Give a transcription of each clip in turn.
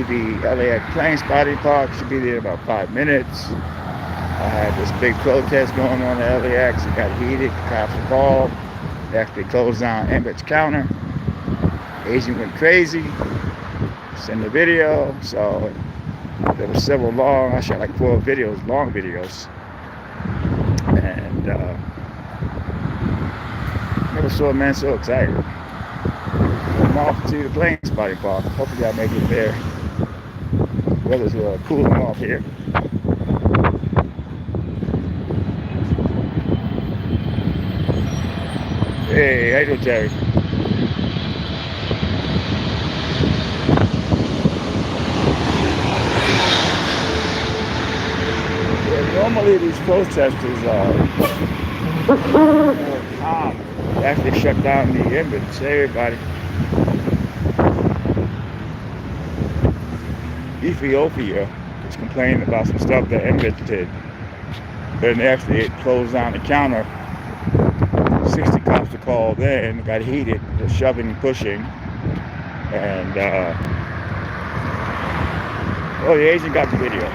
should be LAX Plane Spotting Park. Should be there in about 5 minutes. I had this big protest going on at LAX. It got heated. The cops were called. They actually closed down Emmett's counter. Agent went crazy. Sent the video. So there were several long. I shot like 4 videos, long videos. And never saw a man so excited. I'm off to the plane spotting park. Hopefully I make it there. Weather's cooling off here. Hey, how you doing, Terry? Yeah, normally these protesters are calm. They actually shut down the Emmett. Everybody. Ethiopia was complaining about some stuff that Emmett did. But they actually closed down the counter. 60 cops were called in, got heated, the shoving and pushing. And, the agent got the video.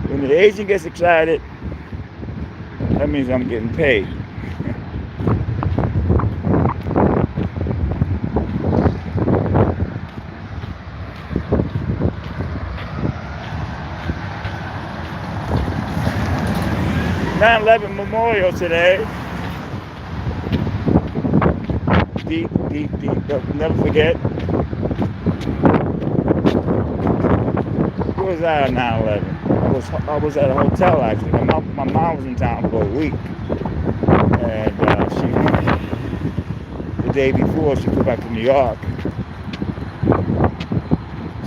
When the agent gets excited, that means I'm getting paid. (9/11) Memorial today. Deep. Never forget. Where was I on 9/11? I was at a hotel actually. My mom was in town for a week, and the day before she flew back to New York.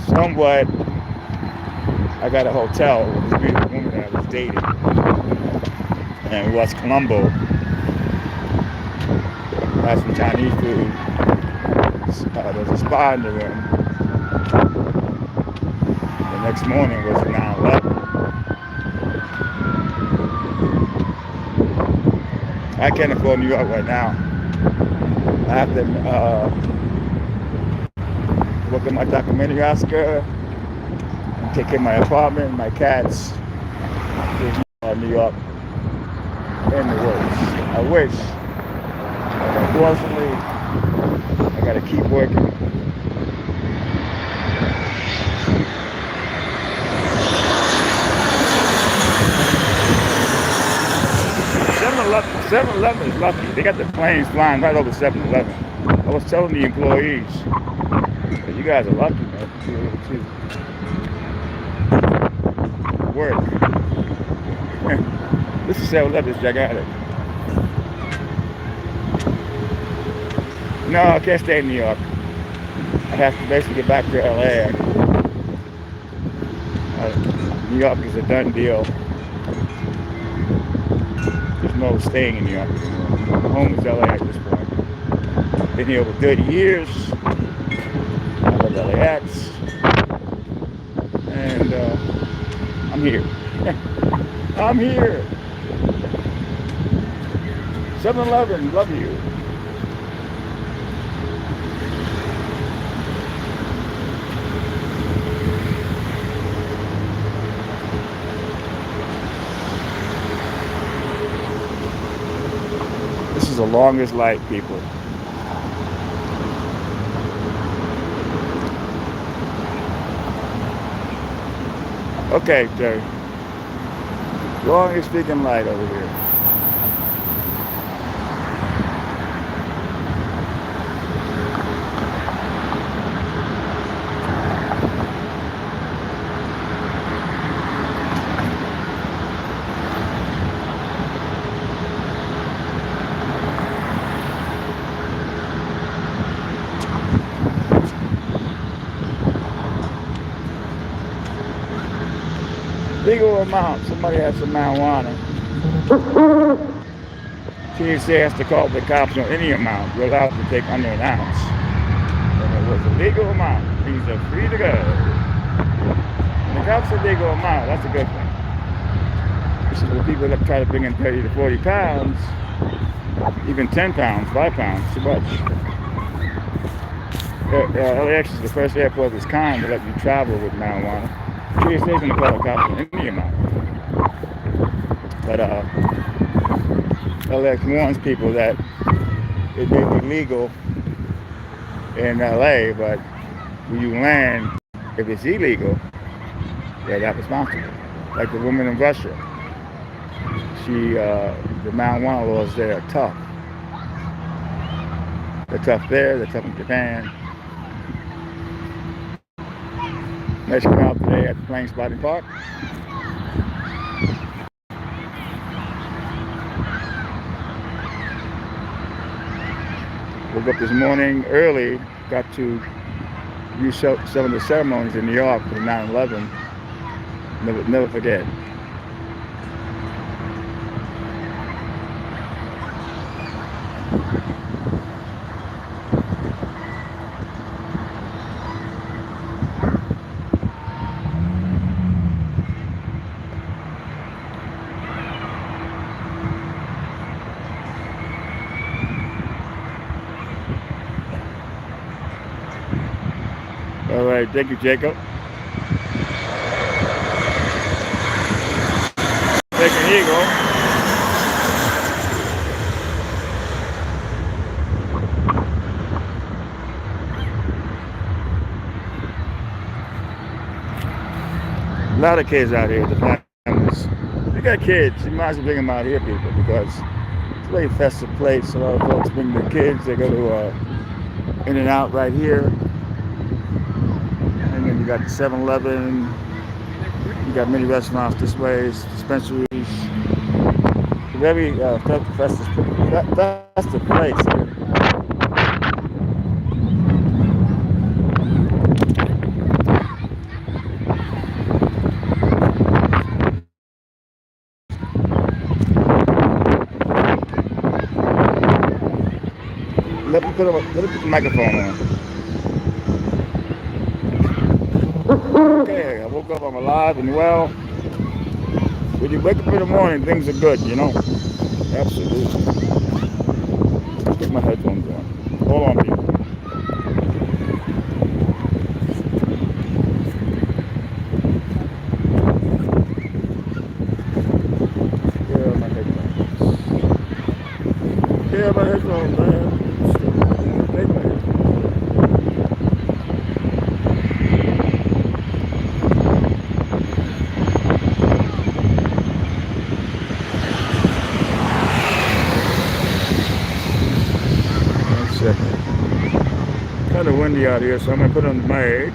Somewhat, I got a hotel with this beautiful woman that I was dating. And West Colombo. Had some Chinese food. There was a spa in the room. The next morning was 9/11. I can't afford New York right now. I have to work on my documentary Oscar, take care of my apartment, my cats. There's New York. In the works. I wish. But unfortunately, I gotta keep working. (7/11) is lucky. They got the planes flying right over 7/11. I was telling the employees, you guys are lucky, man, to work. This is 7/11 is gigantic. No, I can't stay in New York. I have to basically get back to LA. New York is a done deal. There's no staying in New York anymore. Home is LA at this point. Been here over 30 years. I love LAX. And I'm here. I'm here. 7/11, love you. This is the longest light, people. Okay, Jerry. Longest freaking light over here. Legal amount. Somebody has some marijuana. TSA has to call the cops on any amount. You're allowed to take under an ounce. And it was a legal amount. These are free to go. And the cops said legal amount. That's a good thing. This is for people that try to bring in 30 to 40 pounds. Even 10 pounds, 5 pounds, too much. LAX is the first airport of its kind to let you travel with marijuana. TSA is going to call the cops on any amount. But LAX warns people that it may be legal in LA, but when you land, if it's illegal, they're not responsible. Like the woman in Russia, the marijuana laws there are tough. They're tough there, they're tough in Japan. Let's come out today at the Plane Spotting Park. Woke up this morning early, got to view some of the ceremonies in New York for the 9/11. Never forget. All right, thank you, Jacob. Here you go. A lot of kids out here, the families. If you got kids, you might as well bring them out here, people, because it's a very festive place. A lot of folks bring their kids. They go to In-N-Out right here. And then you got the 7-Eleven. You got many restaurants this way, dispensaries. Very festive place here. Let me put the microphone on. Okay, I woke up, I'm alive and well. When you wake up in the morning, things are good, you know? Absolutely. Get my headphones on. Hold on, people. Yeah, my headphones, man. Take my headphones. Kind of windy out here, so I'm gonna put on the mic.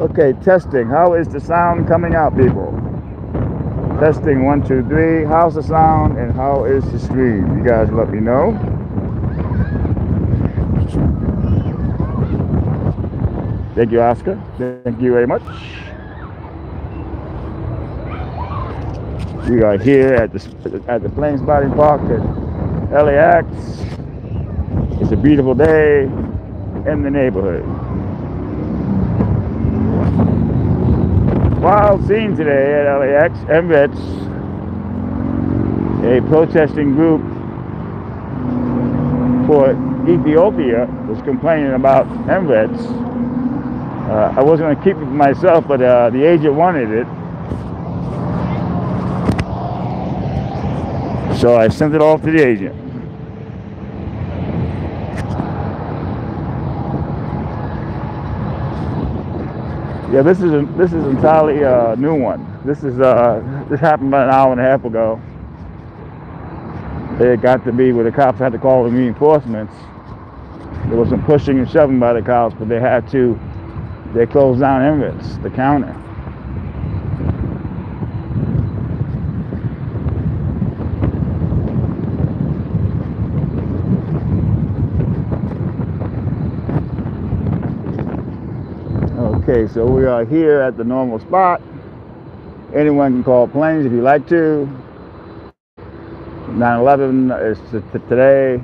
Okay, testing. How is the sound coming out, people? Testing 1, 2, 3. How's the sound and how is the stream? You guys let me know. Thank you, Oscar. Thank you very much. We are here at the Plane Spotting Park at LAX. It's a beautiful day in the neighborhood. Wild scene today at LAX. MVETS, a protesting group for Ethiopia, was complaining about MVETS. I wasn't going to keep it for myself, but the agent wanted it. So I sent it off to the agent. Yeah, this is entirely a new one. This happened about an hour and a half ago. It got to be where the cops had to call the reinforcements. There was some pushing and shoving by the cops, but they closed down Emirates, the counter. Okay, so we are here at the normal spot. Anyone can call planes if you like to. 9/11 is today.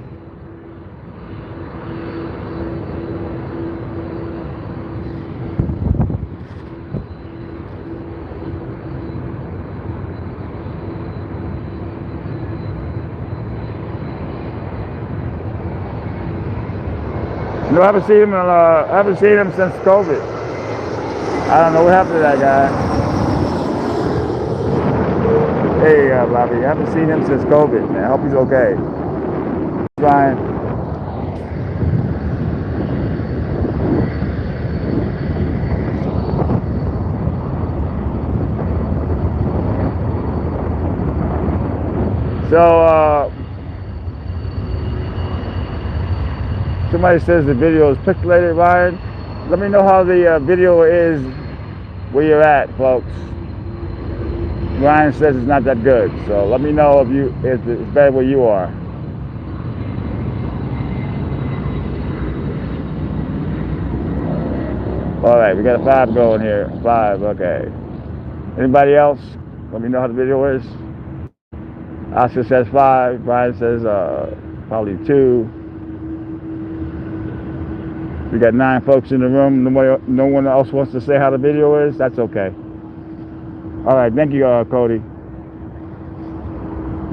No, I haven't seen him since COVID. I don't know what happened to that guy. Hey, Bobby, I haven't seen him since COVID, man. I hope he's okay. Fine. So, somebody says the video is pixelated, Ryan. Let me know how the video is where you're at, folks. Ryan says it's not that good, so let me know if it's better where you are. All right, we got a 5 going here. 5, okay. Anybody else? Let me know how the video is. Oscar says 5. Brian says probably 2. We got 9 folks in the room. No one else wants to say how the video is. That's okay. All right, thank you, Cody.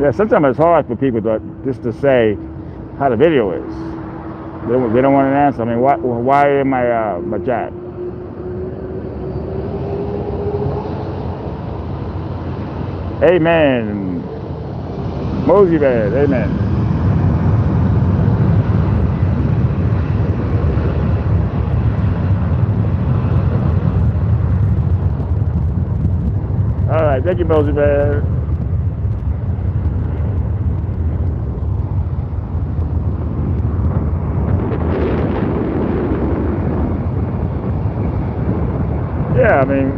Yeah, sometimes it's hard for people just to say how the video is. They don't want an answer. I mean, why am I my chat? Amen. Mosey bad. Amen. All right, thank you, Mosey bad. Yeah, I mean,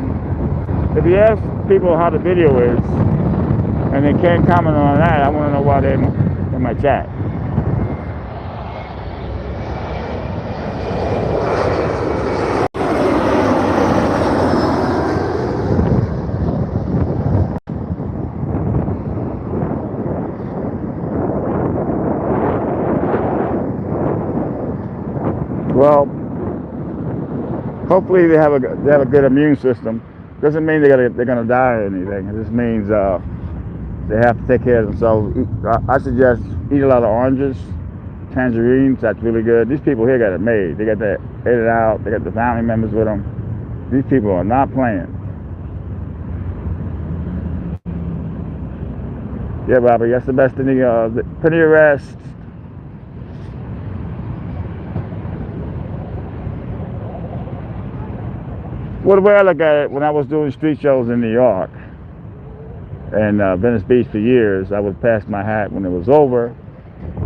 if you ask people how the video is and they can't comment on that, I want to know why they're in my chat. Well, hopefully they have a good immune system. Doesn't mean they're gonna die or anything. It just means they have to take care of themselves. I suggest eat a lot of oranges, tangerines. That's really good. These people here got it made. They got that ate it out. They got the family members with them. These people are not playing. Yeah, Bobby, that's the best thing. Plenty of rest. Well, the way I look at it, when I was doing street shows in New York and Venice Beach for years, I would pass my hat when it was over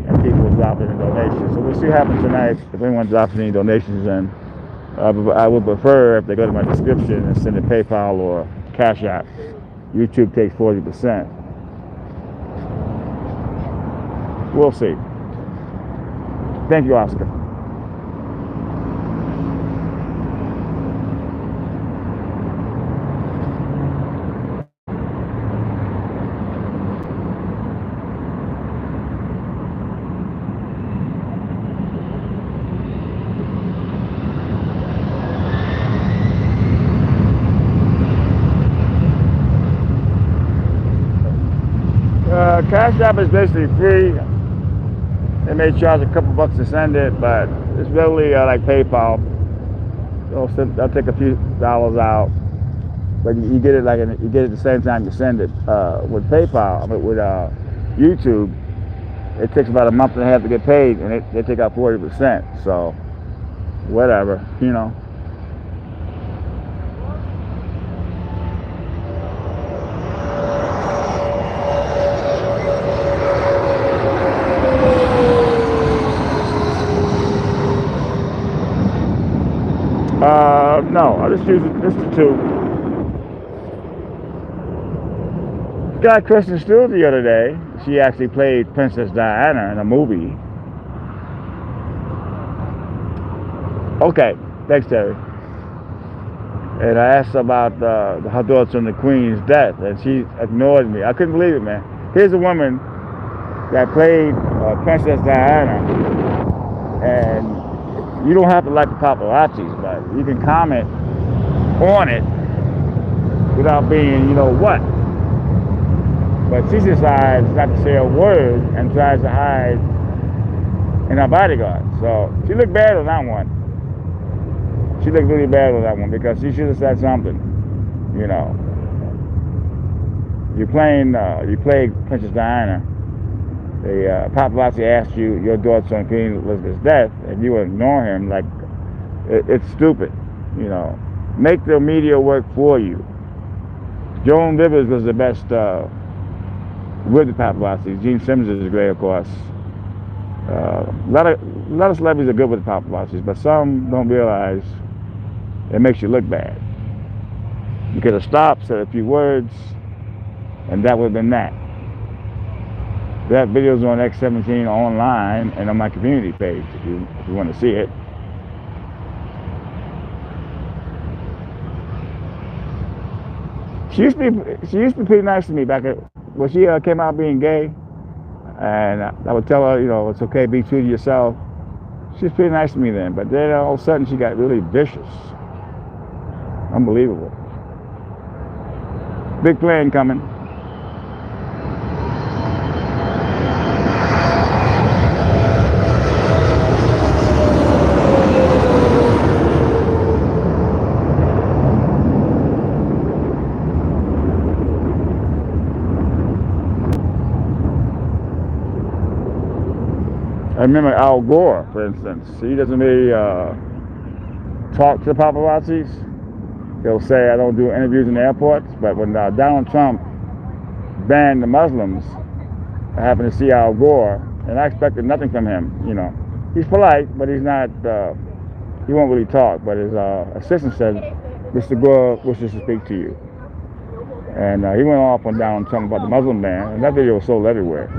and people would drop in donations. So we'll see what happens tonight. If anyone drops any donations in, I would prefer if they go to my description and send a PayPal or Cash App. YouTube takes 40%. We'll see. Thank you, Oscar. Cash App is basically free. They may charge a couple bucks to send it, but it's really like PayPal. They'll take a few dollars out, but you get it you get it the same time you send it. With PayPal, with YouTube, it takes about a month and a half to get paid, and they take out 40%. So, whatever, you know. No, I just use just the 2. Got Kristen Stewart the other day. She actually played Princess Diana in a movie. Okay, thanks, Terry. And I asked her about her thoughts on the Queen's death, and she ignored me. I couldn't believe it, man. Here's a woman that played Princess Diana, and you don't have to like the paparazzis, but you can comment on it without being, you know what. But she decides not to say a word and tries to hide in her bodyguard. So she looked bad on that one. She looked really bad on that one because she should have said something. You know, you played Princess Diana. The paparazzi asked you your thoughts on Queen Elizabeth's death, and you ignore him like it's stupid. You know, make the media work for you. Joan Rivers was the best with the paparazzi. Gene Simmons is great, of course. A lot of celebrities are good with the paparazzis, but some don't realize it makes you look bad. You could have stopped, said a few words, and that would have been that. That video's on X17 online and on my community page if you want to see it. She used to be pretty nice to me back when she came out being gay, and I would tell her, you know, it's okay, be true to yourself. She was pretty nice to me then, but then all of a sudden she got really vicious. Unbelievable. Big plane coming. I remember Al Gore, for instance. He doesn't really talk to the paparazzis. He'll say, I don't do interviews in the airports, but when Donald Trump banned the Muslims, I happened to see Al Gore, and I expected nothing from him, you know. He's polite, but he's not, he won't really talk, but his assistant said, Mr. Gore wishes to speak to you. And he went off on Donald Trump about the Muslim ban, and that video was sold everywhere.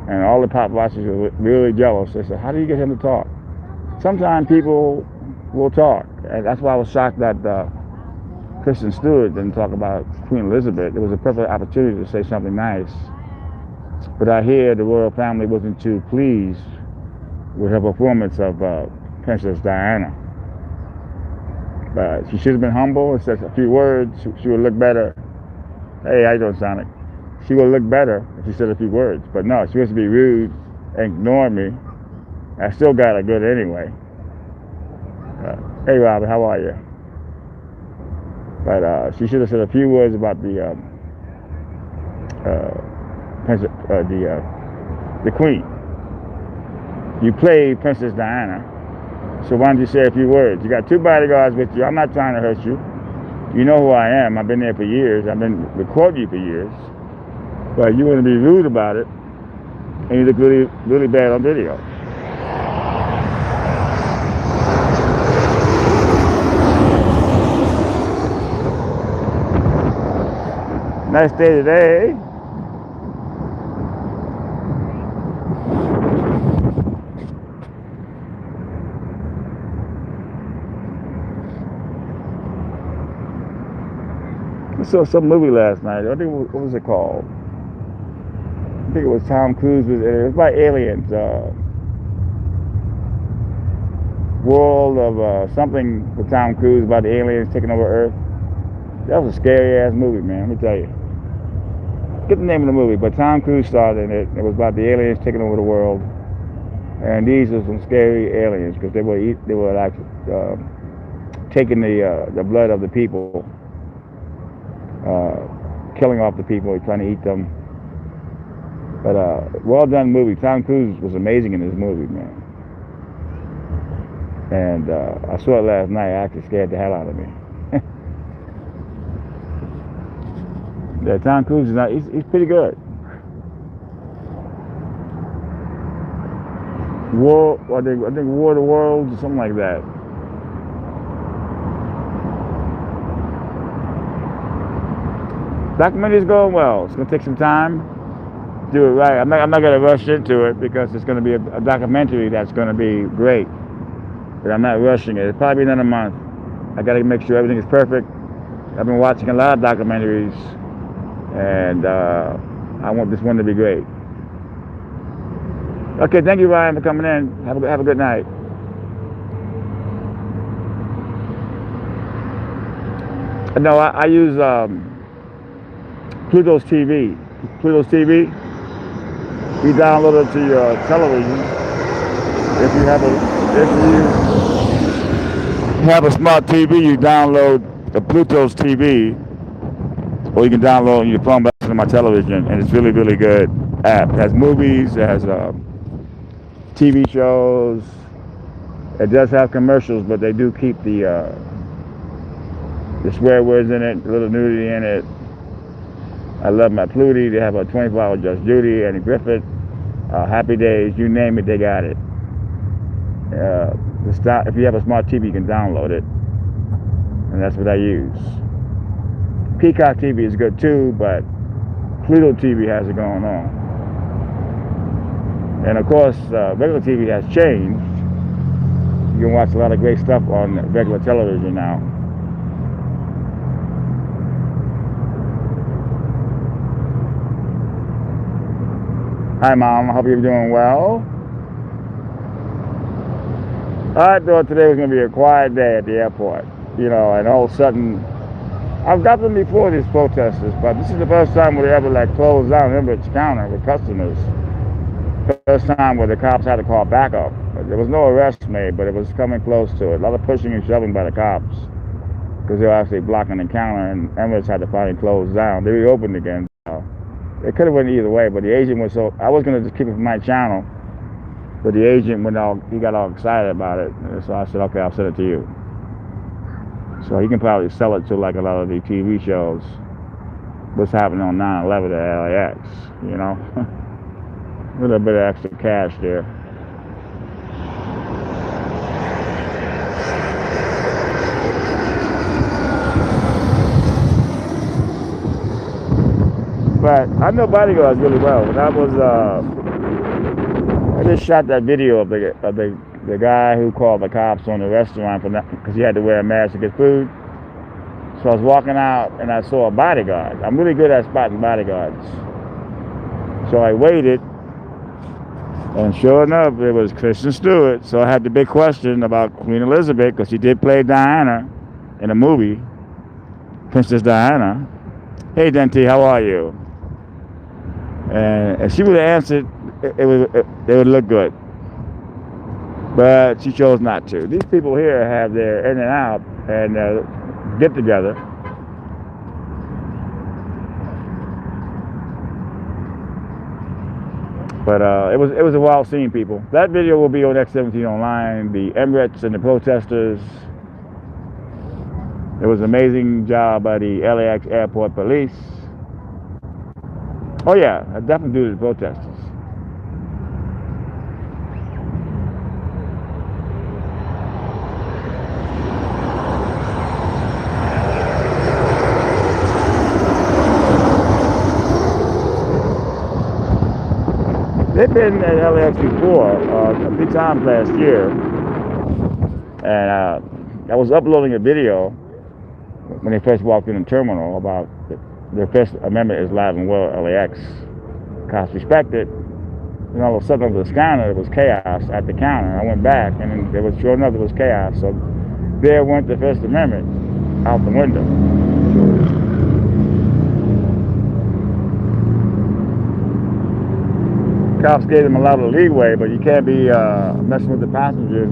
And all the paparazzis were really jealous. They said, how do you get him to talk? Sometimes people will talk. And that's why I was shocked that Kristen Stewart didn't talk about Queen Elizabeth. It was a perfect opportunity to say something nice. But I hear the royal family wasn't too pleased with her performance of Princess Diana. But she should have been humble and said a few words. She would look better. Hey, how you doing, Sonic? She would look better if she said a few words. But no, she wants to be rude and ignore me. I still got her good anyway. Hey, Robert, how are you? But she should have said a few words about the Queen. You played Princess Diana, so why don't you say a few words? You got two bodyguards with you. I'm not trying to hurt you. You know who I am. I've been there for years. I've been recording you for years. But you want to be rude about it, and you look really, really bad on video. Nice day today. I saw some movie last night. I think, what was it called? I think it was Tom Cruise. It was about aliens. World of something with Tom Cruise about the aliens taking over Earth. That was a scary ass movie, man. Let me tell you. Get the name of the movie, but Tom Cruise starred in it. It was about the aliens taking over the world, and these are some scary aliens because they were like taking the blood of the people, killing off the people, trying to eat them. But well done movie. Tom Cruise was amazing in this movie, man. And I saw it last night. It actually scared the hell out of me. Yeah, Tom Cruise is he's pretty good. I think War of the Worlds or something like that. Documentary's going well. It's gonna take some time. Do it right. I'm not gonna rush into it because it's gonna be a documentary that's gonna be great. But I'm not rushing it. It'll probably be another month. I got to make sure everything is perfect. I've been watching a lot of documentaries, and I want this one to be great. Okay, thank you, Ryan, for coming in. Have a good night. No, I use Pluto's TV. Pluto's TV. You download it to your television. If you have a smart TV, you download the Pluto's TV, or you can download on your phone back to my television, and it's really, really good app. It has movies, it has TV shows. It does have commercials, but they do keep the swear words in it, a little nudity in it. I love my Plutie. They have a 24-hour Just Judy and Griffith, Happy Days, you name it, they got it. If you have a smart TV, you can download it, and that's what I use. Peacock TV is good too, but Pluto TV has it going on. And of course, regular TV has changed. You can watch a lot of great stuff on regular television now. Hi, Mom. I hope you're doing well. I thought today was going to be a quiet day at the airport, and all of a sudden, I've got them before, these protesters, but this is the first time where they ever closed down Emirates counter with customers. First time where the cops had to call backup. There was no arrest made, but it was coming close to it. A lot of pushing and shoving by the cops because they were actually blocking the counter, and Emirates had to finally close down. They reopened again. It could have went either way, but the agent was so... I was going to just keep it for my channel, but the agent he got all excited about it, so I said, okay, I'll send it to you. So he can probably sell it to a lot of the TV shows. What's happening on 9/11 at LAX, a little bit of extra cash there. But I know bodyguards really well. When I just shot that video of the guy who called the cops on the restaurant because he had to wear a mask to get food. So I was walking out and I saw a bodyguard. I'm really good at spotting bodyguards. So I waited, and sure enough, it was Kristen Stewart. So I had the big question about Queen Elizabeth, because she did play Diana in a movie, Princess Diana. Hey, Dente, how are you? And if she would have answered, it would look good. But she chose not to. These people here have their in and out and get together. But it was a wild scene, people. That video will be on X17 Online. The Emirates and the protesters. It was an amazing job by the LAX Airport Police. Oh yeah, I definitely do the protesters. They've been at LAX before, a few times last year, and I was uploading a video when they first walked in the terminal about their First Amendment is alive and well at LAX. Cops respected. And all of a sudden, over the scanner, there was chaos at the counter. I went back, and there was, sure enough, there was chaos. So there went the First Amendment out the window. Cops gave them a lot of leeway, but you can't be messing with the passengers.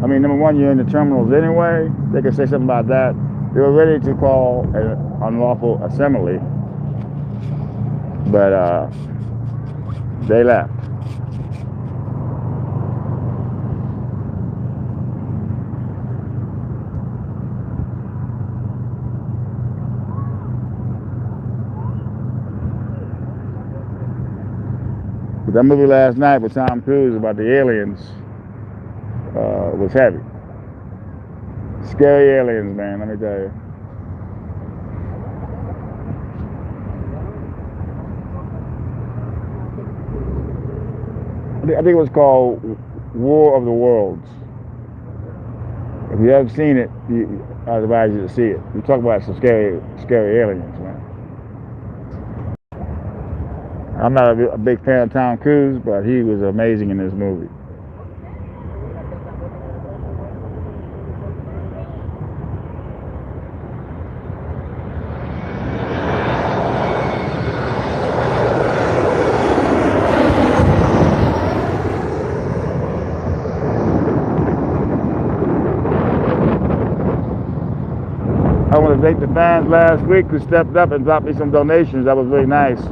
I mean, number one, you're in the terminals anyway. They could say something about that. They were ready to call an unlawful assembly, but they left. But that movie last night with Tom Cruise about the aliens was heavy. Scary aliens, man, let me tell you. I think it was called War of the Worlds. If you haven't seen it, I advise you to see it. We talk about some scary aliens, man. I'm not a big fan of Tom Cruise, but he was amazing in this movie. I want to thank the fans last week who stepped up and dropped me some donations. That was really nice.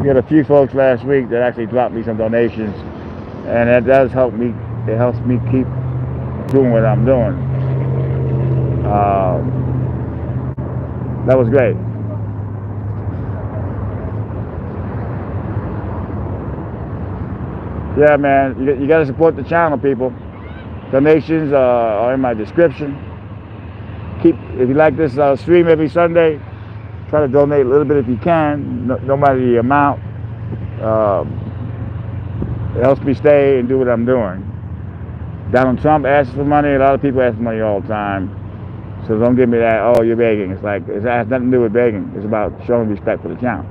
We had a few folks last week that actually dropped me some donations, and that does help me. It helps me keep doing what I'm doing. That was great. Yeah, man, you got to support the channel, people. Donations are in my description. If you like this stream every Sunday, try to donate a little bit if you can, no matter the amount. It helps me stay and do what I'm doing. Donald Trump asks for money. A lot of people ask for money all the time. So don't give me that, oh, you're begging. It's like, it has nothing to do with begging. It's about showing respect for the channel.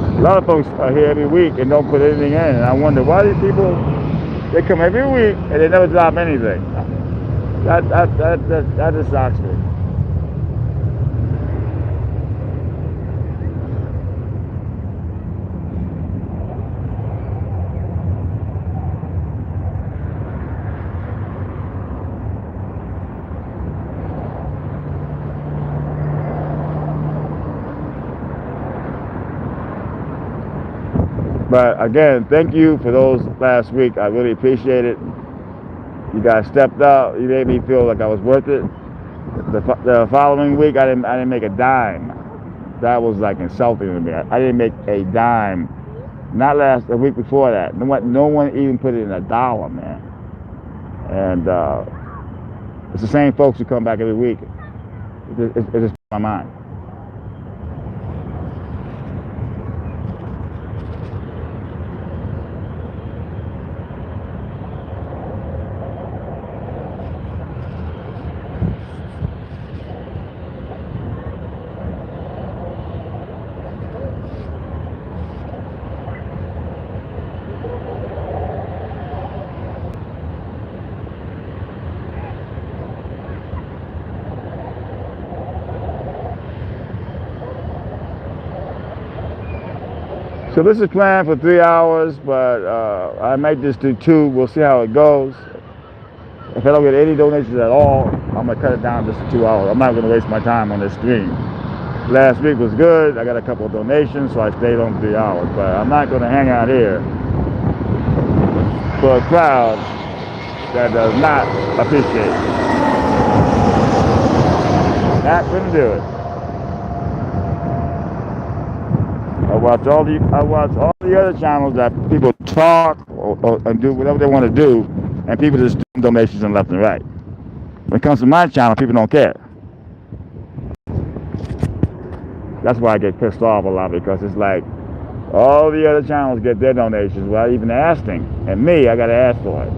A lot of folks are here every week and don't put anything in, and I wonder why these people, they come every week and they never drop anything. That just shocks me. But again, thank you for those last week. I really appreciate it. You guys stepped up. You made me feel like I was worth it. The following week, I didn't make a dime. That was like insulting to me. I didn't make a dime. Not the week before that. No one even put in $1, man. And it's the same folks who come back every week. It just blows my mind. So this is planned for 3 hours, but I might just do 2. We'll see how it goes. If I don't get any donations at all, I'm gonna cut it down just to 2 hours. I'm not gonna waste my time on this stream. Last week was good. I got a couple of donations, so I stayed on 3 hours. But I'm not gonna hang out here for a crowd that does not appreciate it. Not gonna do it. I watch all the other channels that people talk and do whatever they want to do, and people just do donations and left and right. When it comes to my channel, people don't care. That's why I get pissed off a lot, because it's like all the other channels get their donations without even asking, and me, I gotta ask for it.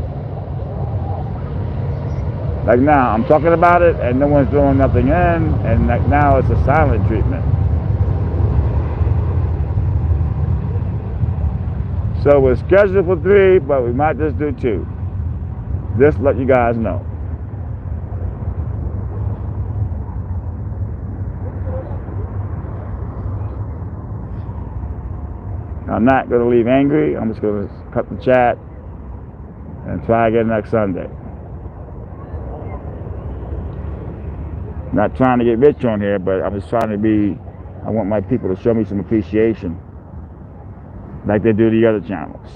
Like now, I'm talking about it, and no one's throwing nothing in, and like now it's a silent treatment. So we're scheduled for 3, but we might just do 2. Just let you guys know. I'm not going to leave angry. I'm just going to cut the chat and try again next Sunday. Not trying to get rich on here, but I'm just trying to I want my people to show me some appreciation, like they do the other channels.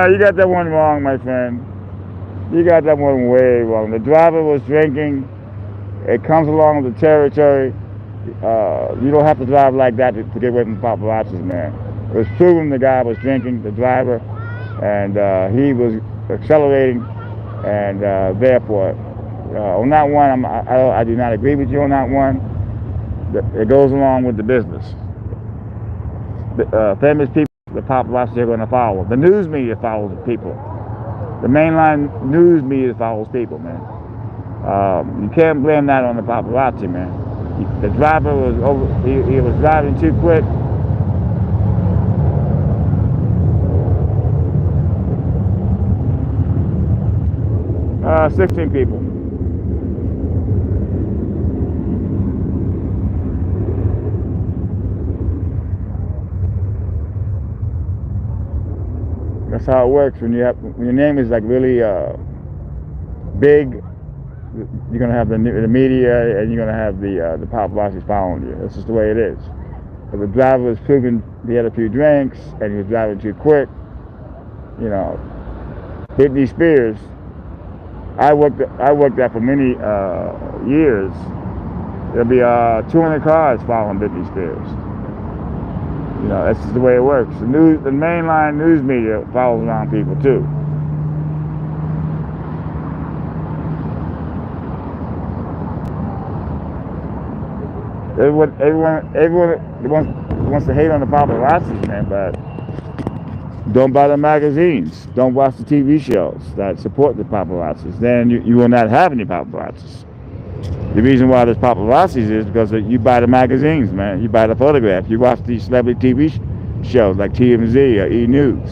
No, you got that one wrong, my friend. You got that one way wrong. The driver was drinking. It comes along with the territory. You don't have to drive like that to get away from paparazzi, man. It was proven the guy was drinking, the driver, and he was accelerating, and therefore, on that one, I do not agree with you on that one. It goes along with the business. Famous people, the paparazzi are going to follow. The news media follows people. The mainline news media follows people, man. You can't blame that on the paparazzi, man. The driver was he was driving too quick. 16 people. That's how it works when when your name is like really big. You're gonna have the media, and you're gonna have the paparazzi following you. That's just the way it is. If the driver was proven he had a few drinks and he was driving too quick, you know, Britney Spears. I worked that for many years. There'll be 200 cars following Britney Spears. You know, that's just the way it works. The mainline news media follows around people too. Everyone wants to hate on the paparazzi, man, but don't buy the magazines. Don't watch the TV shows that support the paparazzis. Then you will not have any paparazzis. The reason why there's paparazzis is because you buy the magazines, man. You buy the photographs. You watch these celebrity TV shows like TMZ or E! News.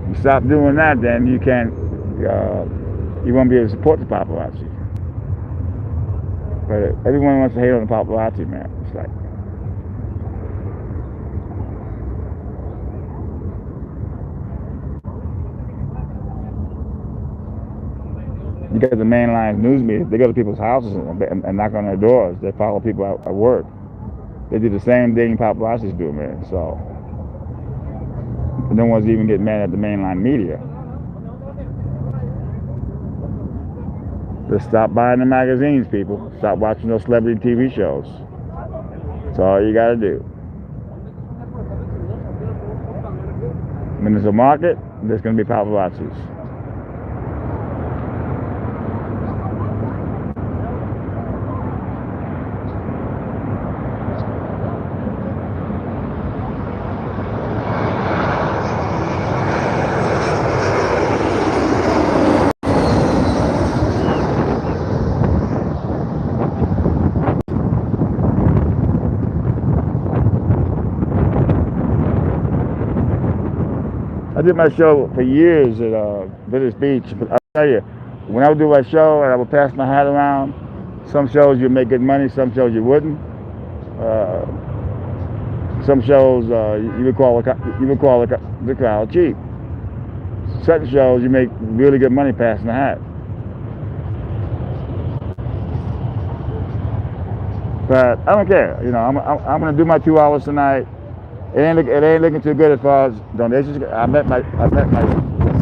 You stop doing that, then you can't. You won't be able to support the paparazzi. But everyone wants to hate on the paparazzi, man. It's like, you got the mainline news media. They go to people's houses and knock on their doors. They follow people at work. They do the same thing paparazzis do, man. So no one's even getting mad at the mainline media. Just stop buying the magazines, people. Stop watching those celebrity TV shows. That's all you gotta do. When there's a market, there's gonna be paparazzis. I did my show for years at Venice Beach. But I'll tell you, when I would do my show and I would pass my hat around, some shows you'd make good money, some shows you wouldn't. Some shows you would call the crowd cheap. Certain shows you make really good money passing the hat. But I don't care. You know, I'm gonna do my 2 hours tonight. It ain't looking too good as far as donations. I said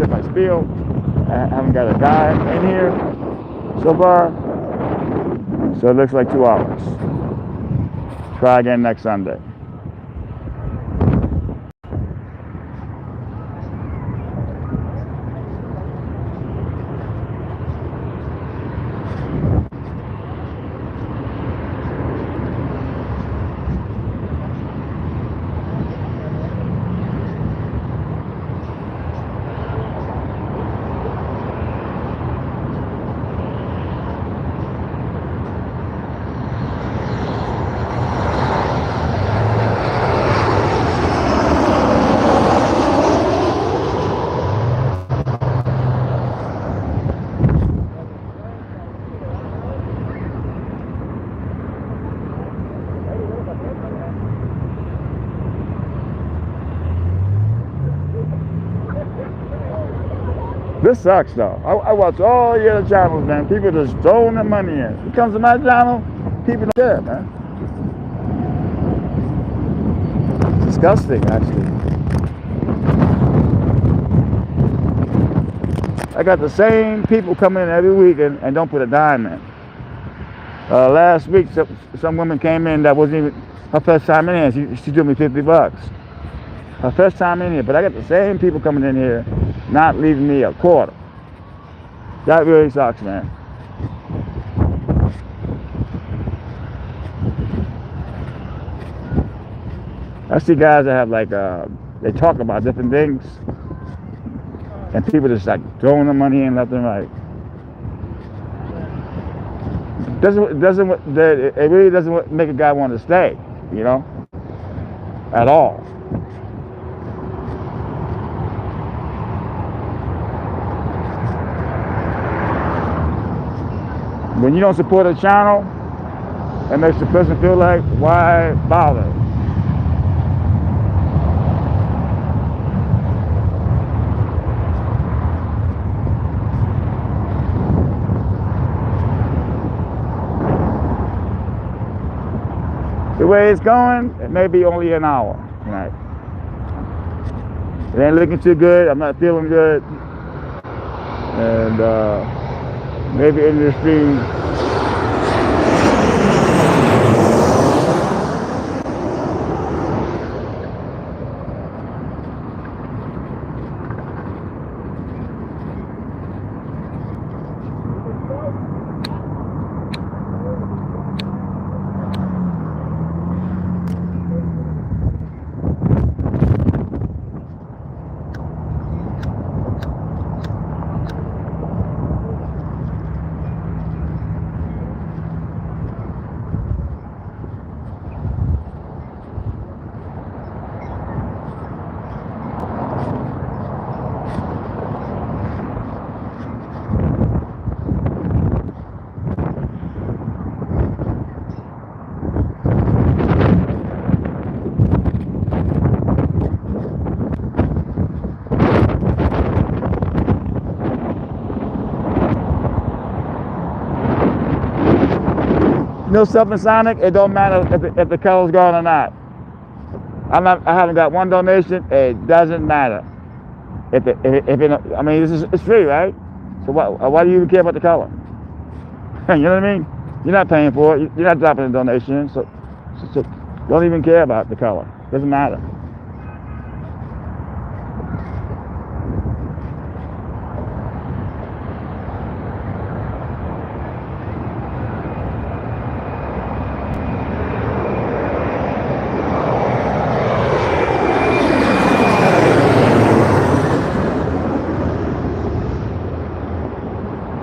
my spiel. I haven't got a dime in here so far. So it looks like 2 hours. Try again next Sunday. This sucks though. I watch all the other channels, man. People just throwing their money in. It comes to my channel, people don't care, man. It's disgusting, actually. I got the same people coming in every week and don't put a dime in. Last week, some woman came in that wasn't even her first time in here. She threw me $50. Her first time in here, but I got the same people coming in here, not leaving me a quarter. That really sucks, man. I see guys that have like, they talk about different things, and people just like throwing the money in left and right. It really doesn't make a guy want to stay, you know, at all. When you don't support a channel, it makes the person feel like, why bother? The way it's going, it may be only an hour tonight. It ain't looking too good. I'm not feeling good. And maybe in the stream. You know something, Sonic? It don't matter if the color's gone or not. I haven't got one donation. It doesn't matter. I mean, it's free, right? So why do you even care about the color? You know what I mean? You're not paying for it. You're not dropping a donation. So don't even care about the color. Doesn't matter.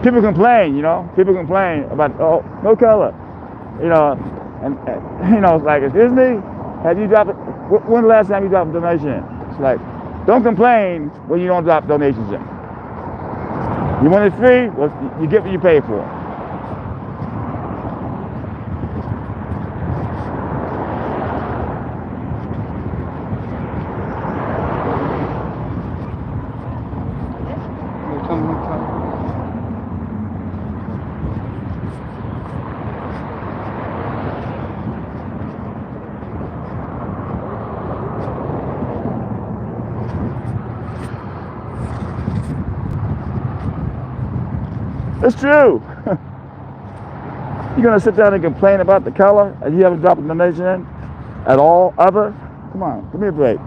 People complain, you know. People complain about, oh, no color, you know, and you know, it's like, excuse me, have you dropped? When the last time you dropped a donation in? It's like, don't complain when you don't drop donations in. You want it free? Well, you get what you pay for. It's true. You're gonna sit down and complain about the color and you haven't dropped a donation in at all, ever? Come on, give me a break.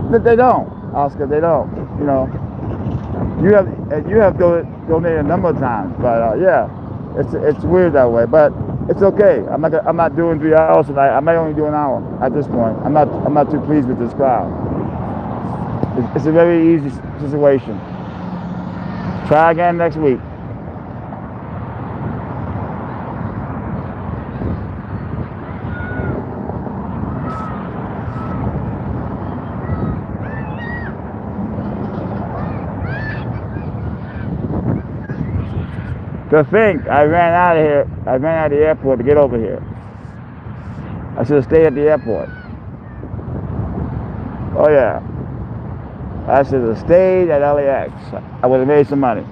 But they don't, Oscar. They don't. You know, you have donated a number of times, but yeah, it's weird that way. But it's okay. I'm not doing 3 hours tonight. I may only do an hour at this point. I'm not too pleased with this crowd. It's a very easy situation. Try again next week. To think I ran out of here I ran out of the airport to get over here. I should have stayed at the airport. Oh yeah. I should have stayed at LAX. I would have made some money.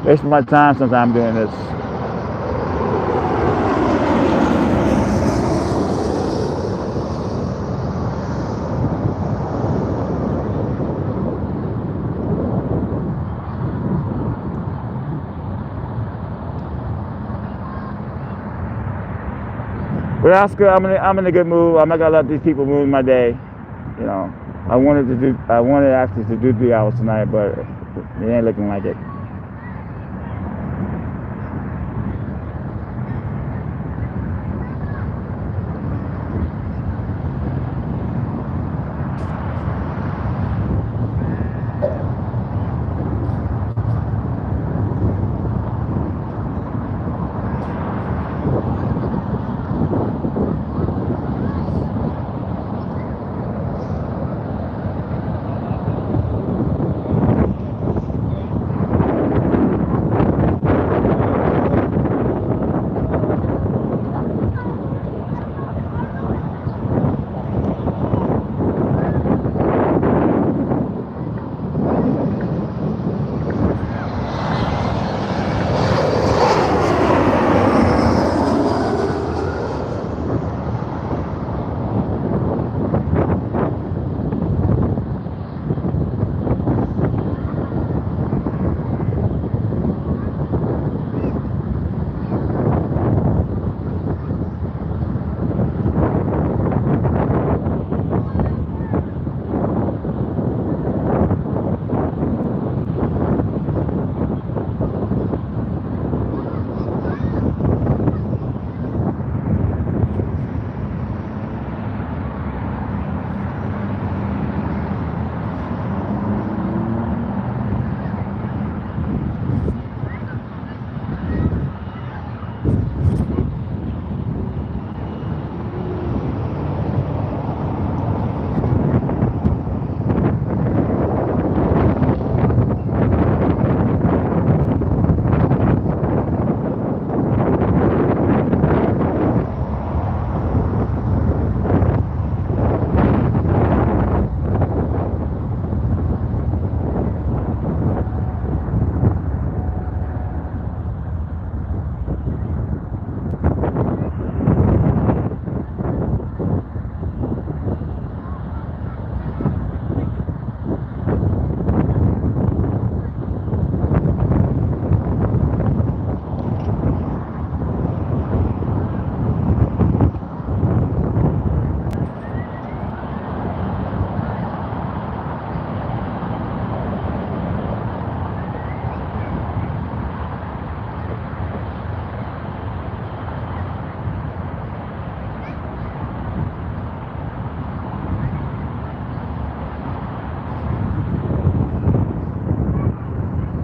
Waste my time sometime doing this. But that's good. I'm in a good mood. I'm not gonna let these people ruin my day. You know, I wanted actually to do 3 hours tonight, but it ain't looking like it.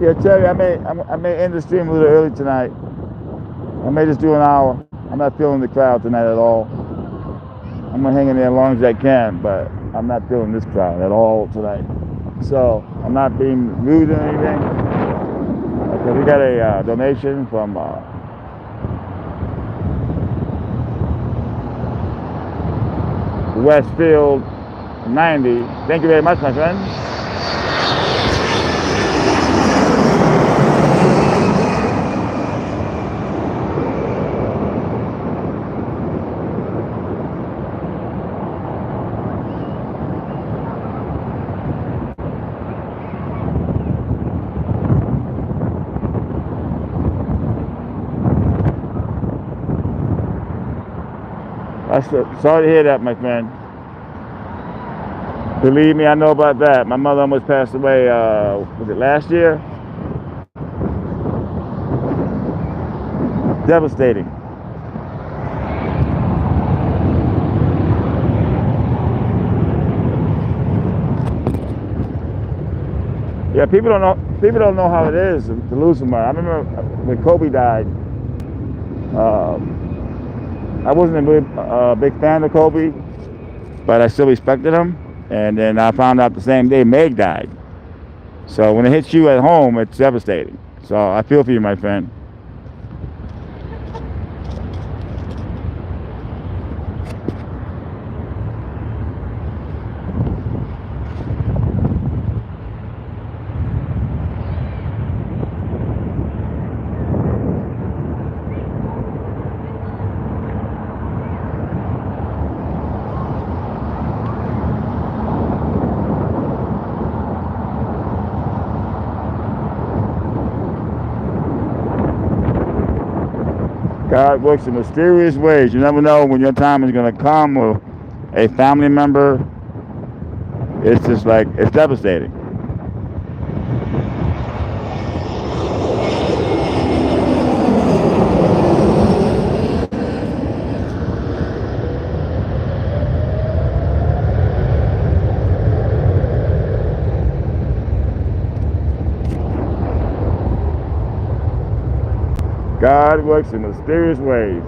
Yeah, Terry, I may end the stream a little early tonight. I may just do an hour. I'm not feeling the crowd tonight at all. I'm gonna hang in there as long as I can, but I'm not feeling this crowd at all tonight. So I'm not being rude or anything. Okay, we got a donation from Westfield 90. Thank you very much, my friend. Sorry to hear that, my friend. Believe me, I know about that. My mother almost passed away, was it last year? Devastating. Yeah, people don't know how it is to lose somebody. I remember when Kobe died, I wasn't a big fan of Kobe, but I still respected him. And then I found out the same day Meg died. So when it hits you at home, it's devastating. So I feel for you, my friend. God works in mysterious ways. You never know when your time is going to come, or a family member. It's just like, it's devastating. God works in mysterious ways.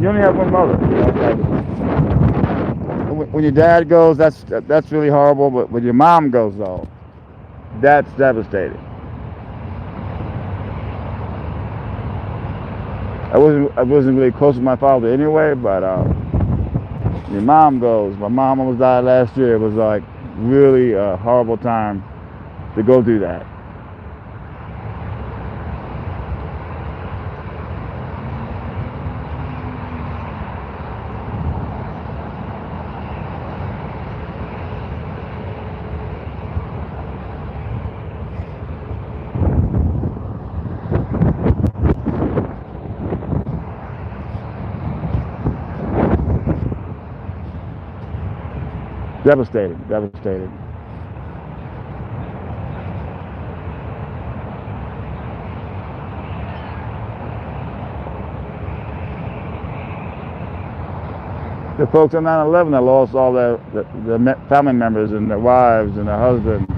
You only have one mother. When your dad goes, that's really horrible. But when your mom goes, though, that's devastating. I wasn't really close to my father anyway, but your mom goes. My mom almost died last year. It was like really a horrible time to go through that. Devastating, devastating. The folks on 9/11 that lost all their family members and their wives and their husbands,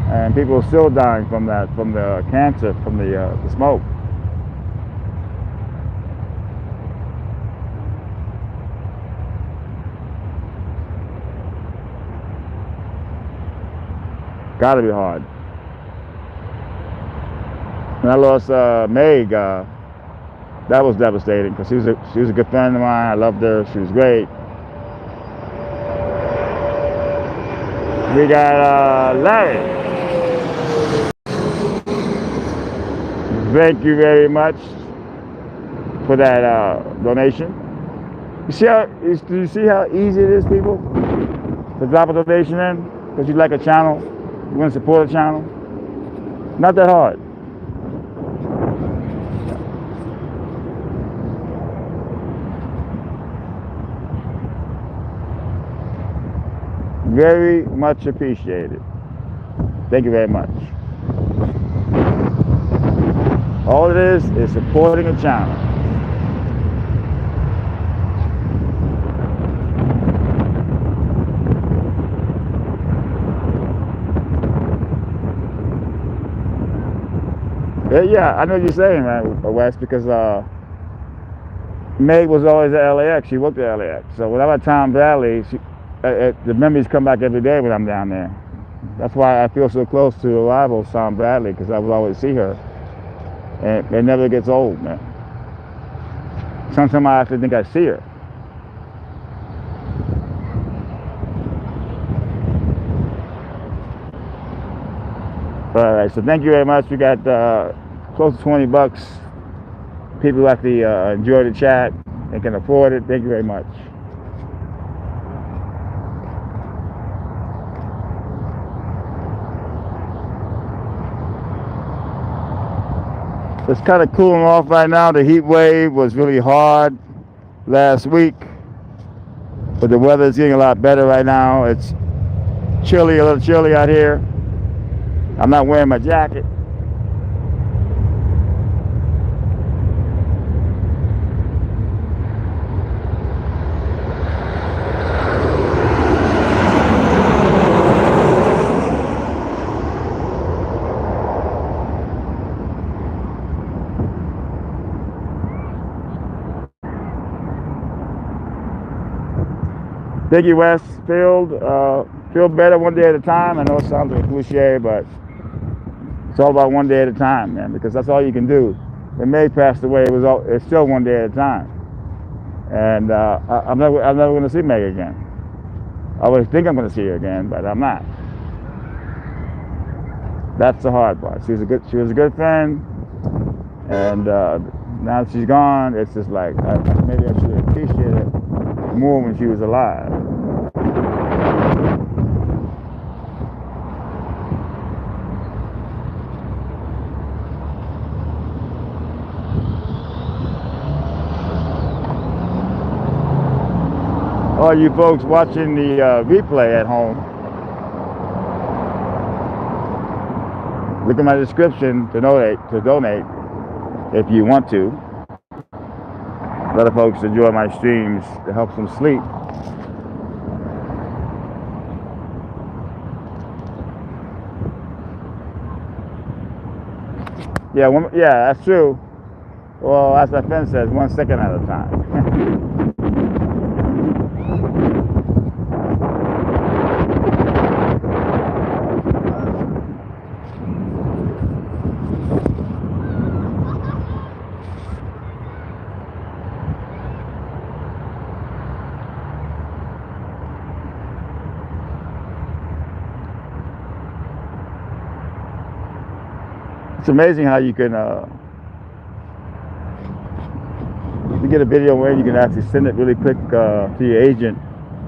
and people are still dying from that, from the cancer, from the smoke. Gotta be hard. And I lost Meg. That was devastating because she was a good friend of mine. I loved her. She was great. We got Larry. Thank you very much for that donation. Do you see how easy it is, people, to drop a donation in because you like a channel, you want to support a channel? Not that hard. Very much appreciated. Thank you very much. All it is supporting a channel. Yeah, I know what you're saying, man, Wes, because Meg was always at LAX. She worked at LAX. So when I'm at Tom Valley, the memories come back every day when I'm down there. That's why I feel so close to the rival, Tom Bradley, because I would always see her. And it never gets old, man. Sometimes I actually think I see her. All right, so thank you very much. We got close to 20 bucks. People who actually enjoy the chat and can afford it. Thank you very much. It's kind of cooling off right now. The heat wave was really hard last week, but the weather is getting a lot better right now. It's chilly, a little chilly out here. I'm not wearing my jacket. Piggy Westfield, feel better one day at a time. I know it sounds like a cliche, but it's all about one day at a time, man, because that's all you can do. When May passed away, it's still one day at a time. And I'm never going to see Meg again. I always think I'm going to see her again, but I'm not. That's the hard part. She was a good friend, and now that she's gone, it's just like maybe I should appreciate it more when she was alive. All you folks watching the replay at home, look at my description to donate if you want to. A lot of folks enjoy my streams to help them sleep. Yeah, that's true. Well, as my friend says, 1 second at a time. It's amazing how you can you get a video where you can actually send it really quick to your agent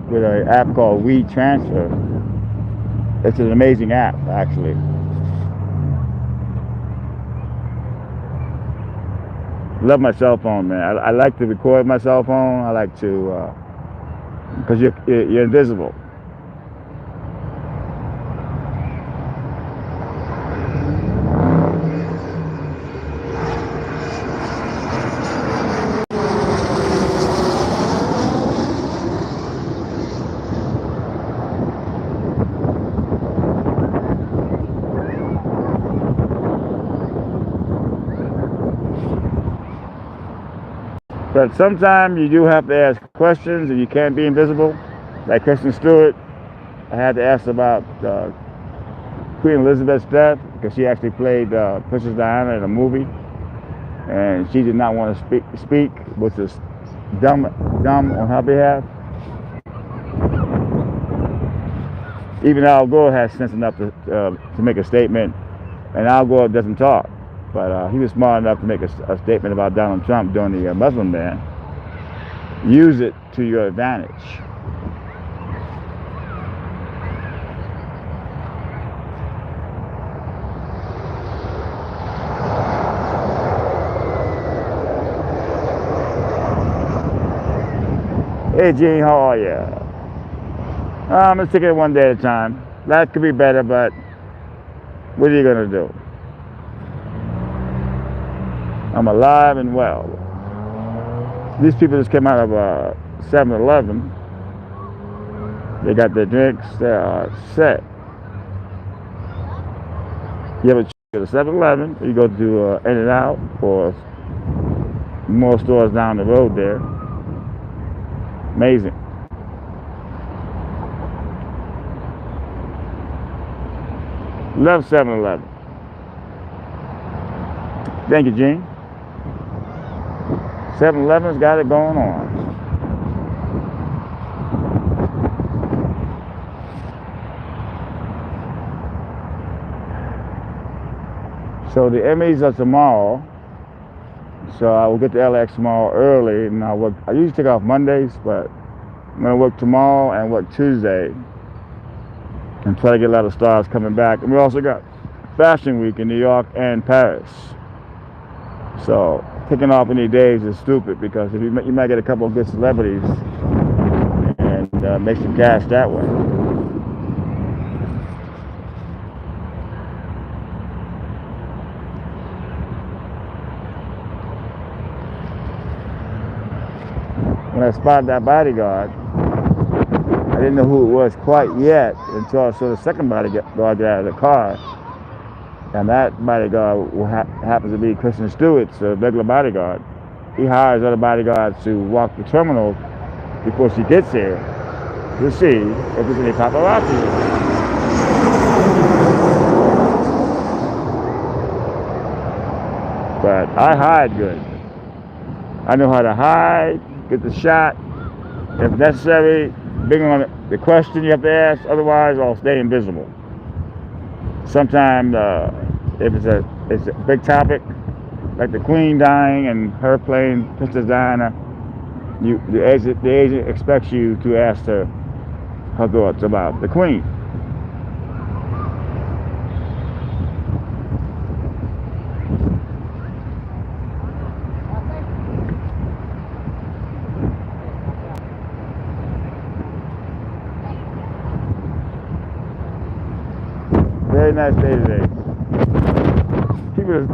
with an app called WeTransfer. It's an amazing app, actually. Love my cell phone, man. I like to record my cell phone. I like to, because you're invisible. But sometimes you do have to ask questions and you can't be invisible. Like Kristen Stewart, I had to ask about Queen Elizabeth's death because she actually played Princess Diana in a movie. And she did not want to speak, which is dumb on her behalf. Even Al Gore has sense enough to make a statement, and Al Gore doesn't talk. But he was smart enough to make a statement about Donald Trump during the Muslim ban. Use it to your advantage. Hey Gene, how are you? I'm gonna take it one day at a time. That could be better, but what are you gonna do? I'm alive and well. These people just came out of 7-Eleven. They got their drinks. They are set. You ever go to 7-Eleven, or you go to In-N-Out, or more stores down the road there. Amazing. Love 7-Eleven. Thank you, Gene. 7-Eleven's got it going on. So the Emmys are tomorrow. So I will get to LAX tomorrow early, and I usually take off Mondays, but I'm gonna work tomorrow and work Tuesday, and try to get a lot of stars coming back. And we also got Fashion Week in New York and Paris. So picking off any days is stupid because you might get a couple of good celebrities and make some cash that way. When I spotted that bodyguard, I didn't know who it was quite yet until I saw the second bodyguard get out of the car. And that bodyguard happens to be Kristen Stewart's regular bodyguard. He hires other bodyguards to walk the terminal before she gets here. to see if there's any paparazzi. But I hide good. I know how to hide, get the shot. If necessary, bring on the question you have to ask. Otherwise, I'll stay invisible. Sometimes, if it's a big topic, like the Queen dying and her plane, Princess Diana, the agent expects you to ask her thoughts about the Queen. Very nice day today.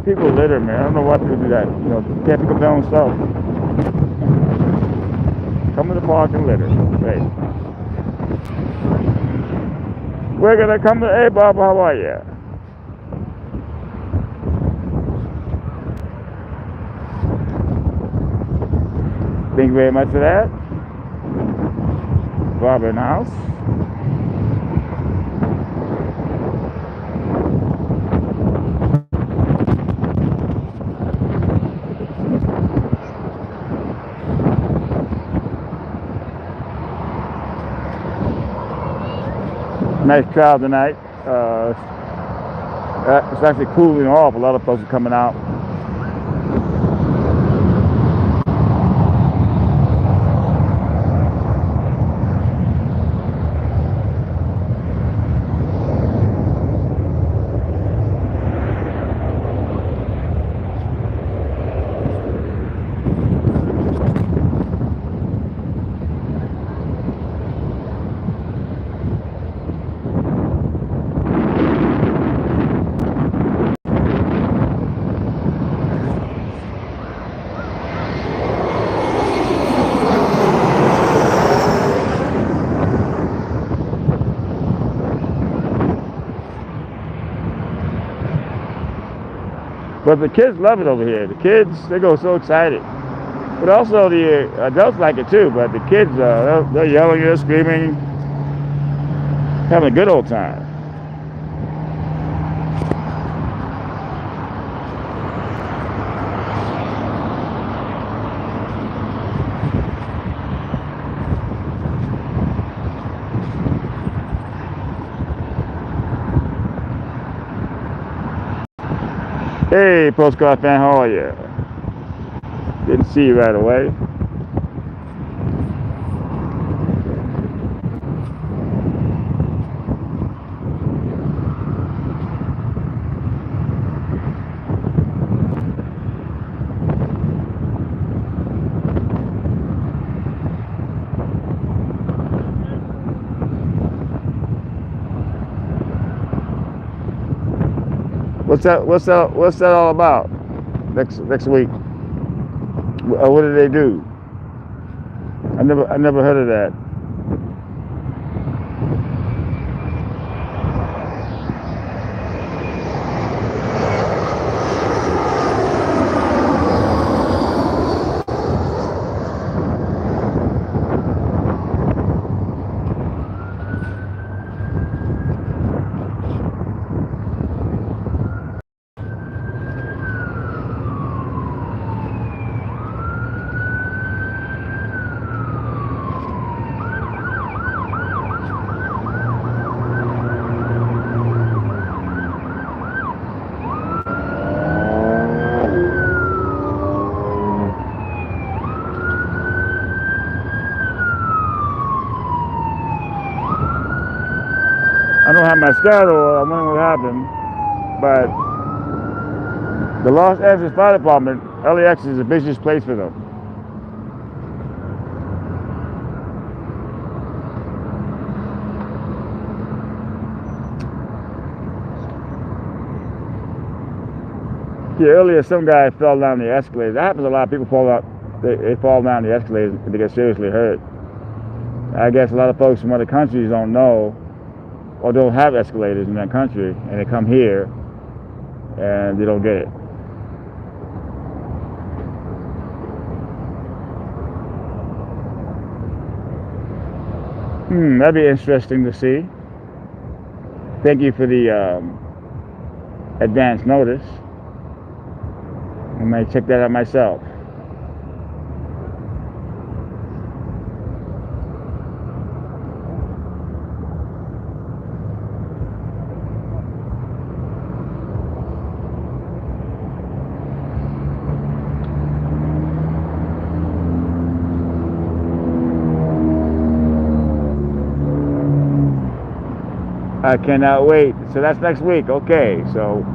People litter, man. I don't know why people do that. You know, can't pick up their own stuff. Come to the park and litter. Hey. We're gonna come to, hey Bob, how are you? Thank you very much for that. Bob in the house. Nice crowd tonight. It's actually cooling off. A lot of folks are coming out. But the kids love it over here. The kids, they go so excited. But also the adults like it too. But the kids, they're yelling, they're screaming, having a good old time. Hey, postcard fan, how are you? Didn't see you right away. What's that all about? Next week? What do they do? I never heard of that. I don't have my schedule. I'm wondering what happened, but the Los Angeles Fire Department, LAX is the busiest place for them. Yeah, earlier some guy fell down the escalator. That happens a lot. People fall out. They fall down the escalator and they get seriously hurt. I guess a lot of folks from other countries don't know or don't have escalators in their country, and they come here and they don't get it. That'd be interesting to see. Thank you for the advance notice. I might check that out myself. I cannot wait. So that's next week. Okay, so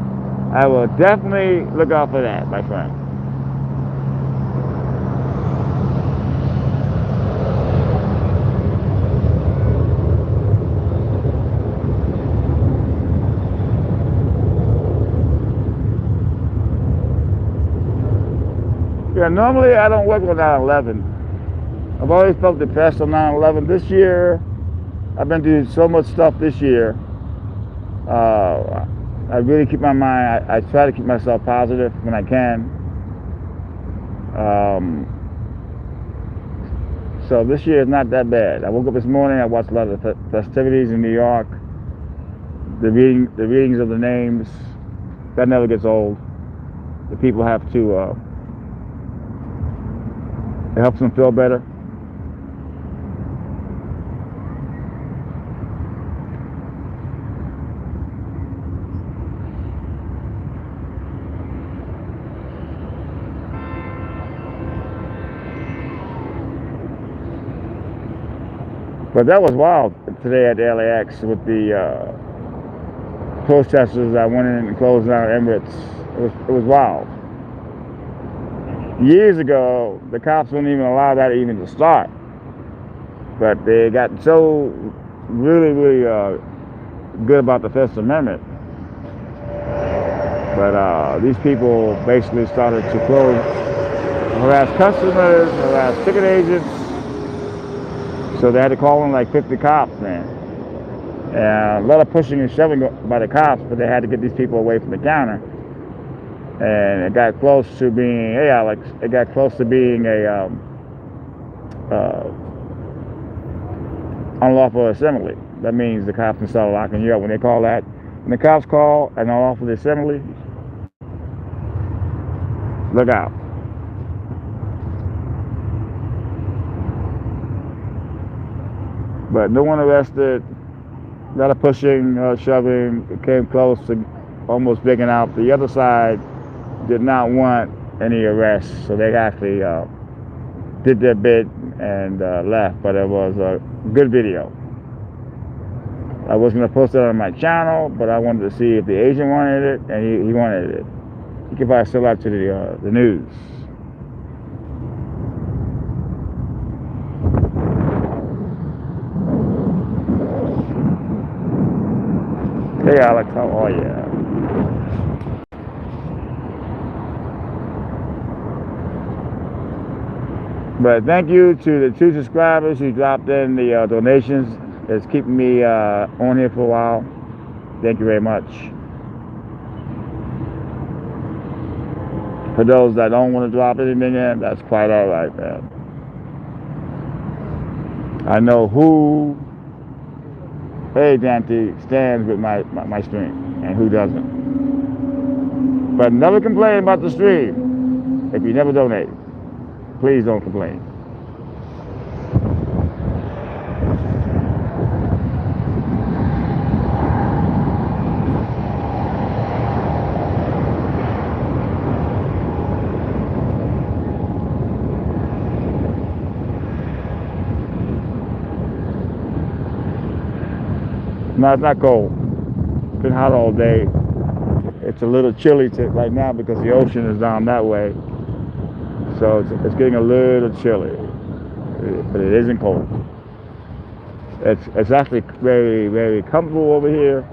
I will definitely look out for that, my friend. Yeah, normally I don't work on 9/11. I've always felt depressed on 9/11. This year, I've been doing so much stuff this year. I really keep my mind, I try to keep myself positive when I can. So this year is not that bad. I woke up this morning, I watched a lot of the festivities in New York, the readings of the names. That never gets old. The people have to, it helps them feel better. But that was wild today at the LAX with the protesters that went in and closed down Emirates. It was wild. Years ago, the cops wouldn't even allow that even to start. But they got so really good about the First Amendment. But these people basically started to harass customers, harass ticket agents. So they had to call in like 50 cops, man. And a lot of pushing and shoving by the cops, but they had to get these people away from the counter. And it got close to being, hey Alex, it got close to being a unlawful assembly. That means the cops can start locking you up. When they call that, when the cops call an unlawful assembly, look out. But no one arrested. A lot of pushing, shoving. It came close to almost bigging out. The other side did not want any arrests, so they actually did their bit and left. But it was a good video. I was going to post it on my channel, but I wanted to see if the agent wanted it, and he wanted it. You can probably still out to the news. Hey Alex, how are you? But thank you to the 2 subscribers who dropped in the donations. It's keeping me on here for a while. Thank you very much. For those that don't want to drop anything in, that's quite all right, man. I know who, hey Dante, stands with my stream and who doesn't. But never complain about the stream if you never donate. Please don't complain. No, it's not cold. It's been hot all day. It's a little chilly right now because the ocean is down that way. So it's getting a little chilly, but it isn't cold. It's actually very comfortable over here.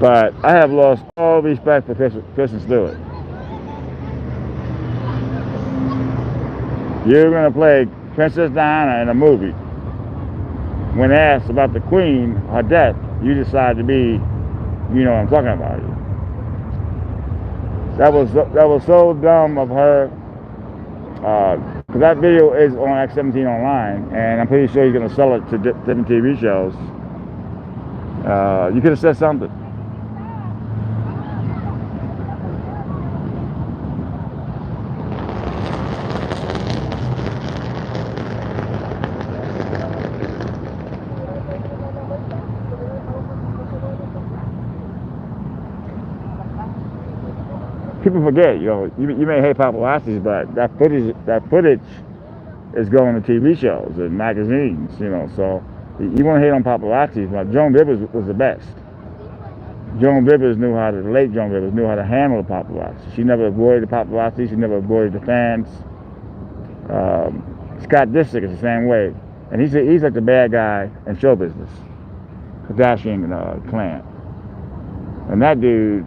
But I have lost all respect for Kristen Stewart. You're going to play Princess Diana in a movie. when asked about the Queen, her death, you decide to be, you know what I'm talking about. That was so dumb of her. Because that video is on X17 online, and I'm pretty sure he's going to sell it to different TV shows. You could have said something. People forget, you may hate paparazzis, but that footage is going to TV shows and magazines, so you want to hate on paparazzis, but Joan Rivers was the best. Joan Rivers knew how to, the late Joan Rivers knew how to handle the paparazzi. She never avoided the paparazzi, she never avoided the fans. Scott Disick is the same way, and he's like the bad guy in show business, Kardashian clan. And that dude,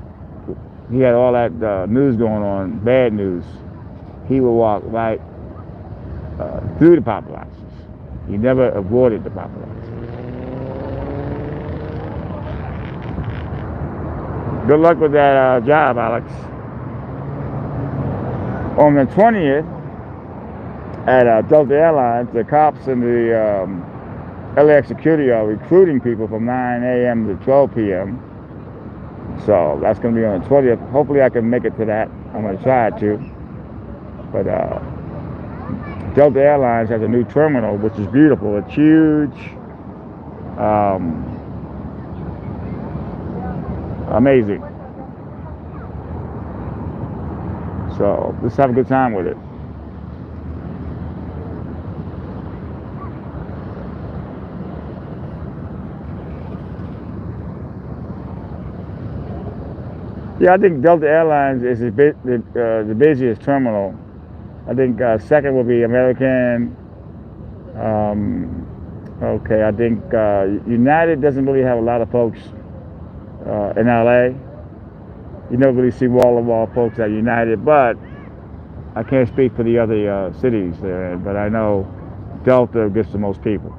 he had all that news going on, bad news. He would walk right through the paparazzis. He never avoided the paparazzi. Good luck with that job, Alex. On the 20th, at Delta Airlines, the cops and the LAX security are recruiting people from 9 a.m. to 12 p.m. So that's going to be on the 20th. Hopefully I can make it to that. I'm going to try to. But Delta Airlines has a new terminal, which is beautiful. It's huge. Amazing. So let's have a good time with it. Yeah, I think Delta Airlines is the busiest terminal. I think second will be American. Okay, I think United doesn't really have a lot of folks in LA. You don't really see wall-to-wall folks at United, but I can't speak for the other cities there. But I know Delta gets the most people.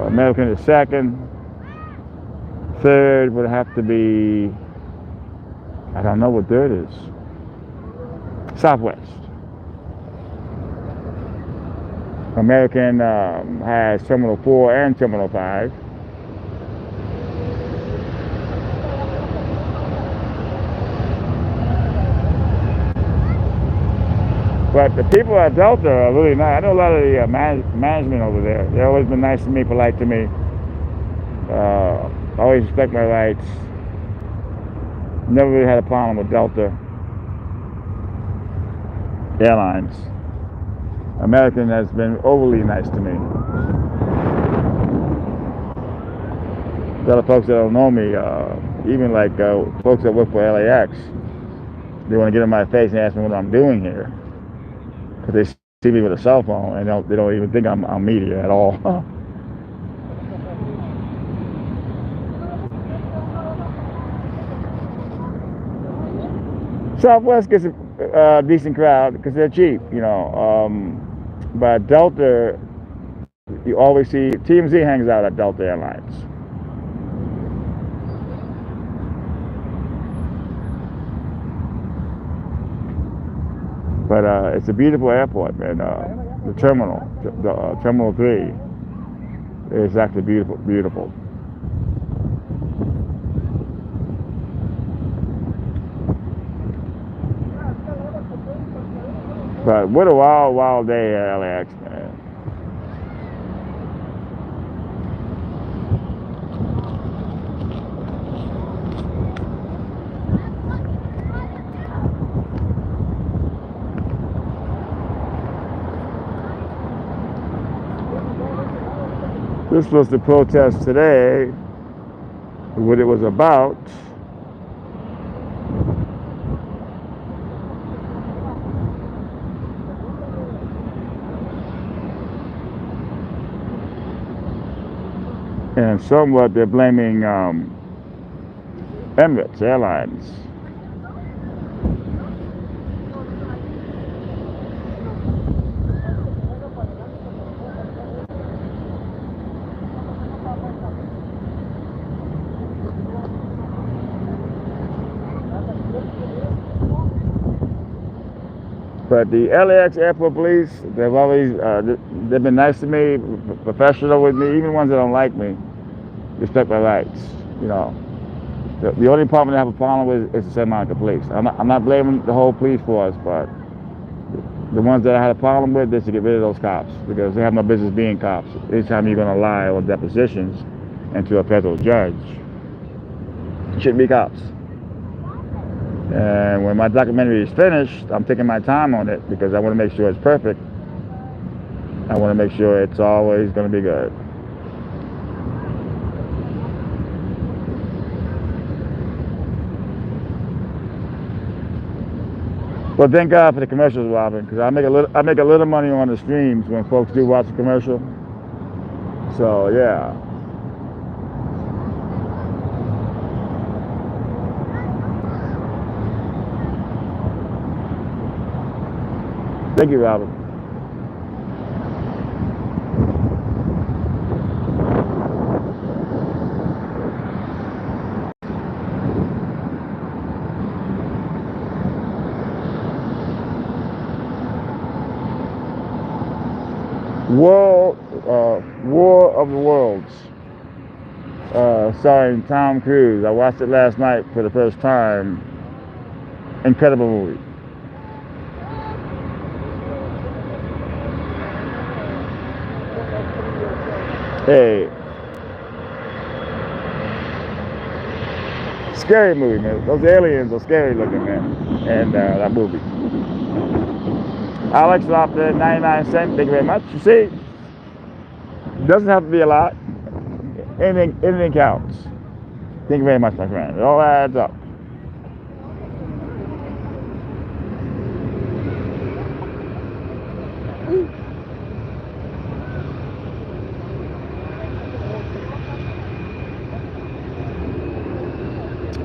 American is second. Third would have to be, I don't know what third is. Southwest. American has Terminal 4 and Terminal 5. But the people at Delta are really nice. I know a lot of the management over there. They've always been nice to me, polite to me. I always respect my rights. Never really had a problem with Delta Airlines. American has been overly nice to me. A lot of folks that don't know me, even like folks that work for LAX, they want to get in my face and ask me what I'm doing here. Because they see me with a cell phone and they don't even think I'm media at all. Southwest gets a decent crowd because they're cheap, but Delta, you always see, TMZ hangs out at Delta Airlines. But it's a beautiful airport, man. The terminal, Terminal 3, is actually beautiful. But what a wild day at LAX, man. This was the protest today, what it was about. And somewhat they're blaming Emirates Airlines. But the LAX airport police, they've always, they've been nice to me, professional with me, even ones that don't like me, respect my rights, you know. The only department I have a problem with is the Santa Monica Police. I'm not blaming the whole police force, but the ones that I had a problem with, they should get rid of those cops because they have no business being cops. Anytime you're going to lie on depositions and to a federal judge, it shouldn't be cops. And when my documentary is finished, I'm taking my time on it because I want to make sure it's perfect. I want to make sure it's always going to be good. Well, thank God for the commercials, Robin, because I make a little money on the streams when folks do watch the commercial. So yeah. Thank you, Robin. War of the Worlds, starring Tom Cruise. I watched it last night for the first time. Incredible movie. Hey, scary movie, man. Those aliens are scary looking, man. And that movie. Alex dropped it 99 cents. Thank you very much. You see, doesn't have to be a lot. Anything counts. Thank you very much, my friend. It all adds up.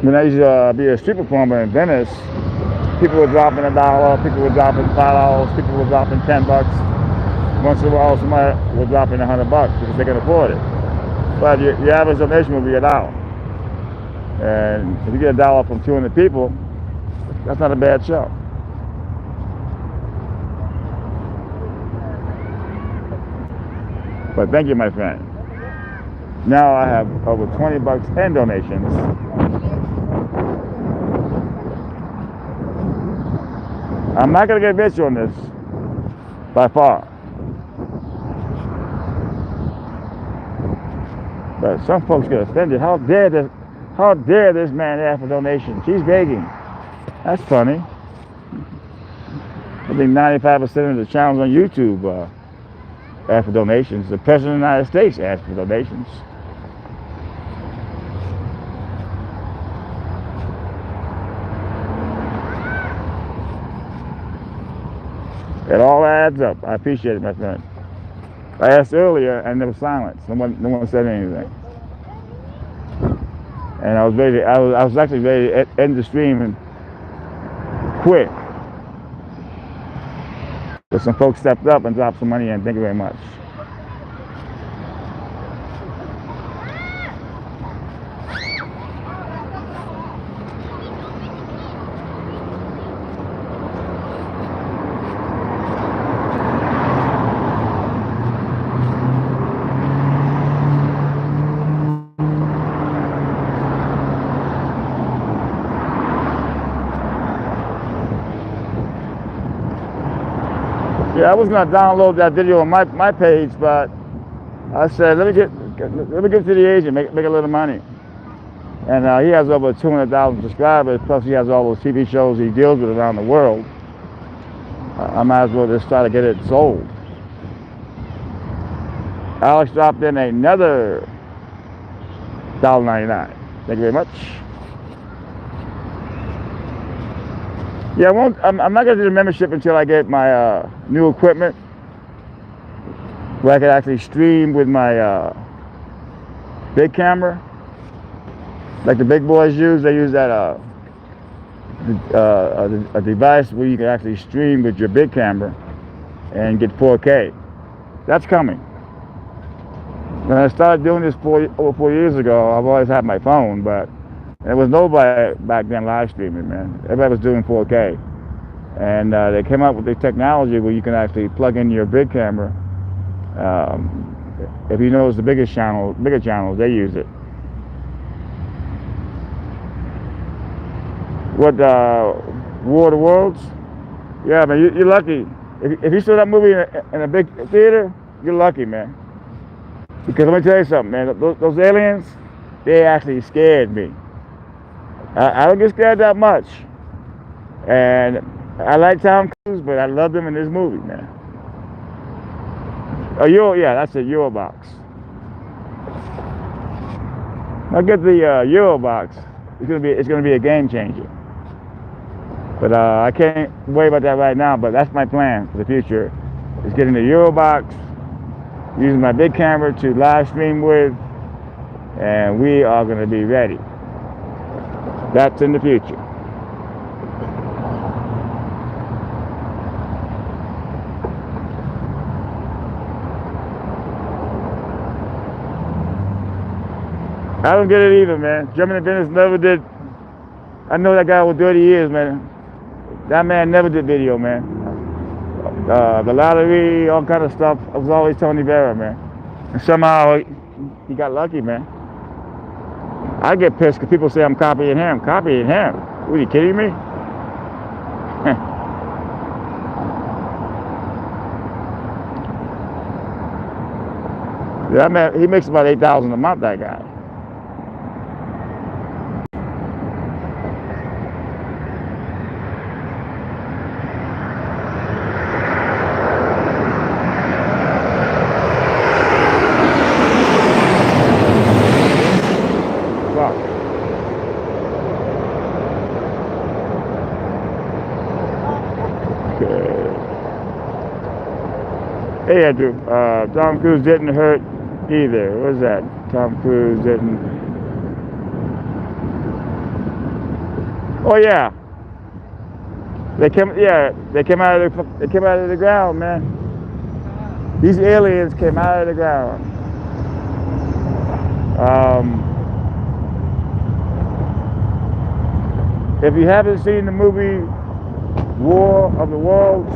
When I used to be a street performer in Venice, people were dropping $1, people were dropping $5, people were dropping $10. Once in a while, somebody was dropping $100 because they can afford it. But your average donation will be $1. And if you get $1 from 200 people, that's not a bad show. But thank you, my friend. Now I have over $20 in donations. I'm not going to get rich on this, by far. But some folks get offended. How dare this man ask for donations? He's begging. That's funny. I think 95% of the channels on YouTube ask for donations. The President of the United States asks for donations. It all adds up. I appreciate it, my friend. I asked earlier and there was silence. No one said anything. And I was actually ready to end the stream and quit. But some folks stepped up and dropped some money in. Thank you very much. Yeah, I was gonna download that video on my page, but I said let me give it to the agent, make a little money. And he has over 200,000 subscribers. Plus, he has all those TV shows he deals with around the world. I might as well just try to get it sold. Alex dropped in another $1.99. Thank you very much. Yeah, I'm not going to do the membership until I get my new equipment where I can actually stream with my big camera. Like the big boys use, they use that a device where you can actually stream with your big camera and get 4K. That's coming. When I started doing this over 4 years ago, I've always had my phone, but there was nobody back then live streaming, man. Everybody was doing 4K. And they came up with the technology where you can actually plug in your big camera. If you notice the bigger channels, they use it. What, War of the Worlds? Yeah, man, you're lucky. If you saw that movie in a big theater, you're lucky, man. Because let me tell you something, man. Those aliens, they actually scared me. I don't get scared that much. And I like Tom Cruise, but I loved him in this movie, man. Oh, yeah, that's a Eurobox. Now get the Eurobox. It's gonna be a game changer. But I can't worry about that right now. But that's my plan for the future: is getting the Eurobox, using my big camera to live stream with, and we are gonna be ready. That's in the future. I don't get it either, man. German Business never did. I know that guy with 30 years, man. That man never did video, man. The lottery, all kind of stuff. It was always Tony Vera, man. And somehow he got lucky, man. I get pissed because people say I'm copying him. Copying him? Are you kidding me? That man, he makes about $8,000 a month. That guy. Hey, Andrew, Tom Cruise didn't hurt either. What was that? Tom Cruise didn't. Oh yeah. They came out of the ground, man. These aliens came out of the ground. If you haven't seen the movie War of the Worlds,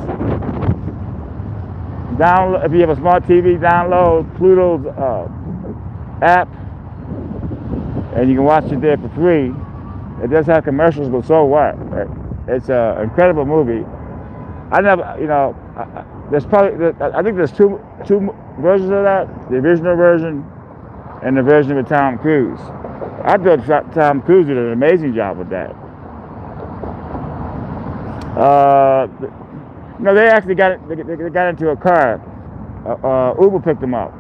download. If you have a smart TV, download Pluto's app, and you can watch it there for free. It does have commercials, but so what? It's an incredible movie. I never, there's probably, I think there's two versions of that: the original version and the version with Tom Cruise. I thought Tom Cruise did an amazing job with that. No, they actually got into a car. Uber picked them up.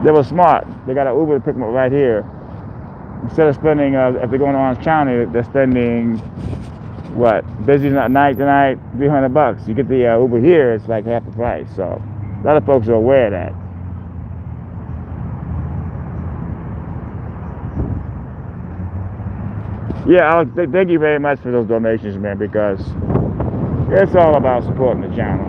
They were smart. They got an Uber to pick them up right here. Instead of spending, if they're going to Orange County, they're spending what? Busy night tonight, $300. You get the Uber here, it's like half the price. So a lot of folks are aware of that. Yeah, thank you very much for those donations, man, because it's all about supporting the channel.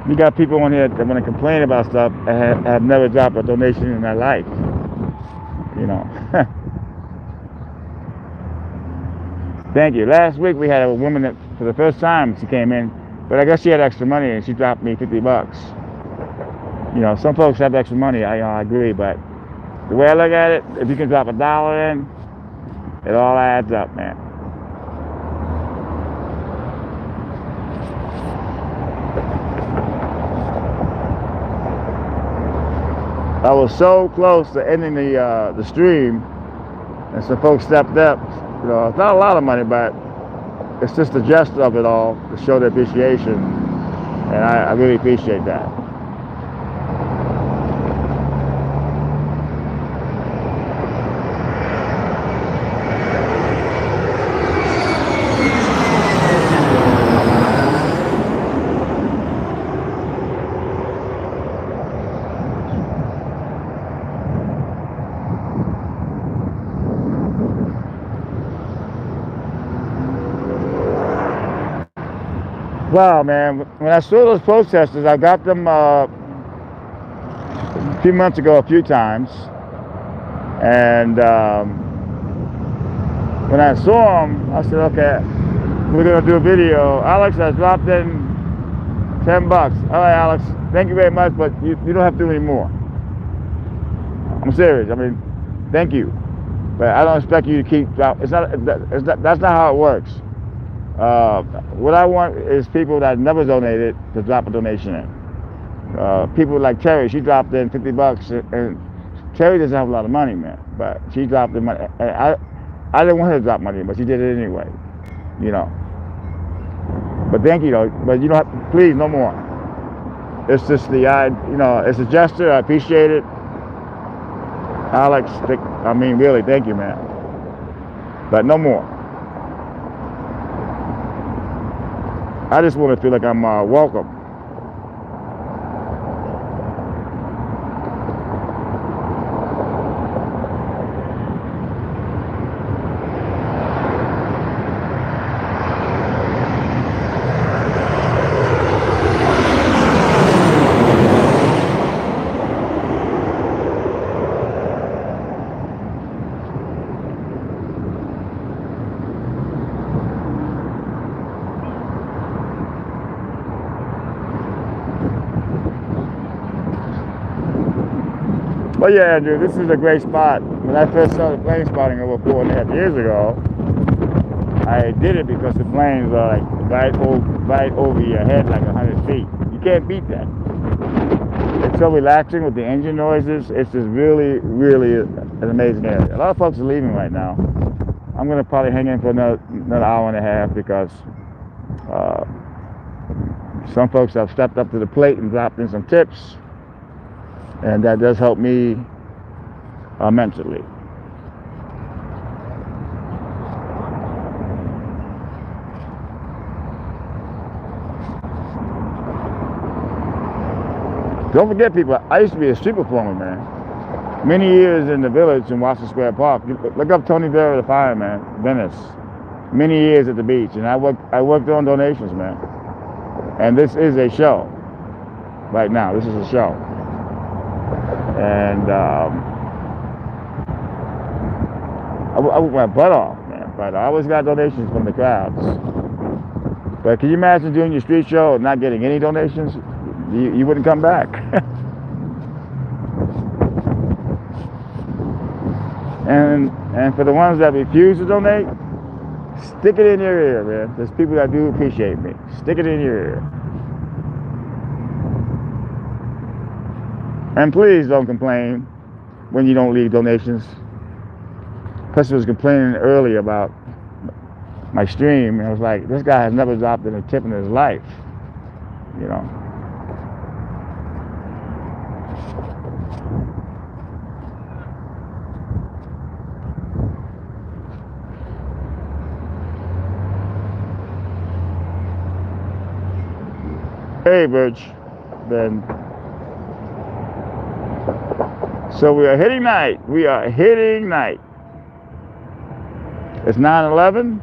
You got people on here that want to complain about stuff and have never dropped a donation in their life. Thank you. Last week we had a woman that, for the first time, she came in, but I guess she had extra money and she dropped me $50. Some folks have extra money. I agree, but the way I look at it, if you can drop $1 in, it all adds up, man. I was so close to ending the stream, and some folks stepped up. It's not a lot of money, but it's just the gesture of it all to show their appreciation, and I really appreciate that. Wow, man, when I saw those protesters, I got them a few months ago a few times, and When I saw him, I said, okay, we're gonna do a video. Alex, I dropped in $10. All right, Alex, thank you very much, but you don't have to do any more. I'm serious. I mean, thank you, but I don't expect you to keep drop. That's not how it works. What I want is people that never donated to drop a donation in. People like Terry, she dropped in $50, and Terry doesn't have a lot of money, man, but she dropped in money. And I didn't want her to drop money, but she did it anyway, you know. But thank you, though. But you don't have to, please, no more. It's just it's a gesture. I appreciate it. Alex, I mean, really, thank you, man. But no more. I just want to feel like I'm welcome. But yeah, Andrew, this is a great spot. When I first started plane spotting over 4.5 years ago, I did it because the planes are like right over your head, like 100 feet. You can't beat that. It's so relaxing with the engine noises. It's just really, really an amazing area. A lot of folks are leaving right now. I'm gonna probably hang in for another hour and a half because some folks have stepped up to the plate and dropped in some tips. And that does help me mentally. Don't forget, people, I used to be a street performer, man. Many years in the Village in Washington Square Park. Look up Tony Vera, the fireman, Venice. Many years at the beach, and I worked on donations, man. And this is a show. Right now, this is a show. And I worked my butt off, man. But I always got donations from the crowds. But can you imagine doing your street show and not getting any donations? You wouldn't come back. and for the ones that refuse to donate, stick it in your ear, man. There's people that do appreciate me. Stick it in your ear. And please don't complain when you don't leave donations. Person was complaining earlier about my stream, and I was like, this guy has never dropped in a tip in his life, you know. Hey, Birch, Ben. So we are hitting night. We are hitting night. It's 9/11.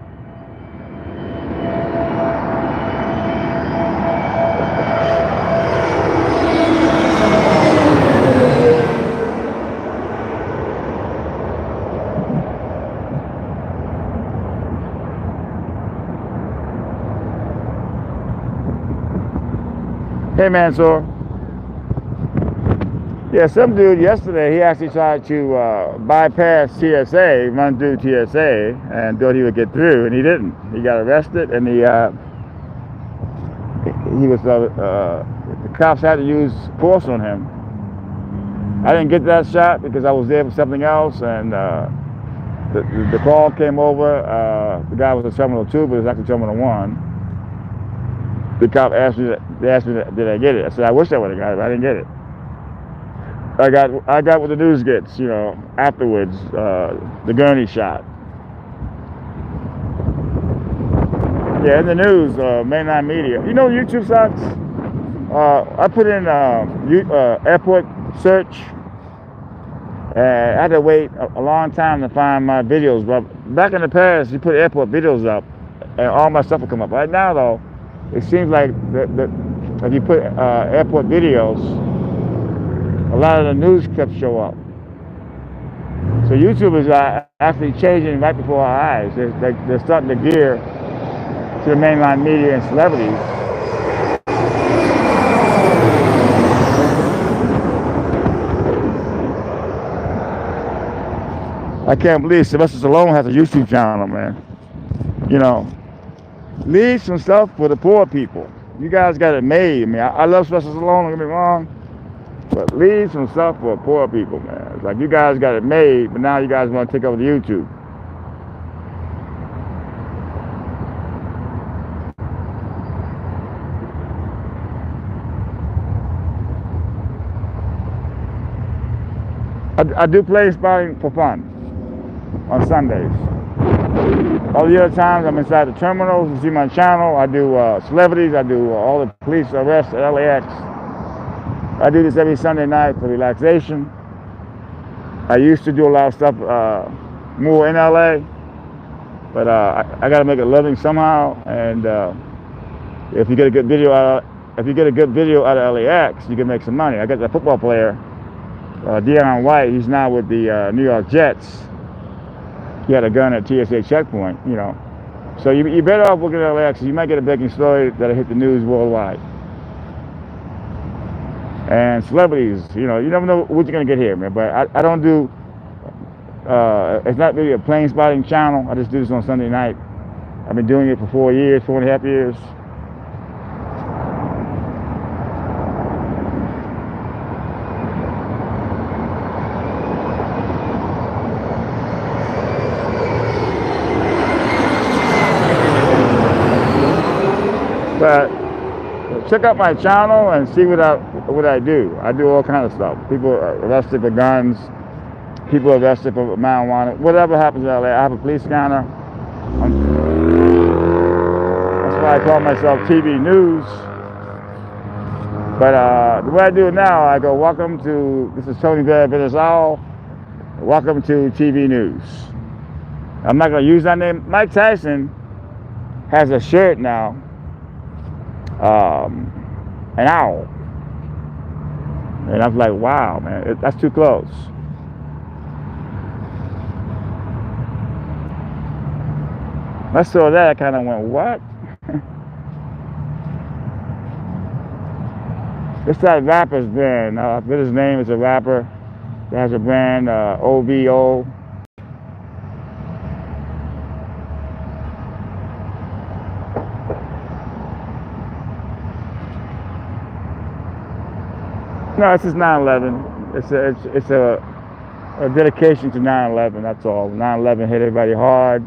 Hey, Mansoor. Yeah, some dude yesterday, he actually tried to bypass TSA, run through TSA, and thought he would get through, and he didn't. He got arrested, and the cops had to use force on him. I didn't get that shot because I was there for something else, and the call came over. The guy was at Terminal 2, but it was actually Terminal 1. The cop asked me, did I get it? I said, I wish I would have got it, but I didn't get it. I got what the news gets, you know, afterwards, the gurney shot. Yeah, in the news, mainline media. You know YouTube sucks? I put in airport search, and I had to wait a long time to find my videos. But back in the past, you put airport videos up, and all my stuff will come up. Right now, though, it seems like if you put airport videos, a lot of the news clips show up. So YouTube is actually changing right before our eyes. They're starting to gear to the mainline media and celebrities. I can't believe Sylvester Stallone has a YouTube channel, man. You know, leave some stuff for the poor people. You guys got it made. I mean, I love Sylvester Stallone, don't get me wrong, but leave some stuff for poor people, man. It's like you guys got it made, but now you guys want to take over the YouTube. I do plane spotting for fun on Sundays. All the other times I'm inside the terminals. You see my channel. I do celebrities. I do all the police arrests at LAX. I do this every Sunday night for relaxation. I used to do a lot of stuff more in LA, but I got to make a living somehow. And if you get a good video out of LAX, you can make some money. I got that football player, Deion White. He's now with the New York Jets. He had a gun at TSA checkpoint, you know. So you're better off looking at LAX. You might get a breaking story that'll hit the news worldwide. And celebrities, you know, you never know what you're gonna get here, man. But I don't do. It's not really a plane spotting channel. I just do this on Sunday night. I've been doing it for 4.5 years. But check out my channel and see what I do. I do all kinds of stuff. People are arrested for guns. People are arrested for marijuana. Whatever happens in LA, I have a police scanner. That's why I call myself TV News. But the way I do it now, I go, welcome to, this is Tony Bear, Business Owl. Welcome to TV News. I'm not going to use that name. Mike Tyson has a shirt now. An owl, and I was like, wow, man, that's too close. I saw that, I kind of went, what? It's that rapper's brand. I forget his name. It's a rapper that has a brand, OVO. No, it's just 9/11. It's a dedication to 9/11. That's all. 9/11 hit everybody hard,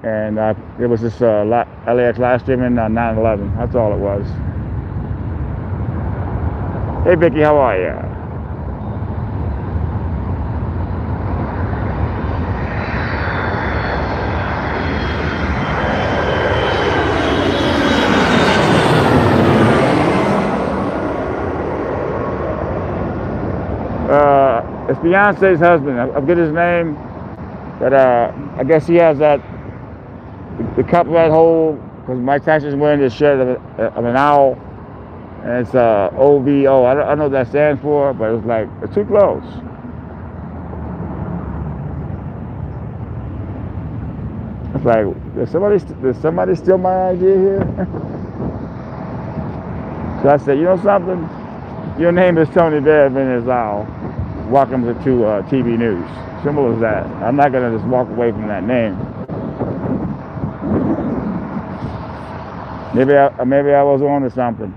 and it was just LAX live streaming 9/11. That's all it was. Hey, Vicky, how are you? It's Beyonce's husband. I forget his name, but I guess he has the copyright hold because Mike Tyson's wearing this shirt of an owl, and it's OVO. I don't know what that stands for, but it's like it's too close. It's like did somebody steal my idea here? So I said, you know something? Your name is Tony Bear, Business Owl. Welcome to TV News. Simple as that. I'm not gonna just walk away from that name. Maybe I was on to something.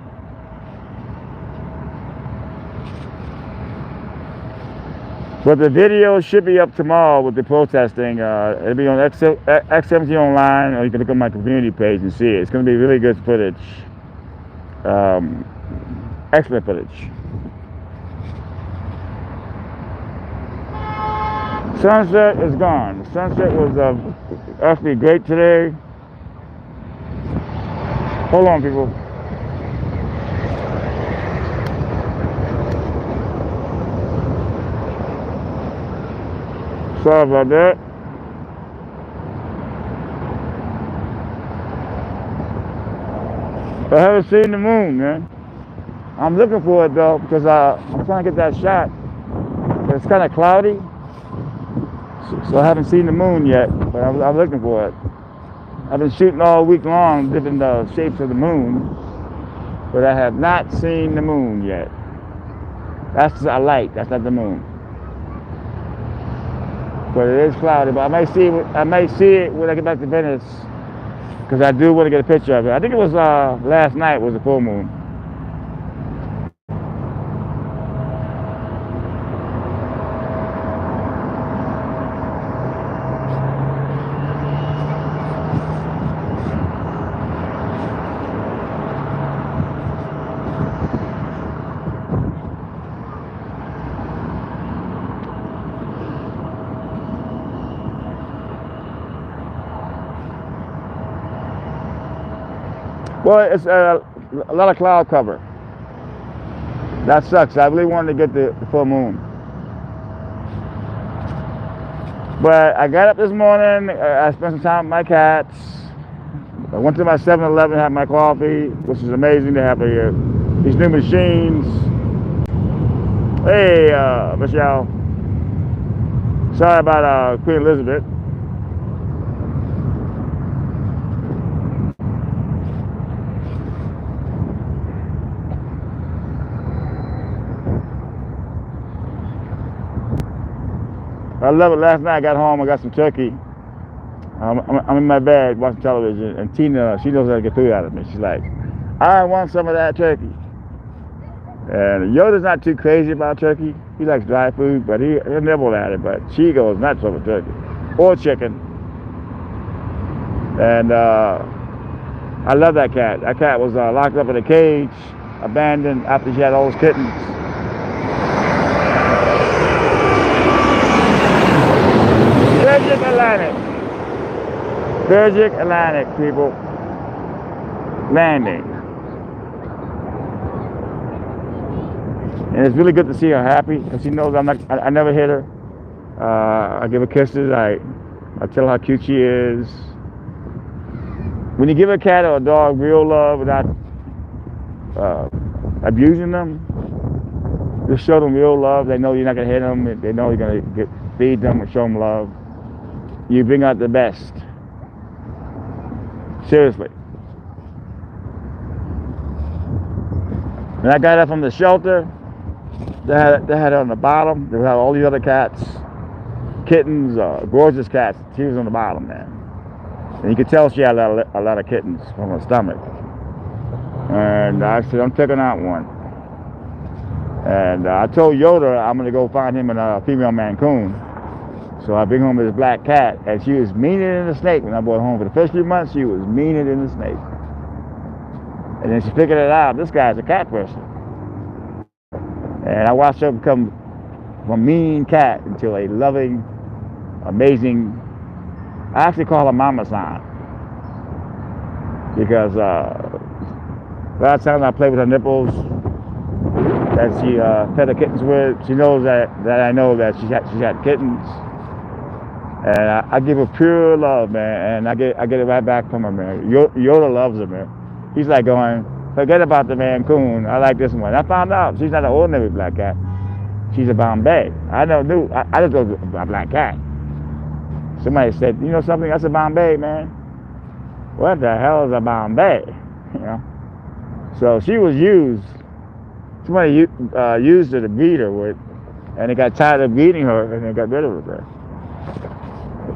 But the video should be up tomorrow with the protesting. It'll be on XMT Online, or you can look at my community page and see it. It's gonna be really good footage. Excellent footage. Sunset is gone. The sunset was actually great today. Hold on, people. Sorry about that. I haven't seen the moon, man. I'm looking for it though because I'm trying to get that shot. But it's kind of cloudy. So I haven't seen the moon yet, but I'm looking for it. I've been shooting all week long, different shapes of the moon, but I have not seen the moon yet. That's a light. That's not the moon. But it is cloudy. But I may see it. I may see it when I get back to Venice, because I do want to get a picture of it. I think it was last night was the full moon. Well, it's a lot of cloud cover. That sucks. I really wanted to get the full moon. But I got up this morning. I spent some time with my cats. I went to my 7-Eleven, had my coffee, which is amazing to have these new machines. Hey, Michelle. Sorry about Queen Elizabeth. I love it. Last night I got home, I got some turkey. I'm in my bed watching television, and Tina, she knows how to get food out of me. She's like, I want some of that turkey. And Yoda's not too crazy about turkey. He likes dry food, but he'll nibble at it. But she goes nuts over turkey or chicken. And I love that cat. That cat was locked up in a cage, abandoned after she had all those kittens. Virgin Atlantic, people. Landing. And it's really good to see her happy, because she knows I never hit her. I give her kisses. I tell her how cute she is. When you give a cat or a dog real love without abusing them, just show them real love. They know you're not gonna hit them. They know you're gonna feed them and show them love. You bring out the best. Seriously. And I got her from the shelter. They had her on the bottom. They had all these other cats, kittens, gorgeous cats. She was on the bottom, man. And you could tell she had a lot of kittens from her stomach. And I said, I'm taking out one. And I told Yoda I'm going to go find him a female Mancoon. So I bring home this black cat, and she was meaner than a snake when I brought her home. For the first few months, she was meaner than a snake. And then she figured it out. This guy's a cat person. And I watched her become from a mean cat into a loving, amazing, I actually call her Mama-san. Because a lot of times I play with her nipples that she fed her kittens with. She knows that I know that she's had kittens. And I give her pure love, man, and I get it right back from her, man. Yoda loves her, man. He's like going, forget about the Mancoon. I like this one. I found out she's not an ordinary black cat. She's a Bombay. I never knew. I just thought it was a black cat. Somebody said, you know something? That's a Bombay, man. What the hell is a Bombay? You know. So she was used. Somebody used her to beat her with, and they got tired of beating her, and they got rid of her.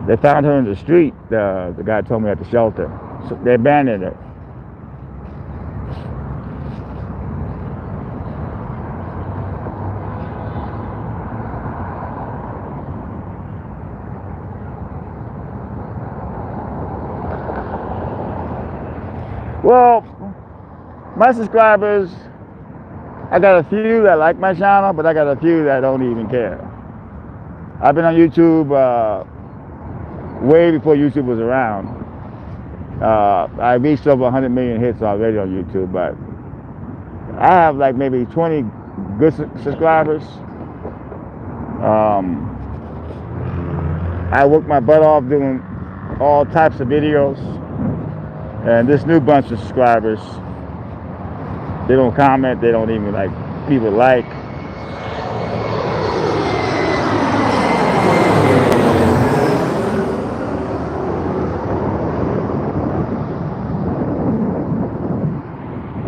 They found her in the street, the guy told me, at the shelter. So they abandoned her. Well, my subscribers, I got a few that like my channel, but I got a few that don't even care. I've been on YouTube way before YouTube was around. I reached over 100 million hits already on YouTube, but I have like maybe 20 good subscribers. I work my butt off doing all types of videos, and this new bunch of subscribers, they don't comment, they don't even like people like.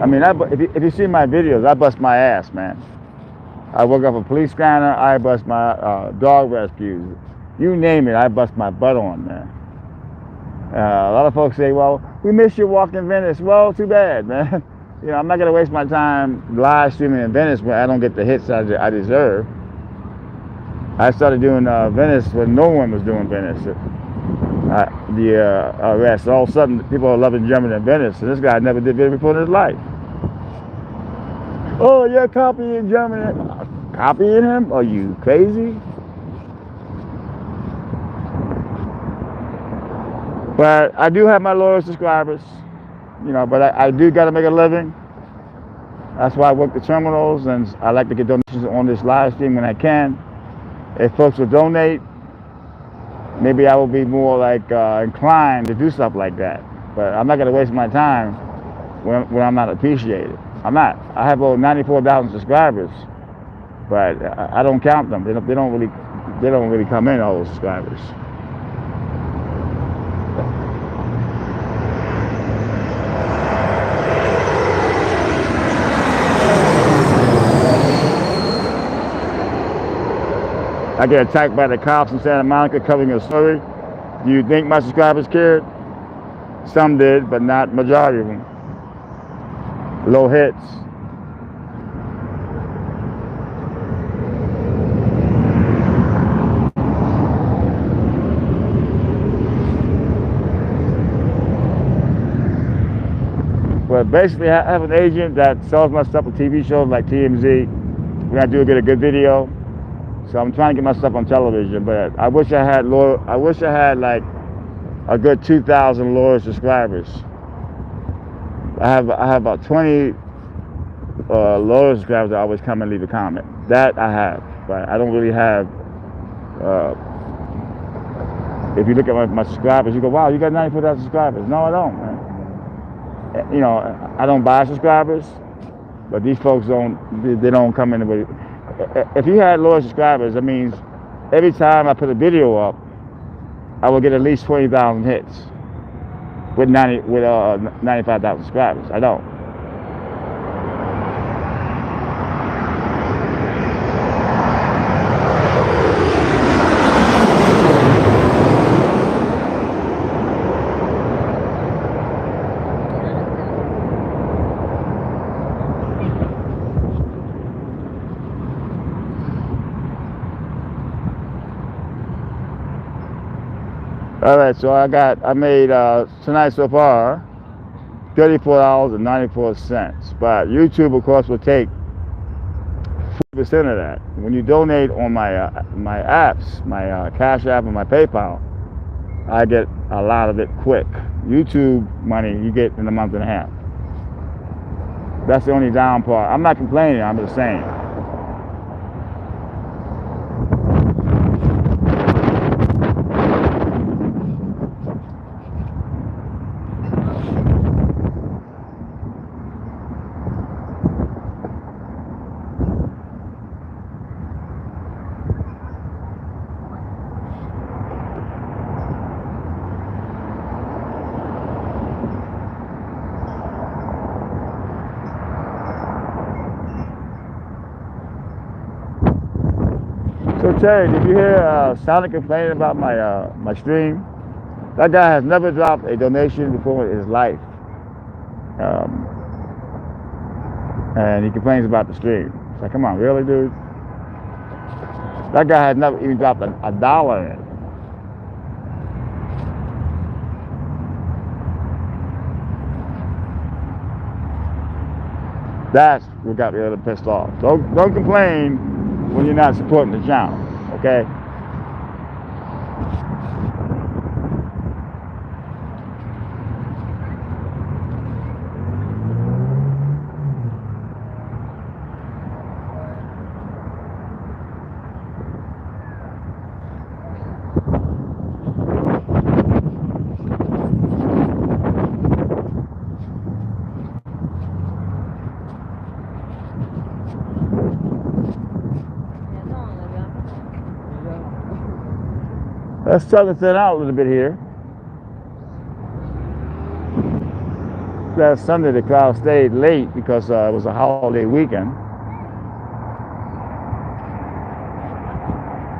I mean, if you see my videos, I bust my ass, man. I work up a police scanner. I bust my dog rescues. You name it, I bust my butt on, man. A lot of folks say, well, we miss your walk in Venice. Well, too bad, man. You know, I'm not going to waste my time live streaming in Venice when I don't get the hits I deserve. I started doing Venice when no one was doing Venice. The arrest. All of a sudden, people are loving German in Venice. And this guy never did video before in his life. Oh, you're copying German. Copying him? Are you crazy? But I do have my loyal subscribers, you know, but I do got to make a living. That's why I work the terminals, and I like to get donations on this live stream when I can. If folks will donate, maybe I will be more like inclined to do stuff like that. But I'm not going to waste my time when I'm not appreciated. I'm not. I have over 94,000 subscribers, but I don't count them. They don't really come in, all those subscribers. I get attacked by the cops in Santa Monica covering a story. Do you think my subscribers cared? Some did, but not majority of them. Low hits. But basically, I have an agent that sells my stuff on TV shows like TMZ. When I do get a good video. So I'm trying to get my stuff on television, but I wish I had like a good 2,000 loyal subscribers. I have about 20 loyal subscribers that always come and leave a comment. That I have, but I don't really have. If you look at my subscribers, you go, wow, you got 94,000 subscribers. No, I don't, man. You know, I don't buy subscribers, but these folks they don't come in with. If you had loyal subscribers, that means every time I put a video up, I will get at least 20,000 hits with 95,000 subscribers. I don't. All right, so I made tonight so far $34.94, but YouTube, of course, will take 40% of that. When you donate on my apps, my Cash App and my PayPal, I get a lot of it quick. YouTube money you get in a month and a half. That's the only down part. I'm not complaining. I'm just saying. So Terry, did you hear Sonic complaining about my stream? That guy has never dropped a donation before in his life, and he complains about the stream. It's like, come on, really, dude? That guy has never even dropped a dollar in it. That's what got me a little pissed off. Don't complain when you're not supporting the channel, okay? Let's start to thin out a little bit here. last Sunday, the crowd stayed late because it was a holiday weekend.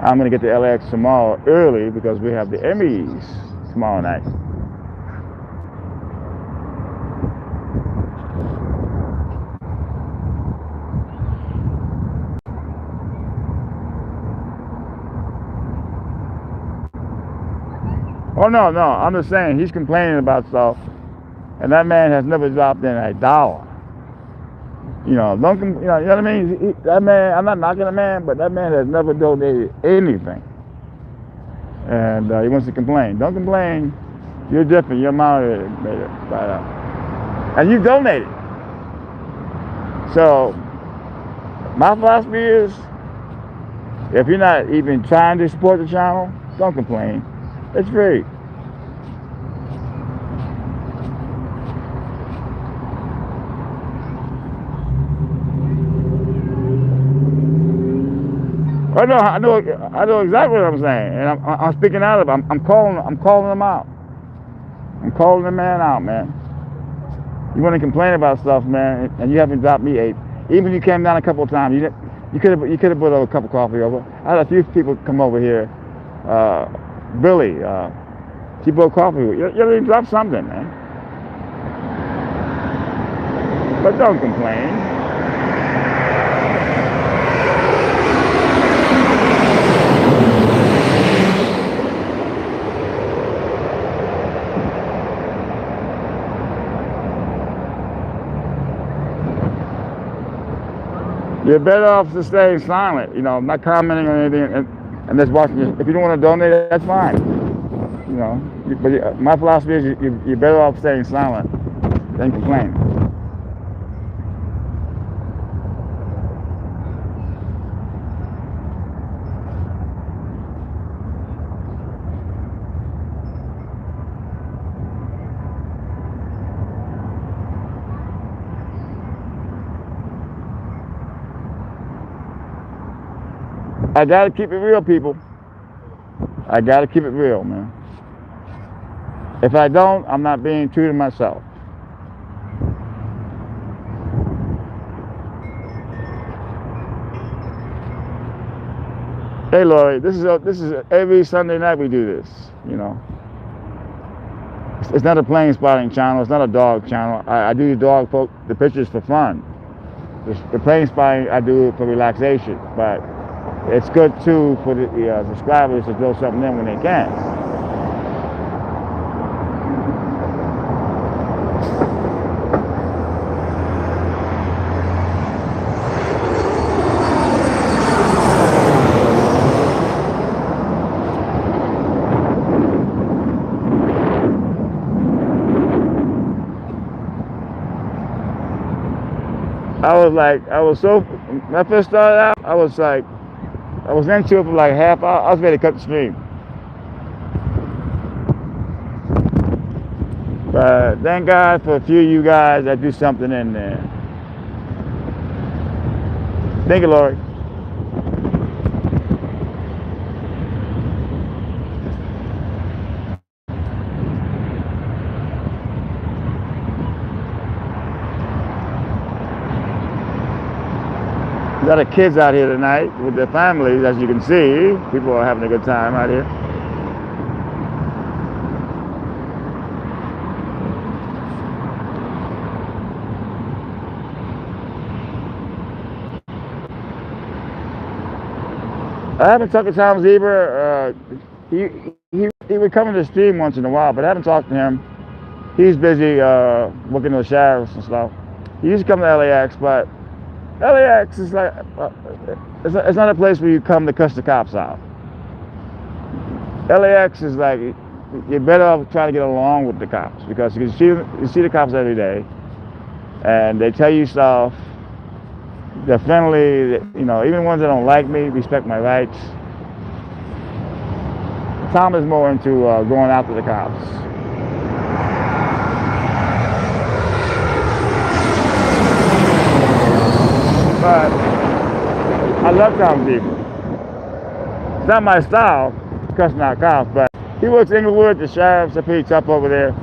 I'm going to get to LAX tomorrow early because we have the Emmys tomorrow night. Oh, no, I'm just saying, he's complaining about stuff, and that man has never dropped in $1. You know, you know what I mean? That man, I'm not knocking the man, but that man has never donated anything. And he wants to complain. Don't complain. You're different. You're motivated. And you donated. So, my philosophy is, if you're not even trying to support the channel, don't complain. It's free. I know exactly what I'm saying, and I'm speaking out of it. I'm calling them out. I'm calling the man out, man. You want to complain about stuff, man, and you haven't dropped me 8. Even if you came down a couple of times, you could have put a cup of coffee over. I had a few people come over here. Billy, she brought coffee. You didn't drop something, man. But don't complain. You're better off just staying silent, you know, not commenting on anything and just watching it. If you don't want to donate, that's fine. You know, but my philosophy is you're better off staying silent than complaining. I gotta keep it real, people. I gotta keep it real, man. If I don't, I'm not being true to myself. Hey, Lori, this is every Sunday night we do this. You know, it's not a plane spotting channel. It's not a dog channel. I do the pictures for fun. The plane spotting I do for relaxation, but it's good too for the subscribers to throw something in when they can. When I first started out, I was into it for like half hour. I was ready to cut the stream. But thank God for a few of you guys that do something in there. Thank you, Lori. A lot of kids out here tonight with their families, as you can see. People are having a good time out here. I haven't talked to Tom Zebra. He would come to the stream once in a while, but I haven't talked to him. He's busy working with sheriffs and stuff. He used to come to LAX, but LAX is like, it's not a place where you come to cuss the cops out. LAX is like, you're better off trying to get along with the cops, because you see the cops every day, and they tell you stuff. They're friendly, you know, even ones that don't like me respect my rights. Tom is more into going after the cops. But I love Tom Zebra. It's not my style, cussing out cops, but he works in Inglewood. The sheriffs are pretty tough over there.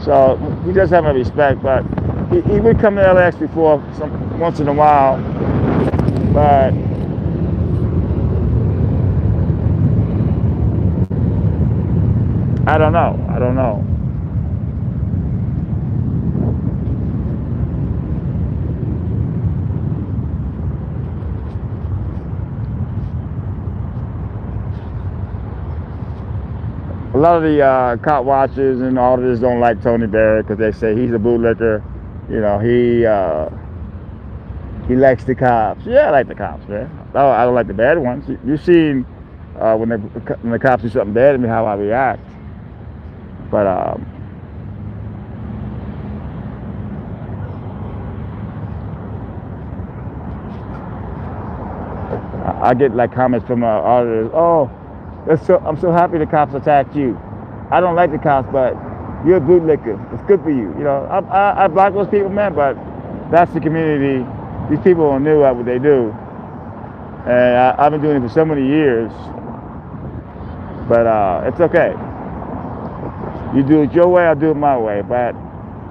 So he does have my respect, but he would come to LAX before once in a while, but I don't know. A lot of the cop watchers and auditors don't like Tony Barrett because they say he's a bootlicker. You know, he likes the cops. Yeah, I like the cops, man. I don't like the bad ones. You've seen when the cops do something bad to me, how I react. But I get like comments from auditors. Oh, I'm so happy the cops attacked you. I don't like the cops, but you're a bootlicker. It's good for you. You know, I block those people, man. But that's the community. These people don't know what they do, and I've been doing it for so many years. But it's okay. You do it your way, I'll do it my way. But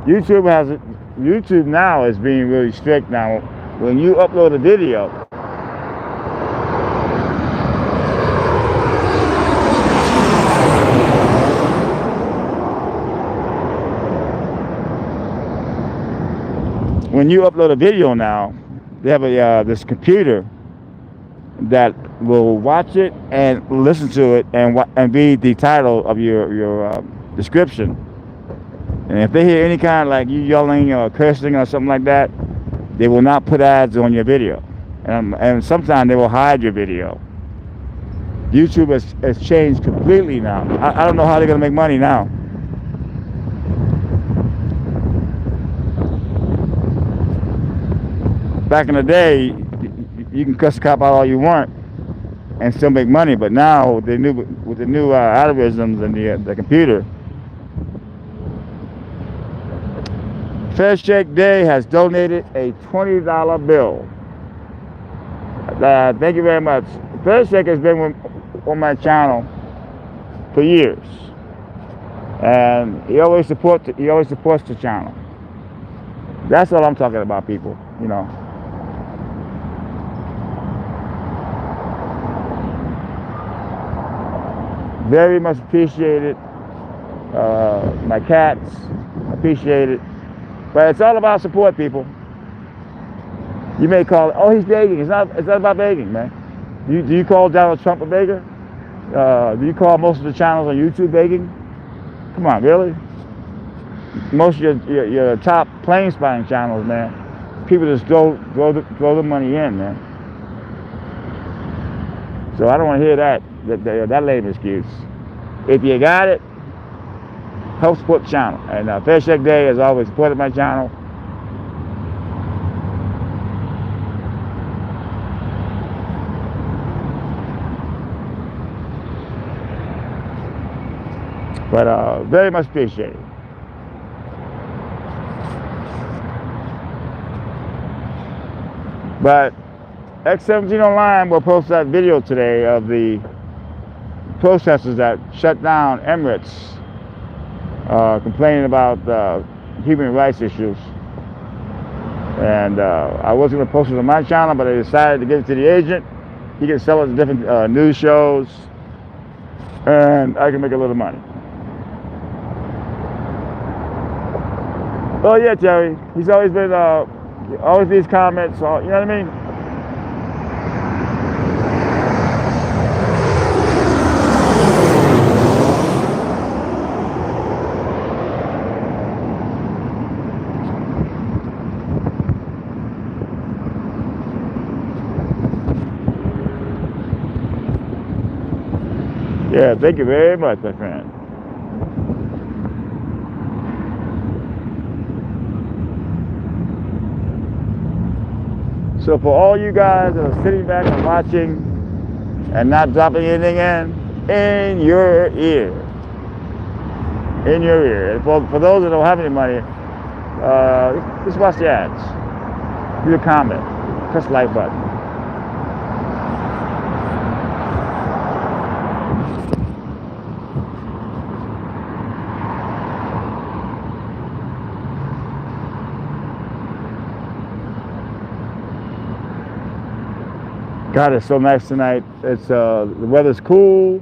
YouTube now is being really strict now. When you upload a video, now, they have this computer that will watch it and listen to it and read the title of your description. And if they hear any kind of like you yelling or cursing or something like that, they will not put ads on your video. And sometimes they will hide your video. YouTube has changed completely now. I don't know how they're going to make money now. Back in the day, you can cuss the cop out all you want and still make money. But now, with the new algorithms and the computer, Fair Shake Day has donated a $20 bill. Thank you very much. Fair Shake has been on my channel for years, and he always supports the channel. That's all I'm talking about, people. You know. Very much appreciated. My cats appreciate it. But it's all about support, people. You may call it, oh, he's begging. It's not about begging, man. Do you call Donald Trump a beggar? Do you call most of the channels on YouTube begging? Come on, really? Most of your top plane spotting channels, man, people just throw the money in, man. So I don't want to hear that lame excuse. If you got it, help support the channel. And Fair Shake Day has always supported my channel. But very much appreciated. But X17 Online will post that video today of the protesters that shut down Emirates, complaining about human rights issues. And I was going to post it on my channel, but I decided to give it to the agent. He can sell it to different news shows, and I can make a little money. Oh yeah, Terry. He's always been, always these comments, you know what I mean? Yeah, thank you very much, my friend. So for all you guys that are sitting back and watching and not dropping anything in your ear. In your ear. And for those that don't have any money, just watch the ads. Do a comment. Press the like button. God, it's so nice tonight. It's the weather's cool.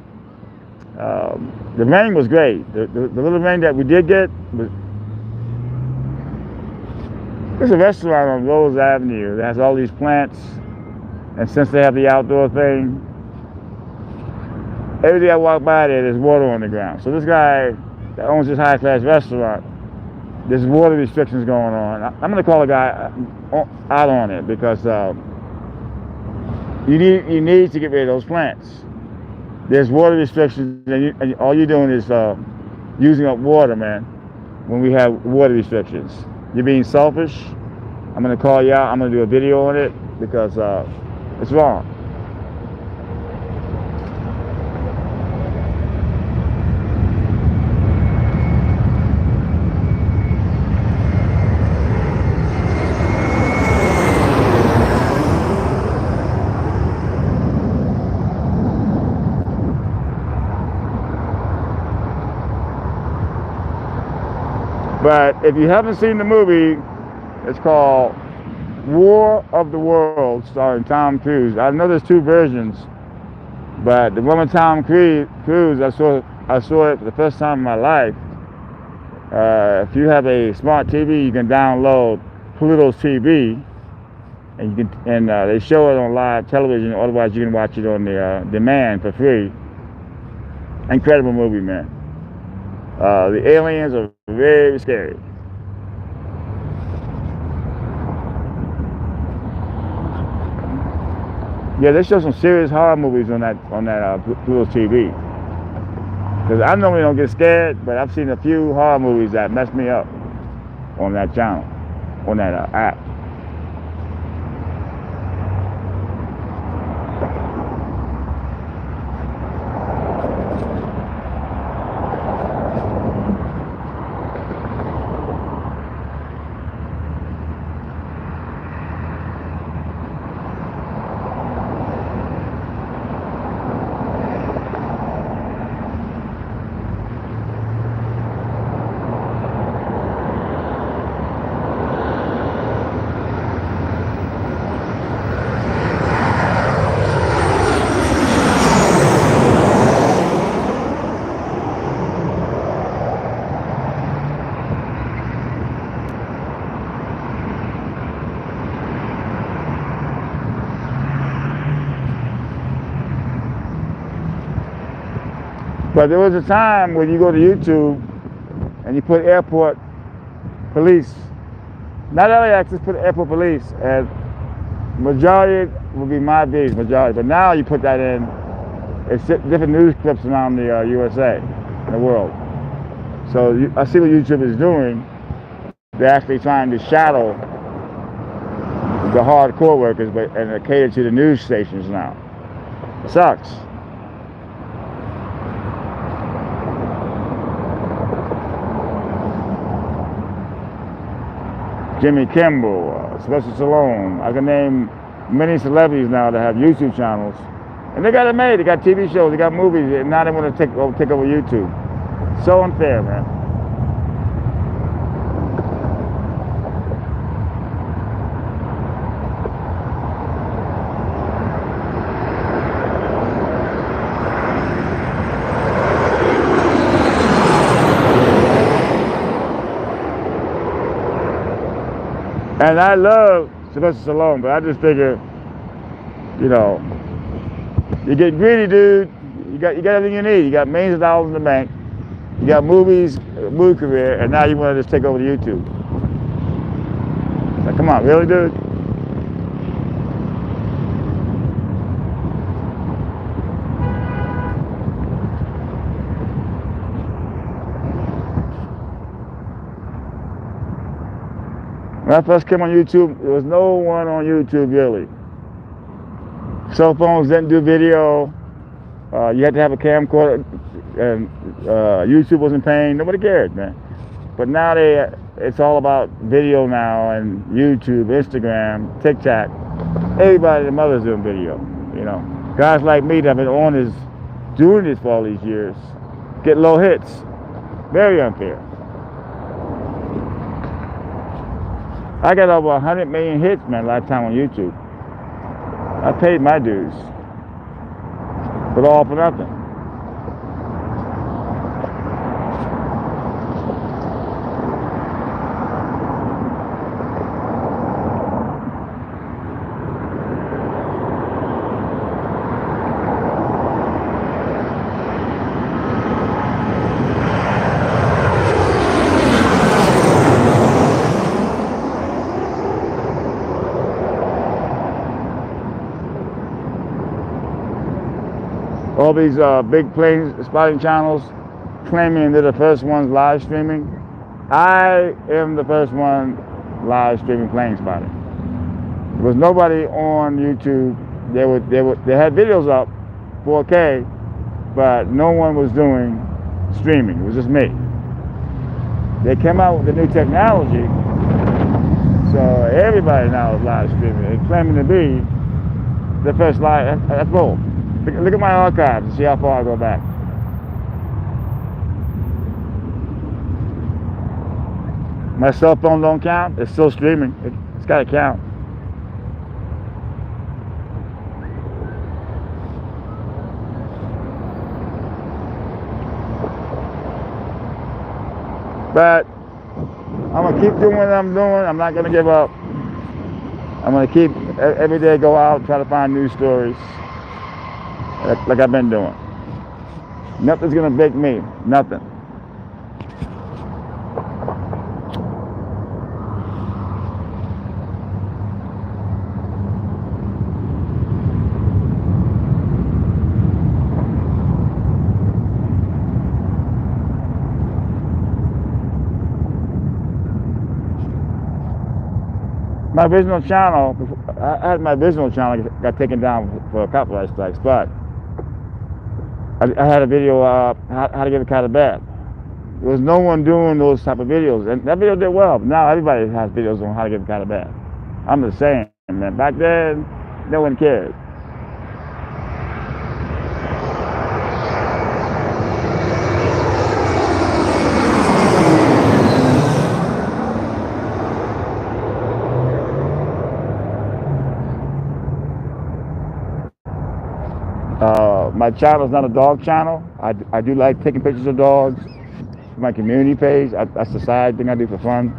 The rain was great. The little rain that we did get was. There's a restaurant on Rose Avenue that has all these plants, and since they have the outdoor thing, every day I walk by there, there's water on the ground. So this guy that owns this high-class restaurant, there's water restrictions going on. I'm going to call a guy out on it because you need to get rid of those plants. There's water restrictions, and all you're doing is using up water, man, when we have water restrictions. You're being selfish. I'm going to call you out. I'm going to do a video on it because it's wrong. But if you haven't seen the movie, it's called War of the Worlds, starring Tom Cruise. I know there's two versions, but the one with Tom Cruise, I saw it for the first time in my life. If you have a smart TV, you can download Pluto's TV, and you can they show it on live television. Otherwise, you can watch it on the demand for free. Incredible movie, man. The aliens are very scary. Yeah, they show some serious horror movies on that Pluto TV. Because I normally don't get scared, but I've seen a few horror movies that messed me up on that channel, on that app. But there was a time when you go to YouTube and you put airport police, not LAX, just put airport police, and majority will be my views, majority. But now you put that in, it's different news clips around the USA, the world. So I see what YouTube is doing. They're actually trying to shadow the hardcore workers, and they cater to the news stations now. It sucks. Jimmy Kimmel, Sylvester Stallone. I can name many celebrities now that have YouTube channels, and they got it made. They got TV shows, they got movies, and now they want to take over YouTube. So unfair, man. And I love Sylvester Stallone, but I just figure, you know, you get greedy, dude. You got everything you need. You got millions of dollars in the bank. You got movies, a movie career, and now you want to just take over YouTube. Like, come on, really, dude? When I first came on YouTube, there was no one on YouTube really. Cell phones didn't do video. You had to have a camcorder, and YouTube wasn't paying. Nobody cared, man. But now it's all about video now, and YouTube, Instagram, TikTok. Everybody, the mother's doing video. You know, guys like me that have been on this, doing this for all these years, get low hits. Very unfair. I got over 100 million hits, man, lifetime on YouTube. I paid my dues, but all for nothing. All these big plane spotting channels claiming they're the first ones live streaming. I am the first one live streaming plane spotting. There was nobody on YouTube. They had videos up, 4K, but no one was doing streaming. It was just me. They came out with the new technology, so everybody now is live streaming. They're claiming to be the first live. That's bull. Look at my archives and see how far I go back. My cell phone don't count. It's still streaming. It's got to count. But I'm going to keep doing what I'm doing. I'm not going to give up. I'm going to keep every day go out, try to find news stories. Like I've been doing. Nothing's gonna break me. Nothing. My original channel, I had my original channel got taken down for copyright strikes, but I had a video how to get a cat of bed. There was no one doing those type of videos, and that video did well. But now everybody has videos on how to get a cat of bed. I'm the same, man. Back then, no one cared. My channel is not a dog channel. I do like taking pictures of dogs for my community page. That's the side thing I do for fun.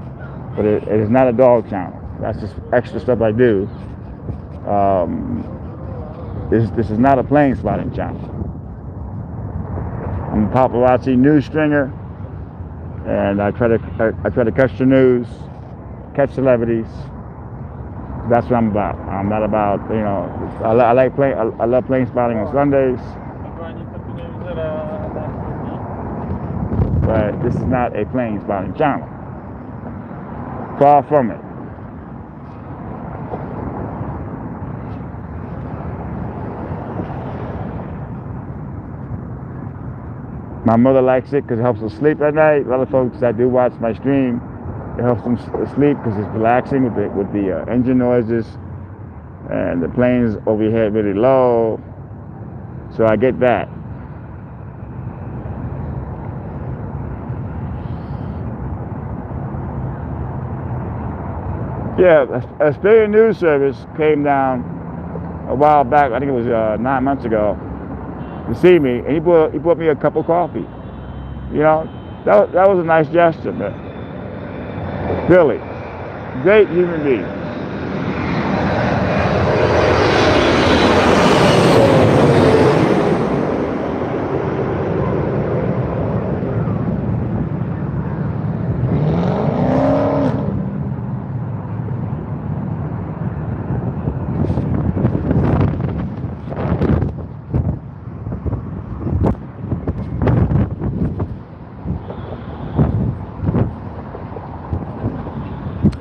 But it is not a dog channel. That's just extra stuff I do. This is not a plane spotting channel. I'm a paparazzi news stringer, and I try to catch the news, catch celebrities. That's what I'm about. I'm not about, you know, I love plane spotting on Sundays. But this is not a plane spotting channel. Far from it. My mother likes it because it helps her sleep at night. A lot of folks that do watch my stream, it helps them sleep because it's relaxing with the engine noises and the planes overhead really low. So I get that. Yeah, a Australian news service came down a while back. I think it was 9 months ago to see me, and he brought me a cup of coffee. You know, that was a nice gesture, man. Really, great human being.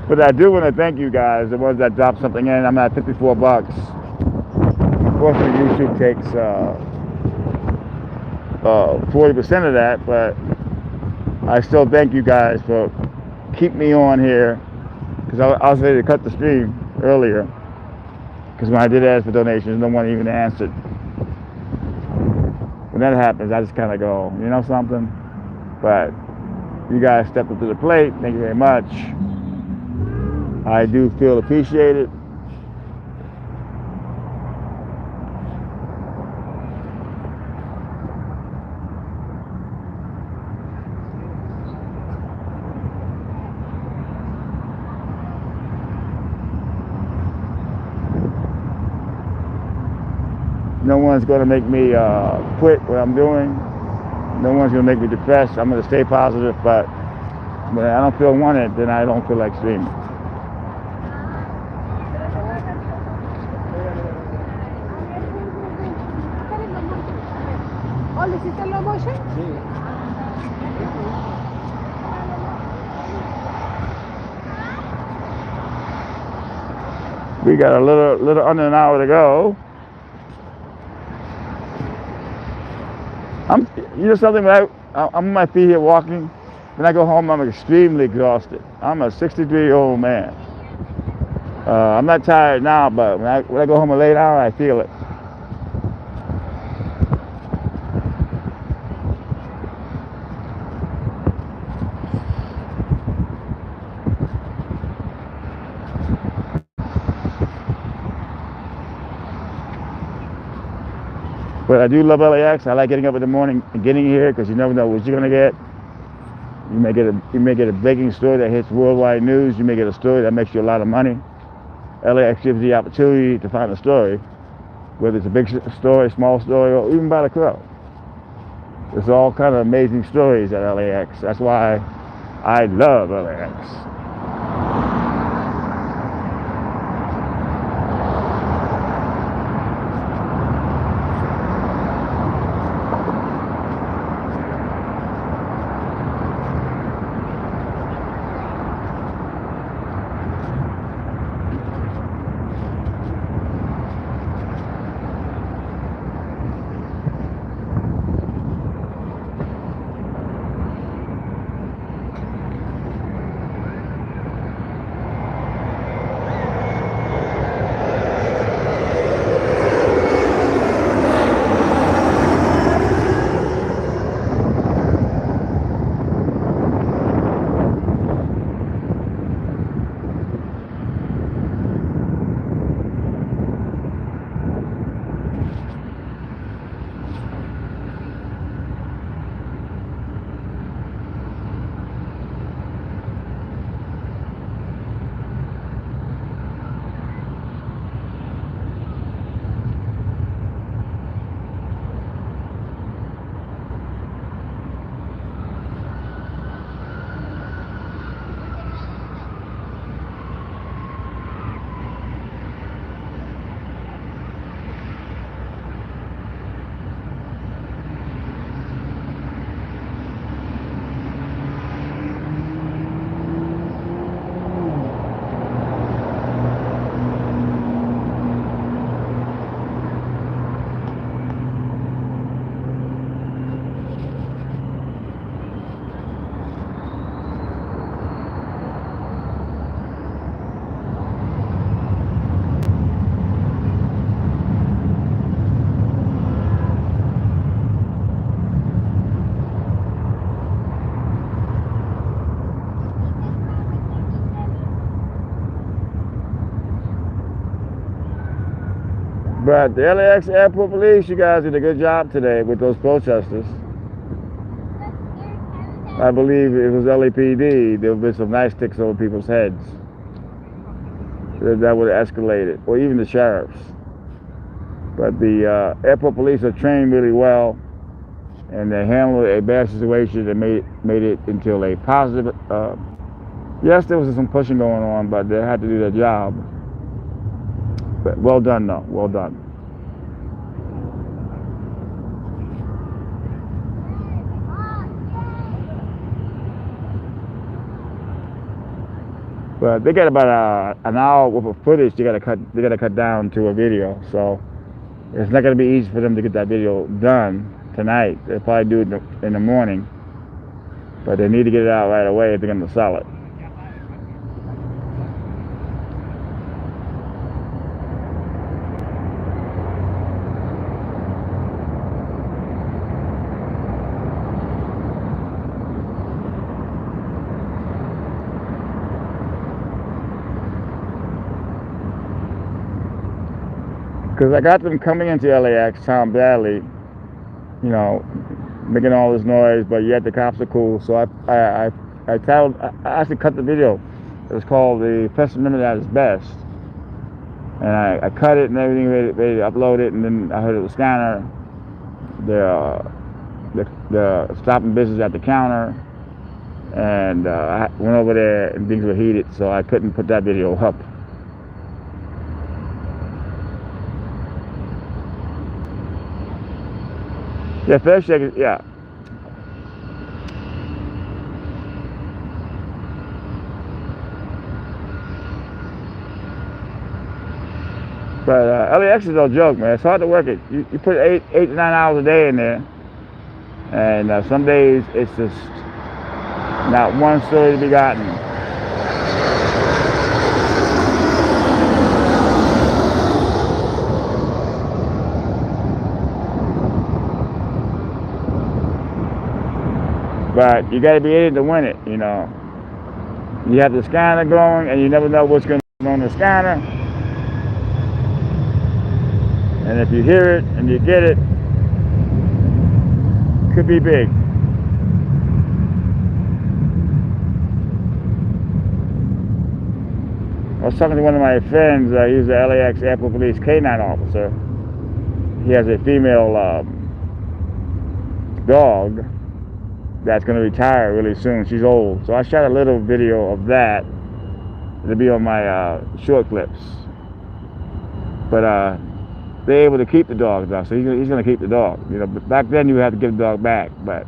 But I do want to thank you guys, the ones that dropped something in. I'm at 54 bucks. Unfortunately, YouTube takes 40% of that, but I still thank you guys for keeping me on here, because I was ready to cut the stream earlier, because when I did ask for donations, no one even answered. When that happens, I just kind of go, you know something? But you guys stepped up to the plate. Thank you very much. I do feel appreciated. No one's going to make me quit what I'm doing. No one's going to make me depressed. I'm going to stay positive, but when I don't feel wanted, then I don't feel like streaming. Oh, ¿le hiciste la motion? We got a little under an hour to go. You know something, when I'm on my feet here walking, when I go home, I'm extremely exhausted. I'm a 63-year-old man. I'm not tired now, but when I go home a late hour, I feel it. But I do love LAX. I like getting up in the morning and getting here because you never know what you're gonna get. You may get a breaking story that hits worldwide news. You may get a story that makes you a lot of money. LAX gives you the opportunity to find a story, whether it's a big story, small story, or even by the crowd. There's all kind of amazing stories at LAX. That's why I love LAX. But the LAX airport police, you guys did a good job today with those protesters. I believe it was LAPD. There would be some nice sticks over people's heads. That would have escalated, or even the sheriffs. But the airport police are trained really well, and they handled a bad situation and made it into a positive. Yes, there was some pushing going on, but they had to do their job. But well done, though. Well done. But they got about an hour worth of footage. They got to cut down to a video. So it's not going to be easy for them to get that video done tonight. They'll probably do it in the morning. But they need to get it out right away if they're going to sell it. Because I got them coming into LAX, Tom Bradley, you know, making all this noise, but yet the cops are cool. So I actually cut the video. It was called "The First Amendment at its Best," And I cut it and everything, ready to upload it, and then I heard of the scanner, the stopping business at the counter, and I went over there and things were heated, so I couldn't put that video up. Yeah, fair shake, yeah. But LAX is no joke, man. It's hard to work it. You put 8 to 9 hours a day in there, and some days it's just not one story to be gotten. But you got to be in it to win it, you know. You have the scanner going, and you never know what's going to be on the scanner. And if you hear it and you get it, could be big. I was talking to one of my friends. He's the LAX Airport Police K9 officer. He has a female dog that's going to retire really soon. She's old. So I shot a little video of that to be on my short clips. But they're able to keep the dog now, so he's going to keep the dog. You know, but back then you had to give the dog back, but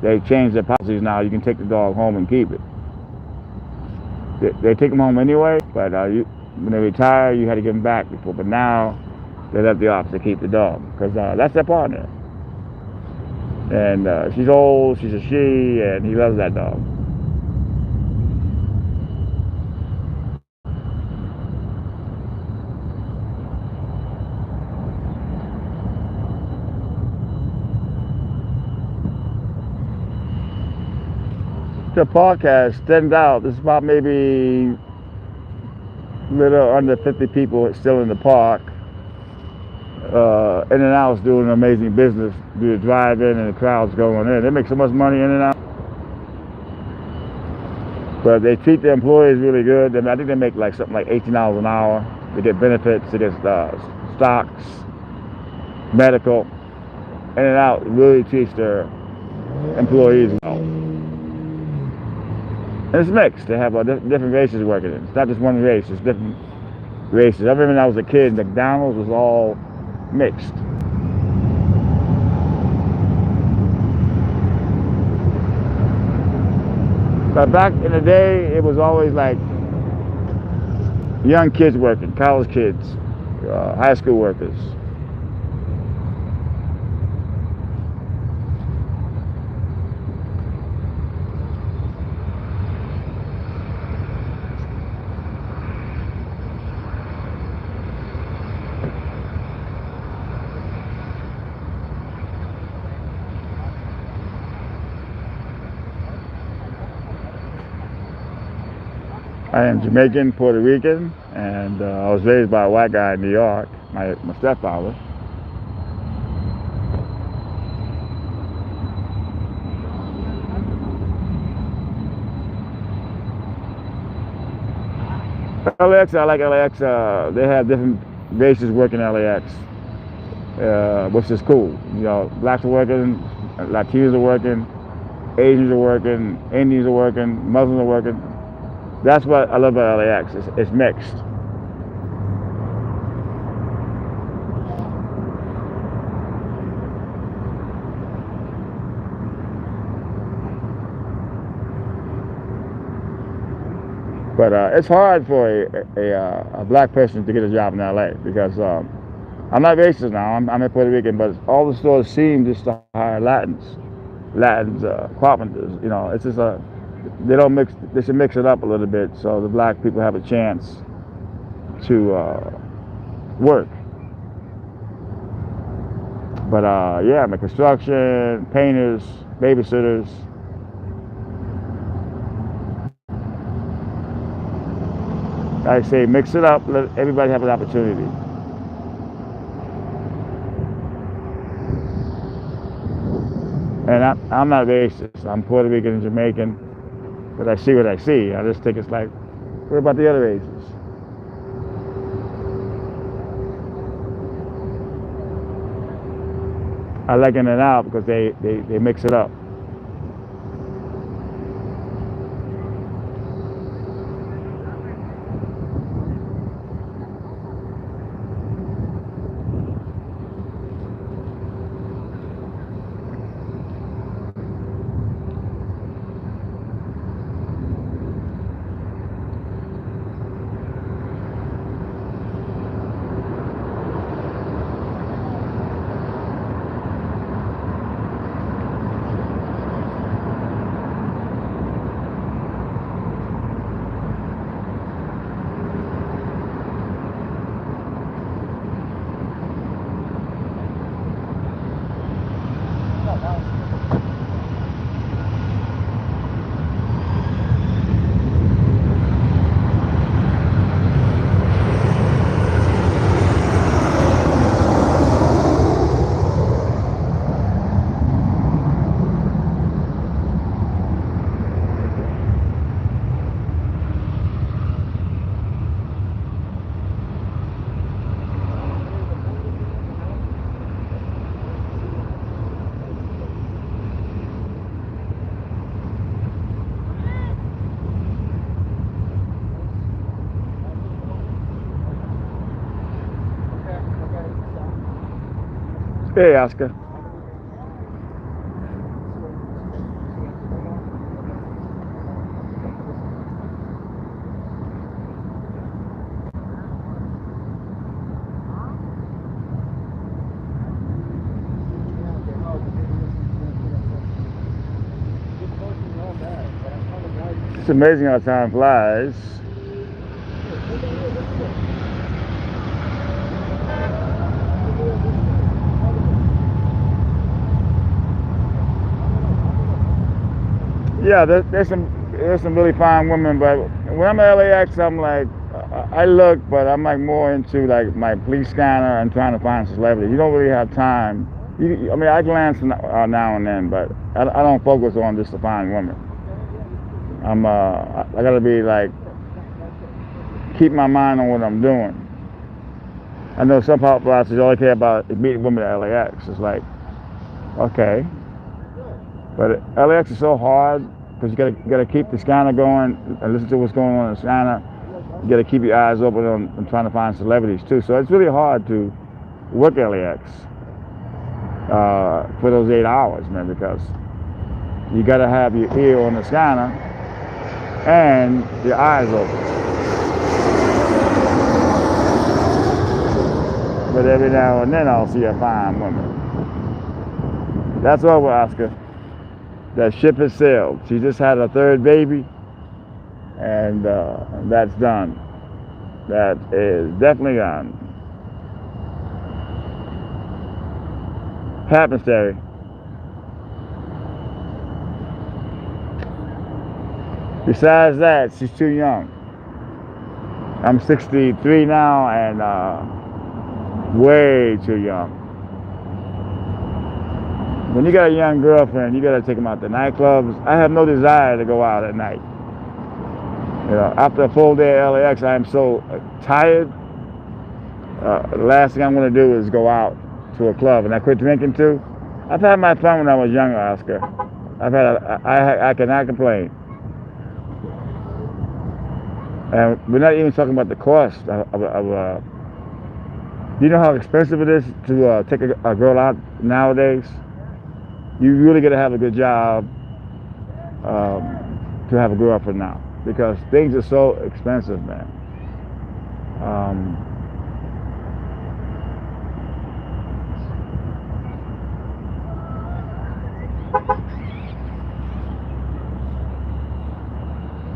they changed their policies now. You can take the dog home and keep it. They take them home anyway, but when they retire, you had to give them back before. But now they let the officer keep the dog because that's their partner. And she's old, she's a she, and he loves that dog. The park has thinned out. There's about maybe a little under 50 people still in the park. In and Out's doing an amazing business. Do the drive-in and the crowds going in. They make so much money in and out. But they treat their employees really good. I think they make like something like $18 an hour. They get benefits, they get stocks, medical. In and Out really treats their employees well. And it's mixed. They have different races working in. It's not just one race, it's different races. I remember when I was a kid, McDonald's was all mixed. But back in the day, it was always like young kids working, college kids, high school workers. I am Jamaican, Puerto Rican, and I was raised by a white guy in New York, my stepfather. LAX, I like LAX. They have different races working LAX, which is cool. You know, blacks are working, Latinos are working, Asians are working, Indians are working, Muslims are working. That's what I love about LAX. It's mixed. But it's hard for a black person to get a job in LA because I'm not racist now. I'm a Puerto Rican, but all the stores seem just to hire Latins, carpenters. You know, it's just they don't mix. They should mix it up a little bit so the black people have a chance to work. But yeah, I'm a construction, painters, babysitters. I say mix it up. Let everybody have an opportunity. And I'm not racist. I'm Puerto Rican and Jamaican. But I see what I see. I just think it's like, what about the other races? I like In and Out because they mix it up. Hey, Oscar. It's amazing how time flies. Yeah, there's some really fine women, but when I'm at LAX, I'm like, I look, but I'm like more into like my police scanner and trying to find celebrities. You don't really have time. I mean, I glance now and then, but I don't focus on just to find women. I gotta be like, keep my mind on what I'm doing. I know some paparazzi only care about meeting women at LAX. It's like, okay. But LAX is so hard because you gotta keep the scanner going and listen to what's going on in the scanner. You gotta keep your eyes open on trying to find celebrities too. So it's really hard to work LAX for those 8 hours, man, because you gotta have your ear on the scanner and your eyes open. But every now and then I'll see a fine woman. That's over, Oscar. That ship has sailed. She just had her third baby, and that's done. That is definitely done. Happens, Terry. Besides that, she's too young. I'm 63 now, and way too young. When you got a young girlfriend, you gotta take them out to nightclubs. I have no desire to go out at night. You know, after a full day at LAX, I am so tired. The last thing I'm gonna do is go out to a club, and I quit drinking too. I've had my fun when I was younger, Oscar. I cannot complain. And we're not even talking about the cost of do you know how expensive it is to take a girl out nowadays? You really got to have a good job to have a girlfriend now, because things are so expensive, man.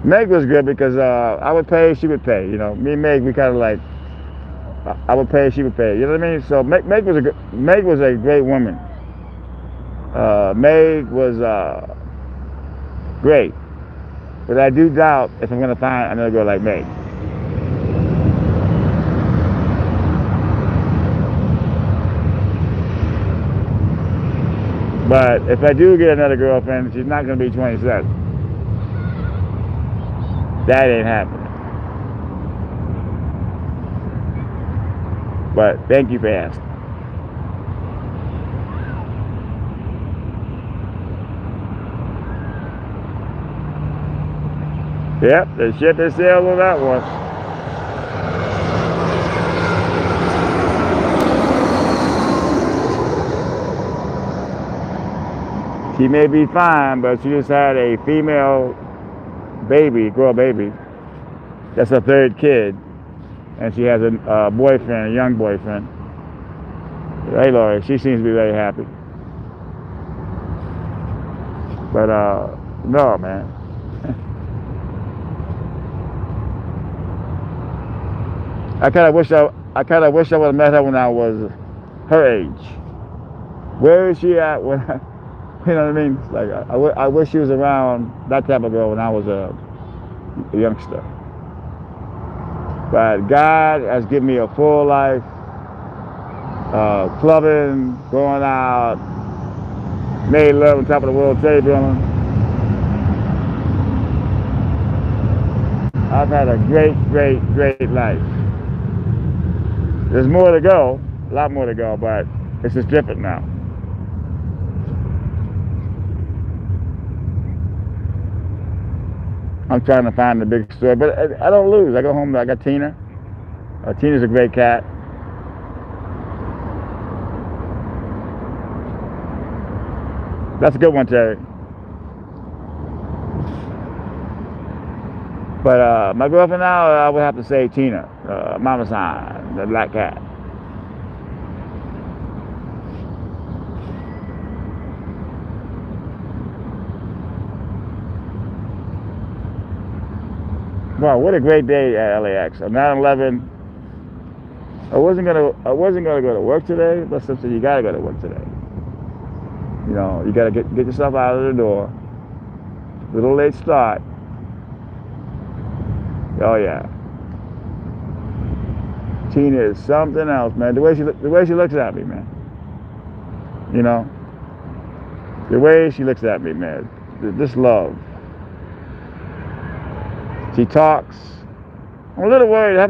Meg was good because I would pay, she would pay. You know, me and Meg, we kind of like, I would pay, she would pay. You know what I mean? So Meg was a great woman. Meg was great, but I do doubt if I'm gonna find another girl like Meg. But if I do get another girlfriend, she's not gonna be 27. That ain't happening. But thank you for asking. Yep, they shit they sailed on that one. She may be fine, but she just had a female baby, girl baby. That's her third kid. And she has a boyfriend, a young boyfriend. Hey, Lori, she seems to be very happy. But, no, man. I kind of wish I would have met her when I was her age. Where is she at when you know what I mean? It's like I wish she was around that type of girl when I was a youngster. But God has given me a full life, clubbing, going out, made love on top of the World Trade Building. I've had a great, great, great life. There's more to go, a lot more to go, but it's just different now. I'm trying to find the big story, but I don't lose. I go home, I got Tina. Tina's a great cat. That's a good one, Terry. But my girlfriend now, I would have to say Tina, Mama San, the black cat. Wow, what a great day at LAX. On 9/11, I wasn't gonna go to work today, but sister, you gotta go to work today. You know, you gotta get yourself out of the door. Little late start. Oh yeah. Tina is something else, man. The way she looks at me, man. You know, the way she looks at me, man. This love. She talks. I'm a little worried. I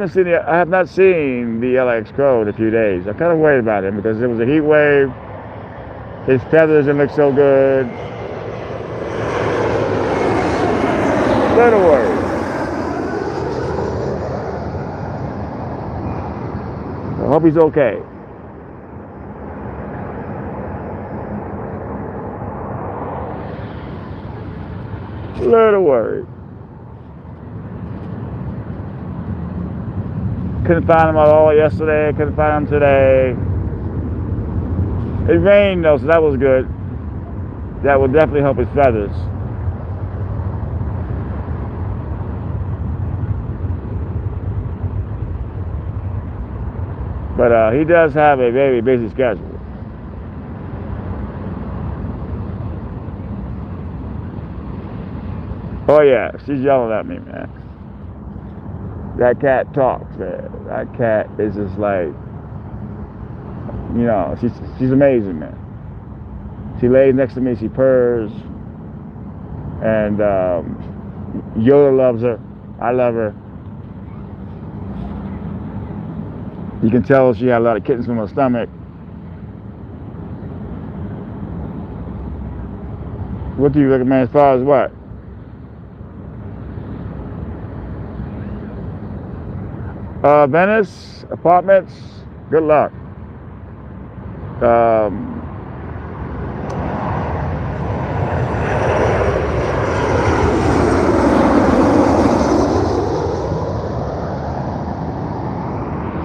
have not seen the LAX crow in a few days. I'm kind of worried about him because it was a heat wave. His feathers didn't look so good. A little worried. I hope he's okay. A little worried. Couldn't find him at all yesterday. Couldn't find him today. It rained though, so that was good. That will definitely help his feathers. But he does have a very busy schedule. Oh yeah, she's yelling at me, man. That cat talks, man. That cat is just like, you know, she's amazing, man. She lays next to me, she purrs, and Yoda loves her. I love her. You can tell she had a lot of kittens from her stomach. What do you recommend as far as what? Venice, apartments, good luck.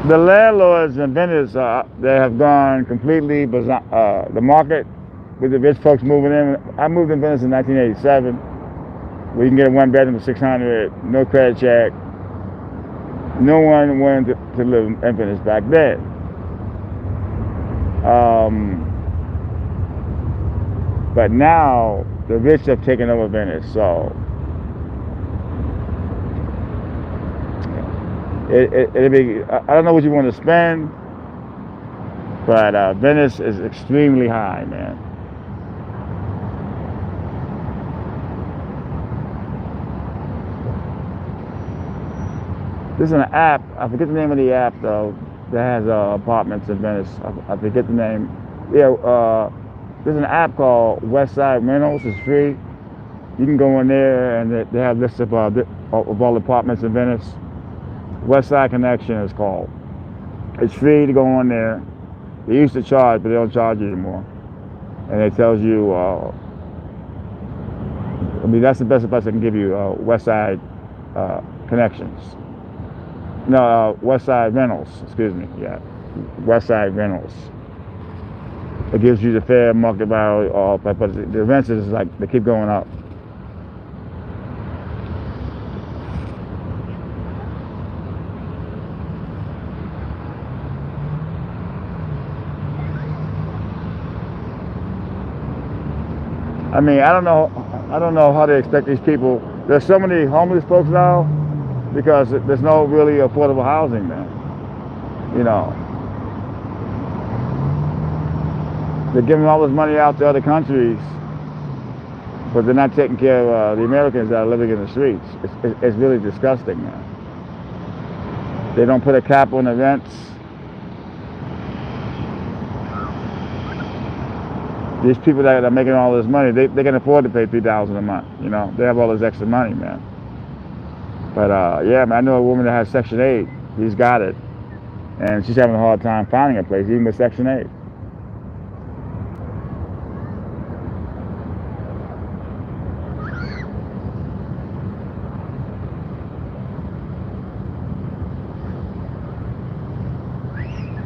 The landlords in Venice, they have gone completely bizarre. The market with the rich folks moving in. I moved in Venice in 1987. Where you can get a one bedroom for $600, no credit check. No one wanted to live in Venice back then. But now the rich have taken over Venice, so it'll be. I don't know what you want to spend, but Venice is extremely high, man. There's an app, I forget the name of the app though, that has apartments in Venice. I forget the name. Yeah, there's an app called Westside Rentals. It's free. You can go in there and they have lists of of all the apartments in Venice. West Side Connection is called. It's free to go on there. They used to charge, but they don't charge you anymore. And it tells you, I mean, that's the best advice I can give you, West Side Connections. No, West Side Rentals, excuse me, yeah. West Side Rentals. It gives you the fair market value, but the rents is like, they keep going up. I mean, I don't know how they expect these people. There's so many homeless folks now because there's no really affordable housing, man. You know, they're giving all this money out to other countries, but they're not taking care of the Americans that are living in the streets. It's really disgusting, man. They don't put a cap on the rents. These people that are making all this money, they can afford to pay $3,000 a month. You know, they have all this extra money, man. But yeah, man, I know a woman that has Section 8. She's got it, and she's having a hard time finding a place, even with Section 8.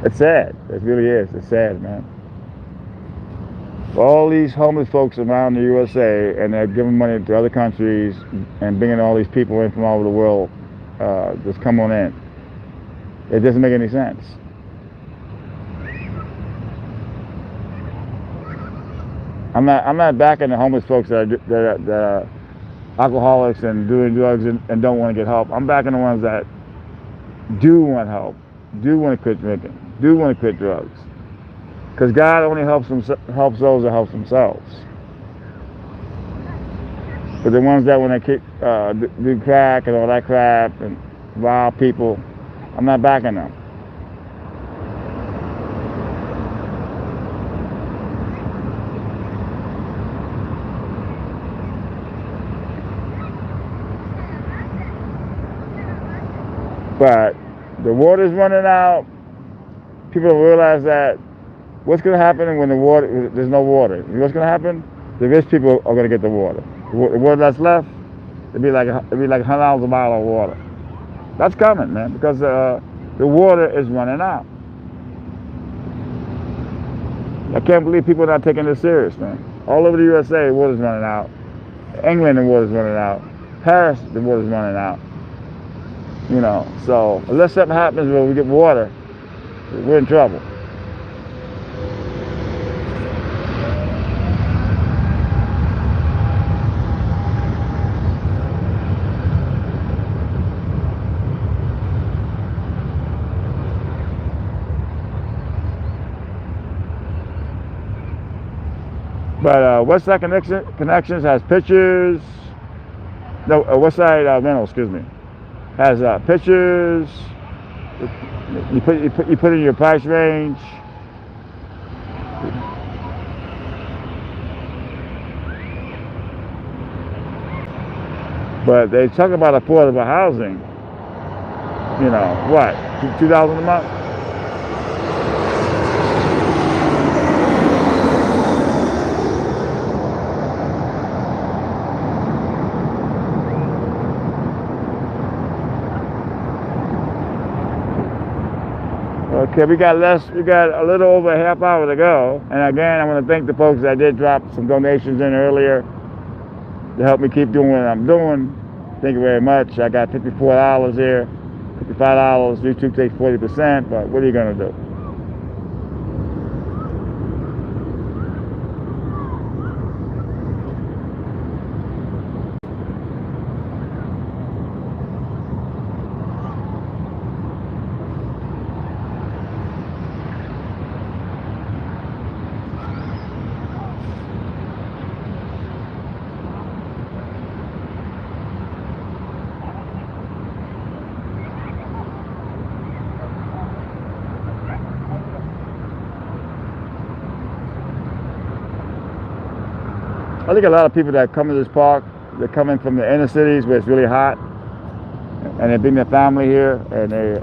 It's sad. It really is. It's sad, man. All these homeless folks around the USA, and they're giving money to other countries and bringing all these people in from all over the world, just come on in. It doesn't make any sense. I'm not backing the homeless folks that are alcoholics and doing drugs and don't want to get help. I'm backing the ones that do want help, do want to quit drinking, do want to quit drugs. Because God only helps those that help themselves. But the ones that want to do crack and all that crap and rob people, I'm not backing them. But the water's running out. People don't realize that. What's going to happen when there's no water? You know what's going to happen? The rich people are going to get the water. The water that's left, it'd be like $100 a mile of water. That's coming, man, because the water is running out. I can't believe people are not taking this serious, man. All over the USA, the water's running out. England, the water's running out. Paris, the water's running out. You know, so unless something happens where we get water, we're in trouble. But West Side Connections has pictures. No, West Side Rental, excuse me, has pictures. You put in your price range. But they talk about affordable housing. You know what? $2,000 a month. Okay, we got a little over a half hour to go. And again, I want to thank the folks that did drop some donations in earlier to help me keep doing what I'm doing. Thank you very much. I got $54 here, $55. YouTube takes 40%, but what are you gonna do? I think a lot of people that come to this park, they're coming from the inner cities where it's really hot, and they bring their family here, and they.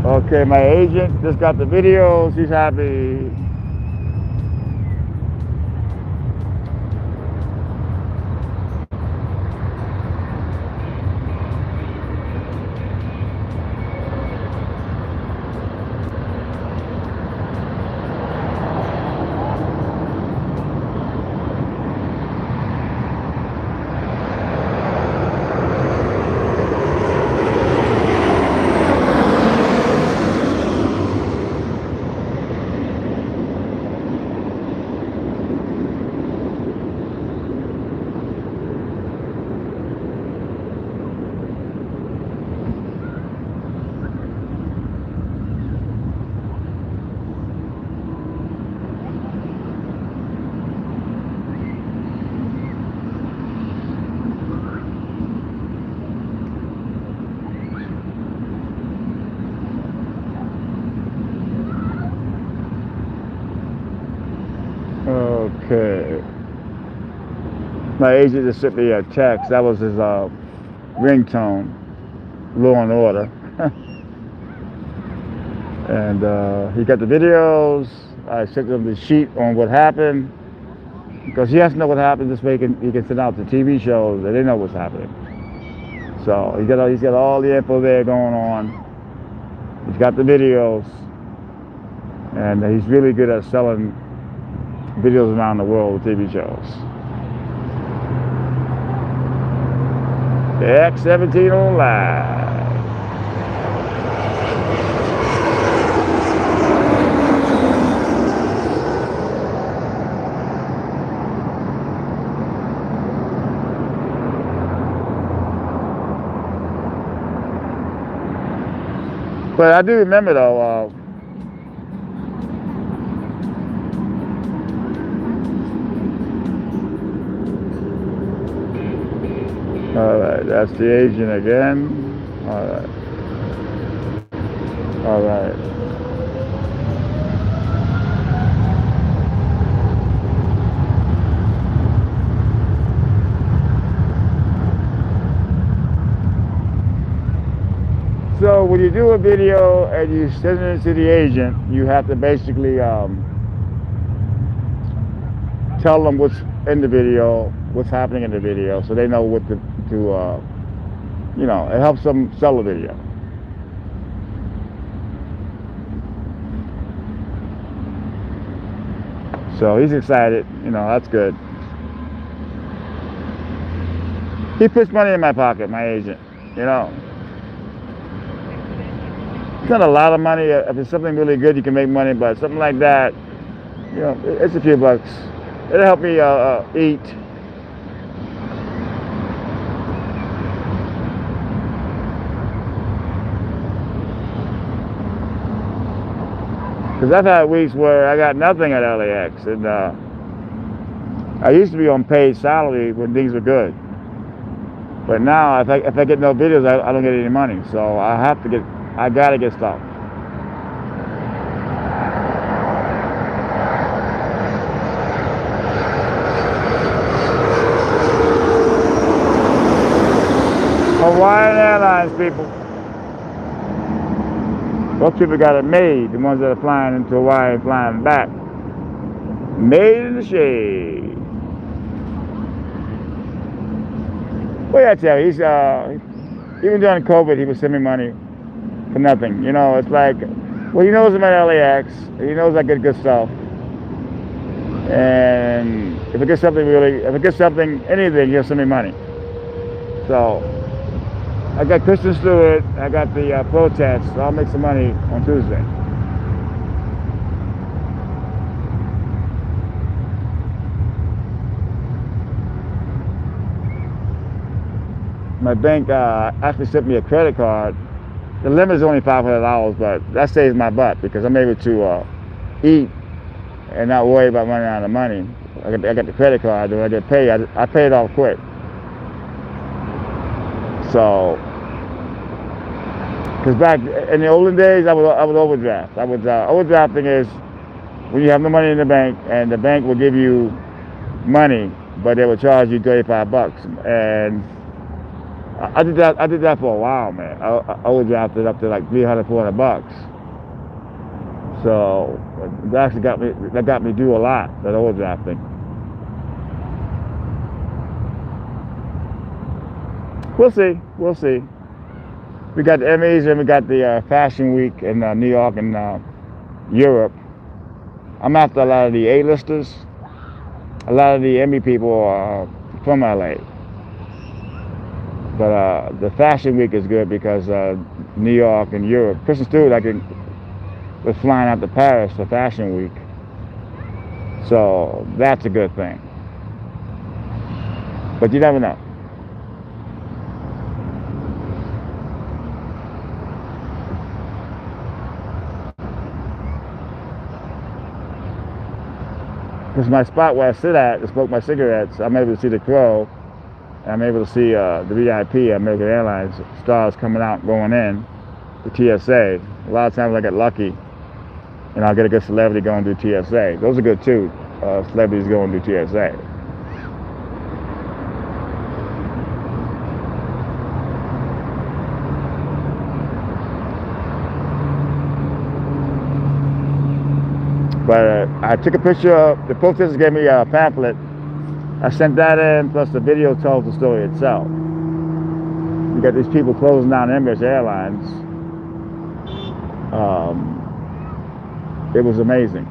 Okay, my agent just got the video. She's happy. Okay. My agent just sent me a text. That was his ringtone, Law and Order. And he got the videos. I sent him the sheet on what happened, because he has to know what happened. This way he can send out the TV shows that they know what's happening. So he's got all the info there going on. He's got the videos, and he's really good at selling videos around the world with TV shows. The X-17 on live. But I do remember though, all right, that's the agent again. All right. All right. So when you do a video and you send it to the agent, you have to basically tell them what's in the video, what's happening in the video, so they know what to you know, it helps them sell the video. So he's excited, you know, that's good. He puts money in my pocket, my agent, you know. It's not a lot of money. If it's something really good, you can make money, but something like that, you know, it's a few bucks. It'll help me eat. Because I've had weeks where I got nothing at LAX, and I used to be on paid salary when things were good. But now, if I get no videos, I don't get any money. So I gotta get stuff. Hawaiian Airlines people. Those people got it made, the ones that are flying into Hawaii and flying back. Made in the shade. Well, I tell you, he's even during COVID, he would send me money for nothing. You know, it's like, well, he knows I'm at LAX. He knows I get good stuff. And if I get something anything, he'll send me money. So I got Kristen Stewart, I got the protest, so I'll make some money on Tuesday. My bank actually sent me a credit card. The limit is only $500, but that saves my butt because I'm able to eat and not worry about running out of money. I got the credit card, when I get paid, I pay it off quick. So, because back in the olden days, I would overdraft. Overdrafting is when you have no money in the bank, and the bank will give you money, but they will charge you $35. And I did that. I did that for a while, man. I overdrafted up to like 300, $400. So that actually got me due a lot. That overdrafting. We'll see. We'll see. We got the Emmys and we got the Fashion Week in New York and Europe. I'm after a lot of the A-listers. A lot of the Emmy people are from LA. But the Fashion Week is good because New York and Europe. Kristen Stewart, was flying out to Paris for Fashion Week. So that's a good thing. But you never know. Because my spot where I sit at to smoke my cigarettes, I'm able to see the crow. And I'm able to see the VIP American Airlines stars coming out and going in, the TSA. A lot of times I get lucky and I'll get a good celebrity going through TSA. Those are good too, celebrities going through TSA. But I took a picture of, the protesters gave me a pamphlet. I sent that in, plus the video tells the story itself. You got these people closing down Emirates Airlines. It was amazing.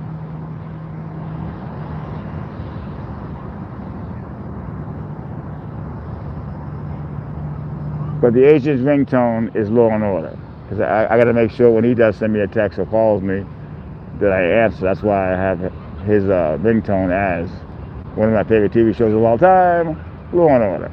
But the agent's ringtone is Law and Order. Because I got to make sure when he does send me a text or calls me that I answer. That's why I have his ringtone as one of my favorite TV shows of all time, Law and Order.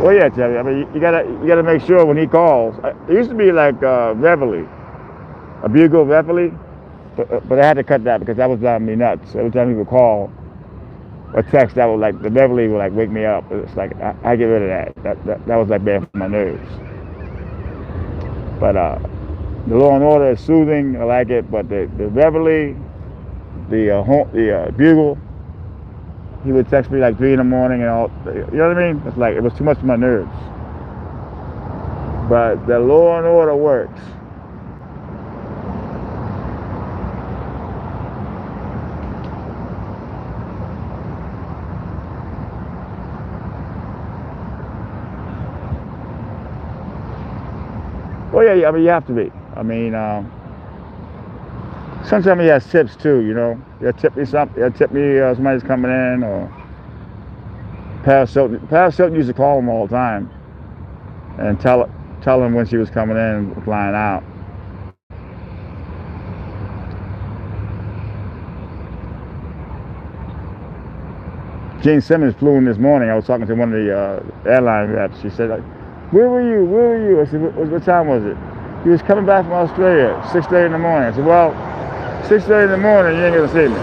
Well, yeah, Terry. I mean, you gotta make sure when he calls. It used to be like Reveille, a bugle Reveille, but I had to cut that because that was driving me nuts. Every time he would call or text, that would like the Reveille would like wake me up. It's like I get rid of that. That was like bad for my nerves. But the Law and Order is soothing. I like it. But the Reveille, the bugle. He would text me like 3 in the morning and all, you know what I mean? It's like, it was too much for my nerves. But the Law and Order works. Well, yeah, I mean, you have to be. I mean, sometimes he has tips too, you know. He'll tip me something. He'll tip me somebody's coming in, or Paris Hilton used to call him all the time and tell him when she was coming in and flying out. Gene Simmons flew in this morning. I was talking to one of the airline reps. She said, like, "Where were you? Where were you?" I said, "What time was it?" He was coming back from Australia, 6:30 in the morning. I said, "Well, 6:30 in the morning, you ain't gonna see me.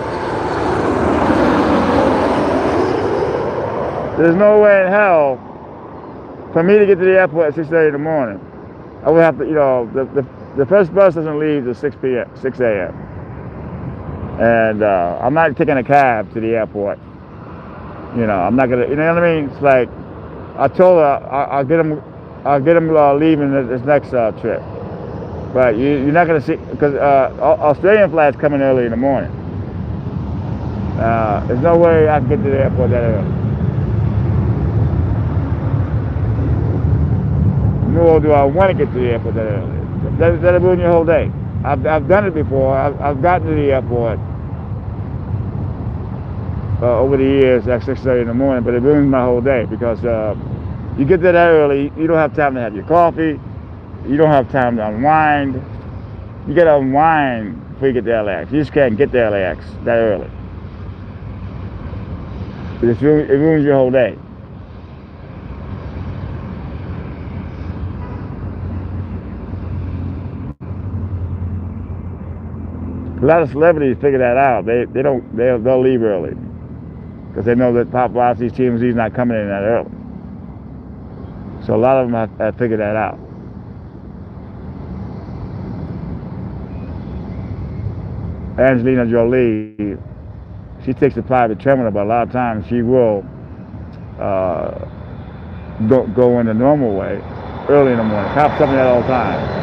There's no way in hell for me to get to the airport at 6:30 in the morning. I would have to, you know, the first bus doesn't leave till 6 a.m. And I'm not taking a cab to the airport. You know, I'm not gonna, you know what I mean? It's like, I told her I'll get him leaving this next trip. But you're not gonna see, because Australian flights coming early in the morning. There's no way I can get to the airport that early. Nor do I want to get to the airport that early. That'll ruin your whole day. I've done it before. I've gotten to the airport over the years at 6:30 in the morning, but it ruins my whole day because you get there that early, you don't have time to have your coffee, you don't have time to unwind. You gotta unwind before you get to LAX. You just can't get to LAX that early. It ruins your whole day. A lot of celebrities figure that out. They'll leave early. because they know that Paparazzi TMZ's not coming in that early. So a lot of them have figured that out. Angelina Jolie, she takes a private terminal, but a lot of times she will go in the normal way early in the morning. Cops tell me that all the time.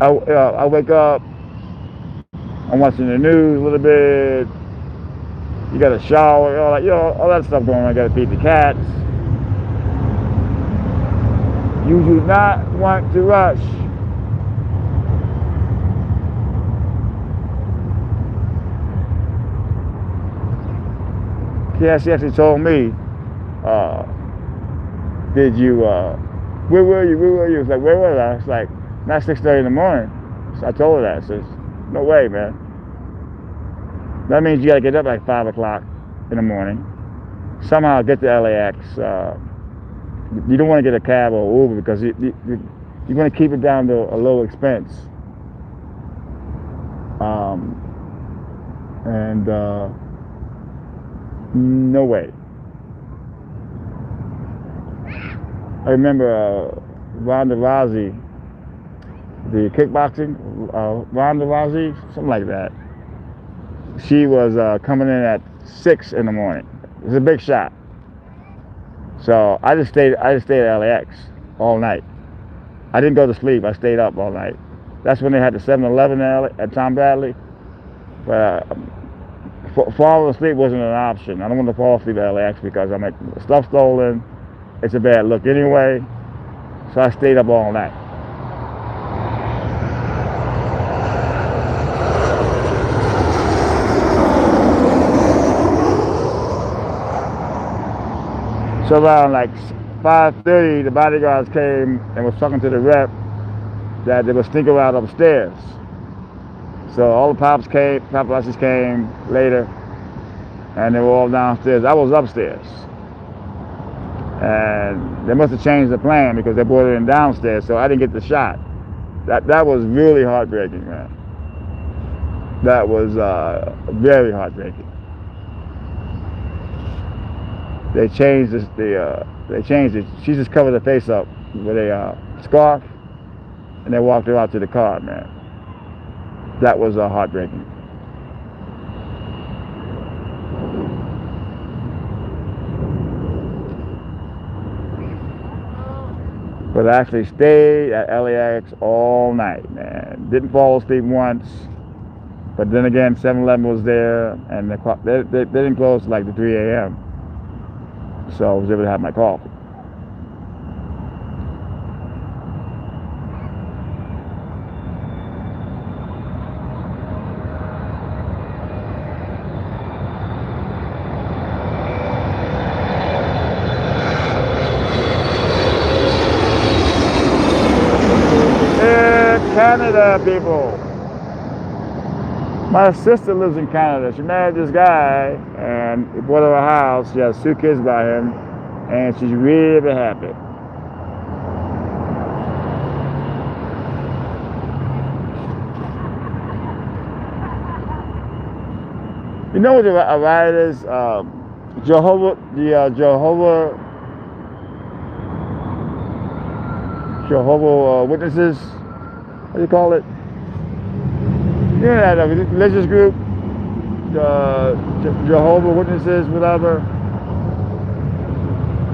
I wake up, I'm watching the news a little bit. You got to shower, all that stuff going on. I got to feed the cats. You do not want to rush. Yeah, she actually told me, did you, where were you? It's like, where was I? It's like, not 6:30 in the morning. So I told her that. I says, no way, man. That means you got to get up like 5 o'clock in the morning. Somehow get to LAX. You don't want to get a cab or Uber because you're going to keep it down to a low expense. No way. I remember Ronda Rousey, the kickboxing, Ronda Rousey, something like that. She was coming in at 6 in the morning. It was a big shot. So I just stayed at LAX all night. I didn't go to sleep. I stayed up all night. That's when they had the 7-Eleven at Tom Bradley. But falling asleep wasn't an option. I don't want to fall asleep at LAX because I'm stuff stolen. It's a bad look anyway. So I stayed up all night. So around like 5:30, the bodyguards came and was talking to the rep that they were sneaking around upstairs. So all the paparazzis came later, and they were all downstairs. I was upstairs. And they must have changed the plan because they brought it in downstairs, so I didn't get the shot. That was really heartbreaking, man. That was very heartbreaking. They changed this. They changed it. She just covered her face up with a scarf, and they walked her out to the car, man. That was heartbreaking. But I actually stayed at LAX all night, man. Didn't fall asleep once. But then again, 7-Eleven was there, and they didn't close till like the 3 a.m. So I was able to have my coffee. Canada, people. My sister lives in Canada. She married this guy and he bought her a house. She has 2 kids by him and she's really happy. You know what a riot is? Jehovah Witnesses. What do you call it? You know that religious group, Jehovah Witnesses, whatever.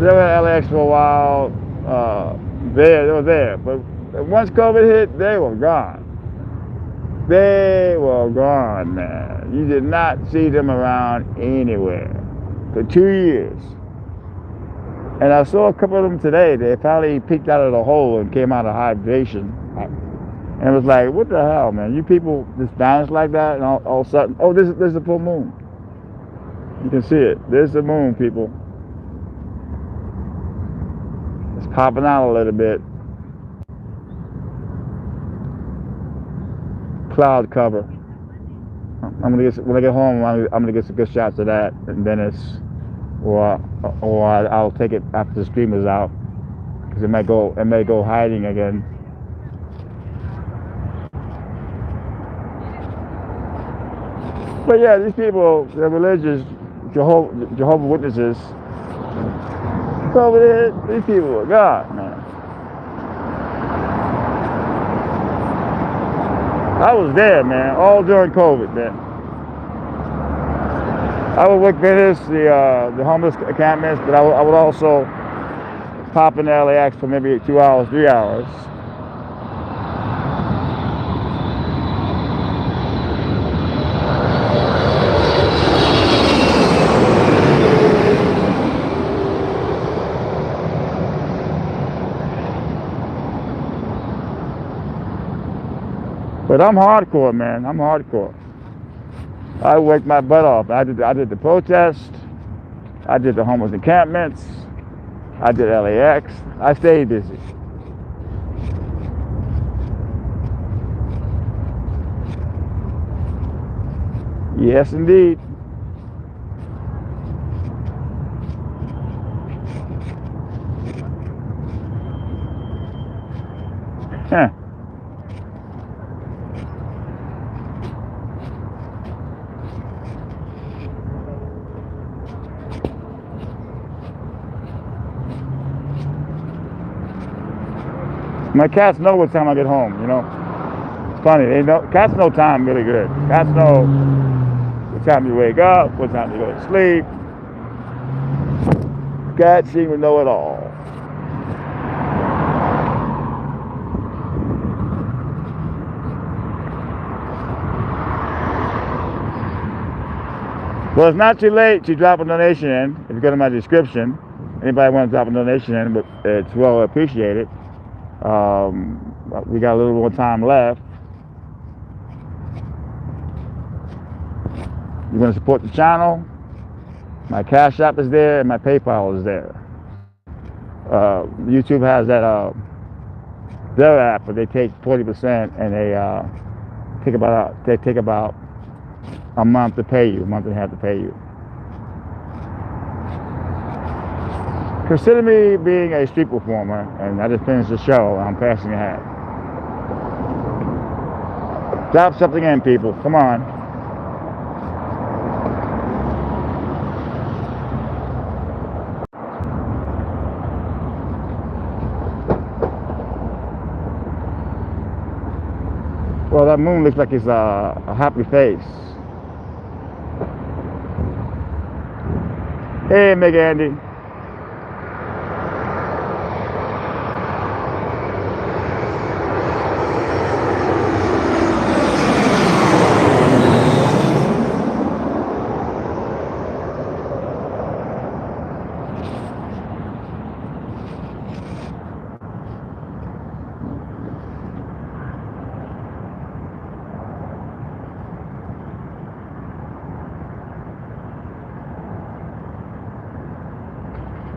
They were at LAX for a while. They were there, but once COVID hit, they were gone. They were gone, man. You did not see them around anywhere for 2 years. And I saw a couple of them today. They finally peeked out of the hole and came out of hibernation. And it was like, what the hell, man? You people just vanish like that, and all of a sudden, oh, there's a full moon. You can see it. There's the moon, people. It's popping out a little bit. cloud cover. When I get home, I'm gonna get some good shots of that, and then I'll take it after the stream is out, because it may go hiding again. But yeah, these people, they're religious, Jehovah's Witnesses. Over there, these people are God, man. I was there, man, all during COVID, man. I would work visits, the homeless encampments, but I would also pop in LAX for maybe 2 hours, 3 hours. But I'm hardcore, man. I'm hardcore. I worked my butt off. I did the protest. I did the homeless encampments. I did LAX. I stayed busy. Yes, indeed. Huh. My cats know what time I get home, you know. It's funny, cats know time really good. Cats know what time you wake up, what time you go to sleep. Cats seem to know it all. Well, it's not too late to drop a donation in. If you go to my description, anybody want to drop a donation in, but it's well appreciated. We got a little more time left. You want to support the channel? My Cash App is there and my PayPal is there. YouTube has that their app, but they take 40% and they take about a month to pay you, a month and a half to pay you. Consider me being a street performer, and I just finished the show, and I'm passing the hat. Drop something in, people. Come on. Well, that moon looks like it's a happy face. Hey, Meg Andy.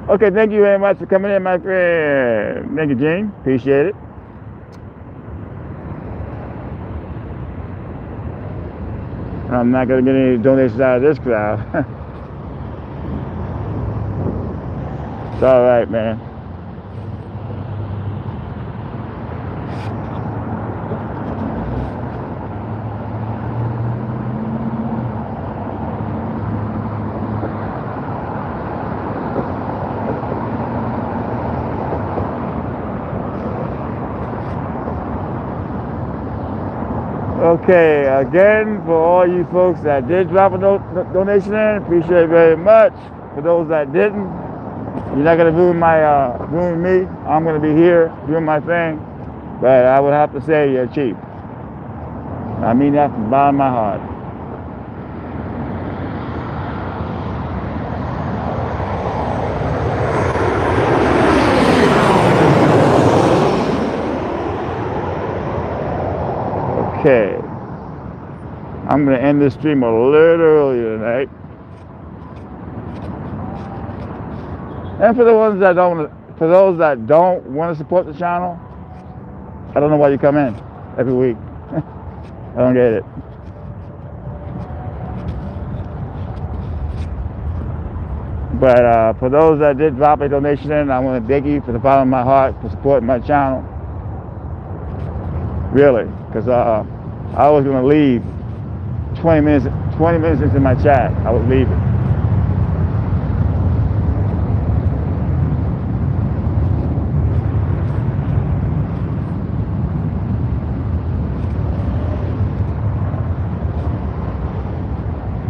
Okay, thank you very much for coming in, my friend. Thank you, Gene. Appreciate it. I'm not going to get any donations out of this crowd. It's all right, man. Okay, again, for all you folks that did drop a donation in, appreciate it very much. For those that didn't, you're not going to ruin me. I'm going to be here doing my thing. But I would have to say you're cheap. I mean that from the bottom of my heart. Okay, I'm going to end this stream a little earlier tonight. And for those that don't want to support the channel, I don't know why you come in every week. I don't get it. But for those that did drop a donation in, I want to thank you from the bottom of my heart for supporting my channel. Really, because I was going to leave 20 minutes into my chat. I was leaving.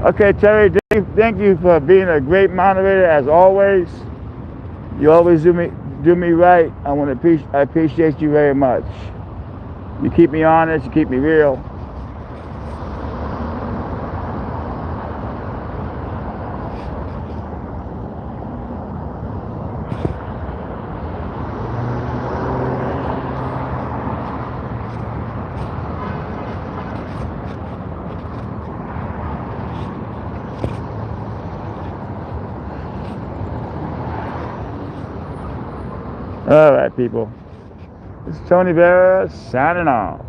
Okay, Terry, thank you for being a great moderator as always. You always do me right. I appreciate you very much. You keep me honest, you keep me real. All right, people. This is Tony Vera signing off.